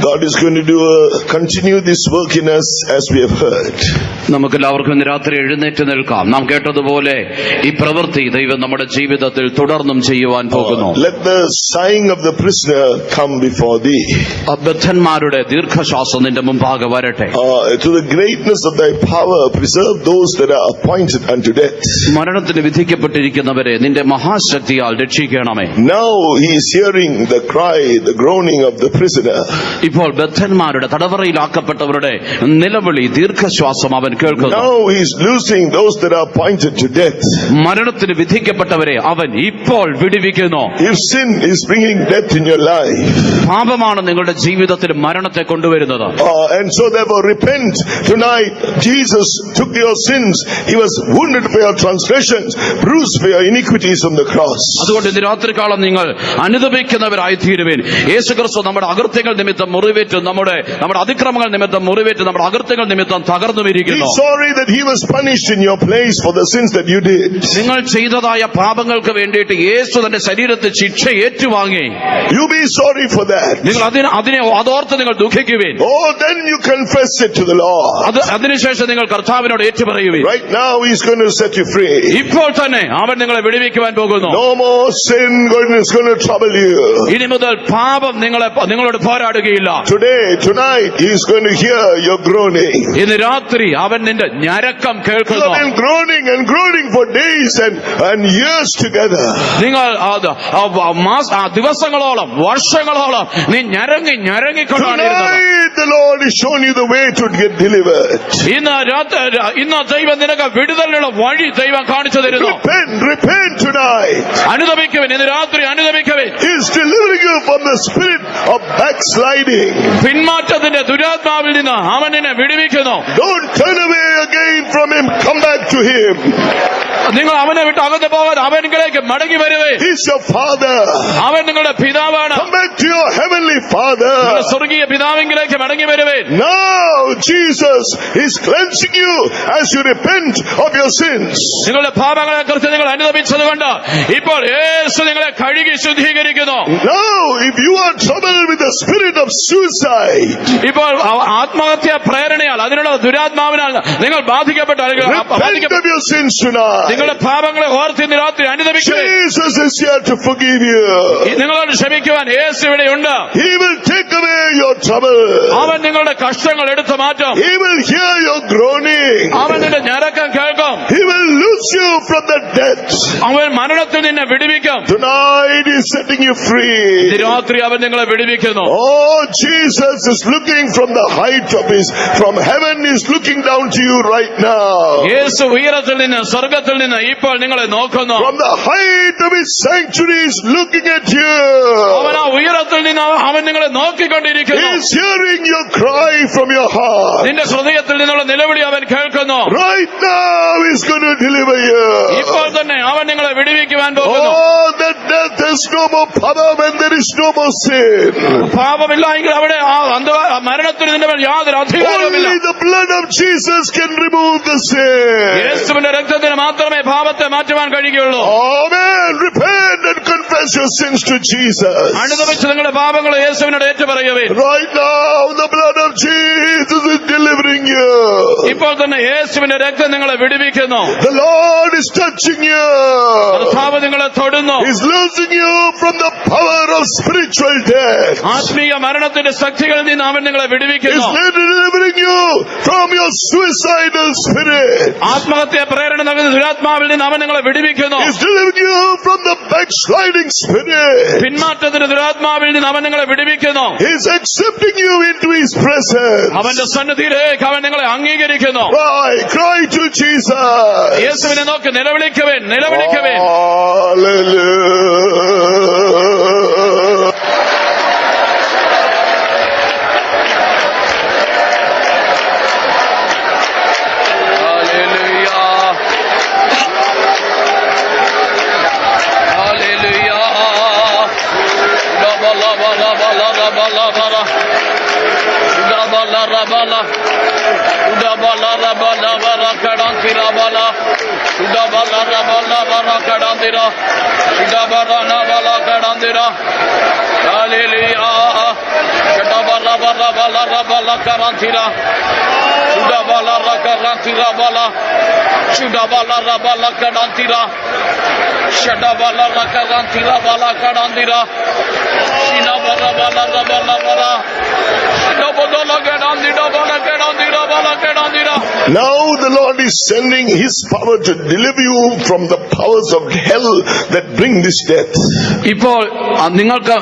God is going to continue this work in us as we have heard. നമുക്കെല്ലാവർക്കും ഇന്ന് രാത്രി എഴുന്നേറ്റ് നിൽക്കാം. നാം കേട്ടതുപോലെ ഈ പ്രവൃത്തി ദൈവം നമ്മുടെ ജീവിതത്തിൽ തുടർന്നും ചെയ്യുവാൻ പോകുന്നു. Let the sighing of the prisoner come before thee. ബദ്ധന്മാരുടെ ദീർഘശ്വാസം നിന്റെ മുമ്പാകെ വരട്ടെ. To the greatness of thy power, preserve those that are appointed unto death. മരണത്തിന് വിധിക്കപ്പെട്ടിരിക്കുന്നവരെ നിന്റെ മഹാശക്തിയാൽ രക്ഷിക്കണമേ. Now he is hearing the cry, the groaning of the prisoner. ഇപ്പോൾ ബദ്ധന്മാരുടെ തടവറയിലാക്കപ്പെട്ടവരുടെ നിലവിളി ദീർഘശ്വാസം അവൻ കേൾക്കുന്നു. Now he is loosing those that are appointed to death. മരണത്തിന് വിധിക്കപ്പെട്ടവരെ അവൻ ഇപ്പോൾ വിടുവിക്കുന്നു. If sin is bringing death in your life, പാപമാണ് നിങ്ങളുടെ ജീവിതത്തിൽ മരണത്തെ കൊണ്ടുവരുന്നത്. And so therefore repent tonight. Jesus took your sins. He was wounded for your transgressions, bruised for your iniquities on the cross. അതുകൊണ്ട് ഇന്ന് രാത്രികാലം നിങ്ങൾ അനുദപിക്കുന്നവരായി തീരുവിൻ. യേശുക്രിസ്തു നമ്മുടെ അകൃത്യങ്ങൾ നിമിത്തം മുറിവേറ്റ്, നമ്മുടെ അതിക്രമങ്ങൾ നിമിത്തം മുറിവേറ്റ്, നമ്മുടെ അകൃത്യങ്ങൾ നിമിത്തം തകർന്നുമിരിക്കുന്നു. Be sorry that he was punished in your place for the sins that you did. നിങ്ങൾ ചെയ്തതായ പാപങ്ങൾക്ക് വേണ്ടിയിട്ട് യേശു തന്റെ ശരീരത്തിൽ ശിക്ഷ ഏറ്റുവാങ്ങി. You be sorry for that. നിങ്ങൾ അതിനെ അതോർത്ത് നിങ്ങൾ ദുഃഖിക്കുവിൻ. Oh, then you confess it to the Lord. അതിനുശേഷം നിങ്ങൾ കർത്താവിനോട് ഏറ്റുപറയുവിൻ. Right now he's going to set you free. ഇപ്പോൾ തന്നെ അവൻ നിങ്ങളെ വിടുവിക്കുവാൻ പോകുന്നു. No more sin is going to trouble you. ഇനി മുതൽ പാപം നിങ്ങളോട് പോരാടുകയില്ല. പോകുകയില്ല. Tonight, he is going to hear your groaning. ഇന്ന് രാത്രി അവൻ നിന്റെ ഞരക്കം You കേൾക്കുന്നു. have been groaning and groaning for days and years together. നിങ്ങൾ ദിവസങ്ങളോളം വർഷങ്ങളോളം നീ ഞരങ്ങിക്കൊണ്ടാണ് ഇരുന്നത്. Tonight, the Lord has shown you the way to get delivered. ഇന്ന് ദൈവം നിനക്ക് വിടുതലിനുള്ള വഴി ദൈവം കാണിച്ചു തരുന്നു. Repent tonight. അനുദപിക്കുവിൻ, ഇന്ന് രാത്രി അനുദപിക്കുവിൻ. He is delivering you from the spirit of backsliding. പിന്മാറ്റത്തിന്റെ ദുരാത്മാവിൽ നിന്ന് അവൻ നിന്നെ വിടുവിക്കുന്നു. Don't turn away again from him. Come back to him. നിങ്ങൾ അവനെ വിട്ട് അകന്നു പോകാൻ അവനിലേക്ക് മടങ്ങി വരുവേ. He's your father. അവൻ നിങ്ങളുടെ പിതാവാണ്. Come back to your heavenly father. സ്വർഗീയ പിതാവിലേക്ക് മടങ്ങി വരുവേ. Now Jesus is cleansing you as you repent of your sins. നിങ്ങളുടെ പാപങ്ങളെ കുറിച്ച് നിങ്ങൾ അനുദപിച്ചതുകൊണ്ട് ഇപ്പോൾ യേശു നിങ്ങളെ കഴുകി ശുദ്ധീകരിക്കുന്നു. Now if you are troubled with the spirit of suicide, ഇപ്പോൾ ആത്മഹത്യാ പ്രേരണയാൽ അതിനുള്ള ദുരാത്മാവിനാൽ നിങ്ങൾ ബാധിക്കപ്പെട്ട repent of your sins tonight. നിങ്ങളുടെ പാപങ്ങളെ ഓർത്ത് ഇന്ന് രാത്രി അനുദപിക്കുക. Jesus is here to forgive you. നിങ്ങളോട് ക്ഷമിക്കുവാൻ യേശു ഇവിടെയുണ്ട്. He will take away your trouble. അവൻ നിങ്ങളുടെ കഷ്ടങ്ങൾ എടുത്തു മാറ്റും. He will hear your groaning. അവൻ നിന്റെ ഞരക്കം കേൾക്കും. He will loose you from the death. അവൻ മരണത്തിൽ നിന്നെ വിടുവിക്കും. Tonight he is setting you free. ഇന്ന് രാത്രി അവൻ നിങ്ങളെ വിടുവിക്കുന്നു. Oh, Jesus is looking from heaven is looking down to you right now. യേശു ഉയരത്തിൽ നിന്ന് സ്വർഗത്തിൽ നിന്ന് ഇപ്പോൾ നിങ്ങളെ നോക്കുന്നു. From the height of his sanctuary is looking at you. അവൻ ആ ഉയരത്തിൽ നിന്ന് അവൻ നിങ്ങളെ He നോക്കിക്കൊണ്ടിരിക്കുന്നു. is hearing your cry from your heart. നിന്റെ ഹൃദയത്തിൽ നിന്നുള്ള നിലവിളി അവൻ കേൾക്കുന്നു. Right now he's going to deliver you. ഇപ്പോൾ തന്നെ അവൻ നിങ്ങളെ വിടുവിക്കുവാൻ പോകുന്നു. Oh, that death has no more power when there is no more sin. പാപമില്ല എങ്കിൽ അവിടെ മരണത്തിന് നിന്റെ മേൽ യാതൊരു അധികാരവുമില്ല. Only the blood of Jesus can remove the sin. യേശുവിന്റെ രക്തത്തിന് മാത്രമേ പാപത്തെ മാറ്റുവാൻ കഴിയുകയുള്ളൂ. Amen. Repent and confess your sins to Jesus. അനുദപിച്ച് നിങ്ങളുടെ പാപങ്ങൾ യേശുവിനോട് ഏറ്റുപറയുവേ. Right now the blood of Jesus is delivering you. ഇപ്പോൾ തന്നെ യേശുവിന്റെ രക്തം നിങ്ങളെ വിടുവിക്കുന്നു. The Lord is touching you. കർത്താവ് നിങ്ങളെ തൊടുന്നു. He's losing you from the power of spiritual death. ആത്മീയ മരണത്തിന്റെ ശക്തികളിൽ നിന്ന് അവൻ നിങ്ങളെ വിടുവിക്കുന്നു. He's delivering you from your suicidal spirit. ആത്മഹത്യ പ്രേരണ നൽകുന്ന ദുരാത്മാവിൽ നിന്ന് അവൻ നിങ്ങളെ വിടുവിക്കുന്നു. He's delivering you from the backsliding spirit. പിന്മാറ്റത്തിന്റെ ദുരാത്മാവിൽ നിന്ന് അവൻ നിങ്ങളെ വിടുവിക്കുന്നു. He's accepting you into his presence. അവന്റെ സന്നിധിയിലേക്ക് അവൻ നിങ്ങളെ അംഗീകരിക്കുന്നു. Cry to Jesus. യേശുവിനെ നോക്കി നിലവിളിക്കുവേൻ. Hallelujah. Now the Lord is sending his power to deliver you from the powers of hell that bring this death. ഇപ്പോൾ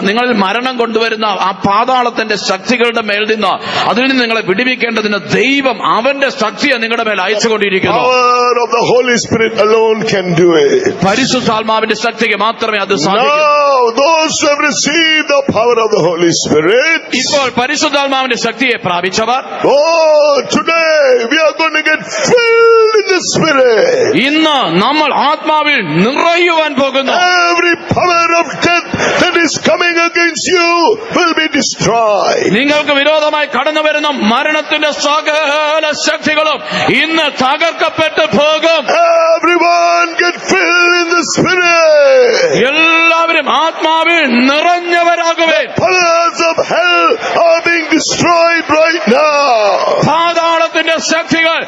നിങ്ങളിൽ മരണം കൊണ്ടുവരുന്ന ആ പാതാളത്തിന്റെ ശക്തികളുടെ മേൽ നിന്ന് അതിൽ നിന്ന് നിങ്ങളെ വിടുവിക്കേണ്ടതിന് ദൈവം അവന്റെ ശക്തിയെ നിങ്ങളുടെ മേൽ അയച്ചുകൊണ്ടിരിക്കുന്നു. Power of the Holy Spirit alone can do it. പരിശുദ്ധാത്മാവിന്റെ ശക്തിക്ക് മാത്രമേ അത് സാധിക്കൂ. Now those who have received the power of the Holy Spirit, ഇപ്പോൾ പരിശുദ്ധാത്മാവിന്റെ ശക്തിയെ പ്രാപിച്ചവർ, oh, today we are going to get filled in the Spirit. ഇന്ന് നമ്മൾ ആത്മാവിൽ നിറയുവാൻ പോകുന്നു. Every power of death that is coming against you will be destroyed. നിങ്ങൾക്ക് വിരോധമായി കടന്നു വരുന്ന മരണത്തിന്റെ സകല ശക്തികളും ഇന്ന് തകർക്കപ്പെട്ടു പോകും. Everyone get filled in the Spirit. എല്ലാവരും ആത്മാവിൽ നിറഞ്ഞവരാകുവേ. Powers of hell are being destroyed right now. പാതാളത്തിന്റെ ശക്തികൾ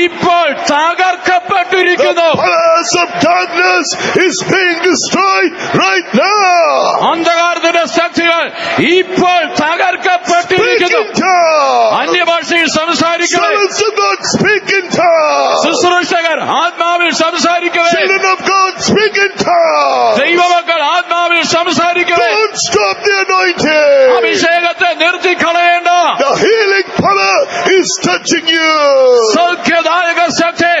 ഇപ്പോൾ തകർക്കപ്പെട്ടിരിക്കുന്നു. The powers of darkness is being destroyed right now. അന്ധകാരത്തിന്റെ ശക്തികൾ ഇപ്പോൾ തകർക്കപ്പെട്ടിരിക്കുന്നു. in tongues. ദൈവമക്കൾ ആത്മാവിൽ സംസാരിക്കവേ. Don't stop the anointing. അഭിഷേകത്തെ നിർത്തിക്കളയേണ്ട. The healing power is touching you. സൗഖ്യദായക ശക്തി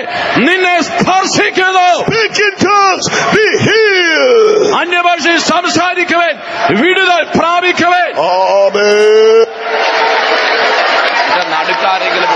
നിന്നെ സ്പർശിക്കുന്നു. Speak in tongues. Be healed. അന്യഭാഷയിൽ സംസാരിക്കവേ, വിടുതൽ പ്രാപിക്കവേ. Amen. നടുക്കാരെങ്കിലും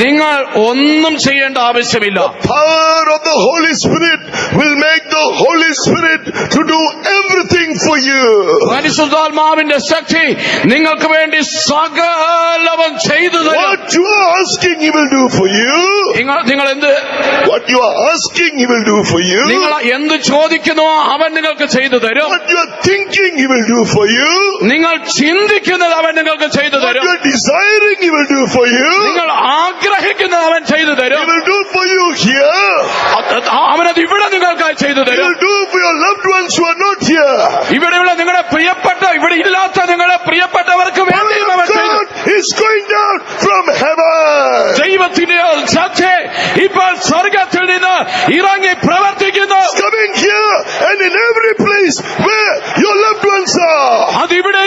നിങ്ങൾ ഒന്നും ചെയ്യേണ്ട ആവശ്യമില്ല. Power of the Holy Spirit will make the Holy Spirit to do everything for you. പരിശുദ്ധാത്മാവിന്റെ ശക്തി നിങ്ങൾക്ക് വേണ്ടി സകലവും ചെയ്തു തരും. What you are asking, He will do for you. നിങ്ങൾ എന്ത് What you are asking, He will do for you. നിങ്ങൾ എന്ത് ചോദിക്കുന്നുവോ അവൻ നിങ്ങൾക്ക് ചെയ്തു തരും. What you are thinking, He will do for you. നിങ്ങൾ ചിന്തിക്കുന്നത് അവൻ നിങ്ങൾക്ക് ചെയ്തു What തരും. you are desiring, He will do for you. നിങ്ങൾ ആഗ്രഹിക്കുന്നത് അവൻ ചെയ്തു He തരും. will do for you here. അവനത് ഇവിടെ നിങ്ങൾക്കായി ചെയ്തു He തരും. will do for your loved ones who are not here. ഇവിടെയുള്ള നിങ്ങളുടെ പ്രിയപ്പെട്ട ഇവിടെ ഇല്ലാത്ത നിങ്ങളുടെ പ്രിയപ്പെട്ടവർക്ക് വേണ്ടിയും അവൻ ചെയ്തു. God is going down from heaven. ദൈവത്തിന്റെ ശക്തി ഇപ്പോൾ സ്വർഗത്തിൽ നിന്ന് ഇറങ്ങി പ്രവർത്തിക്കുന്നു. Coming here and in every place where your loved ones are. അതിവിടെ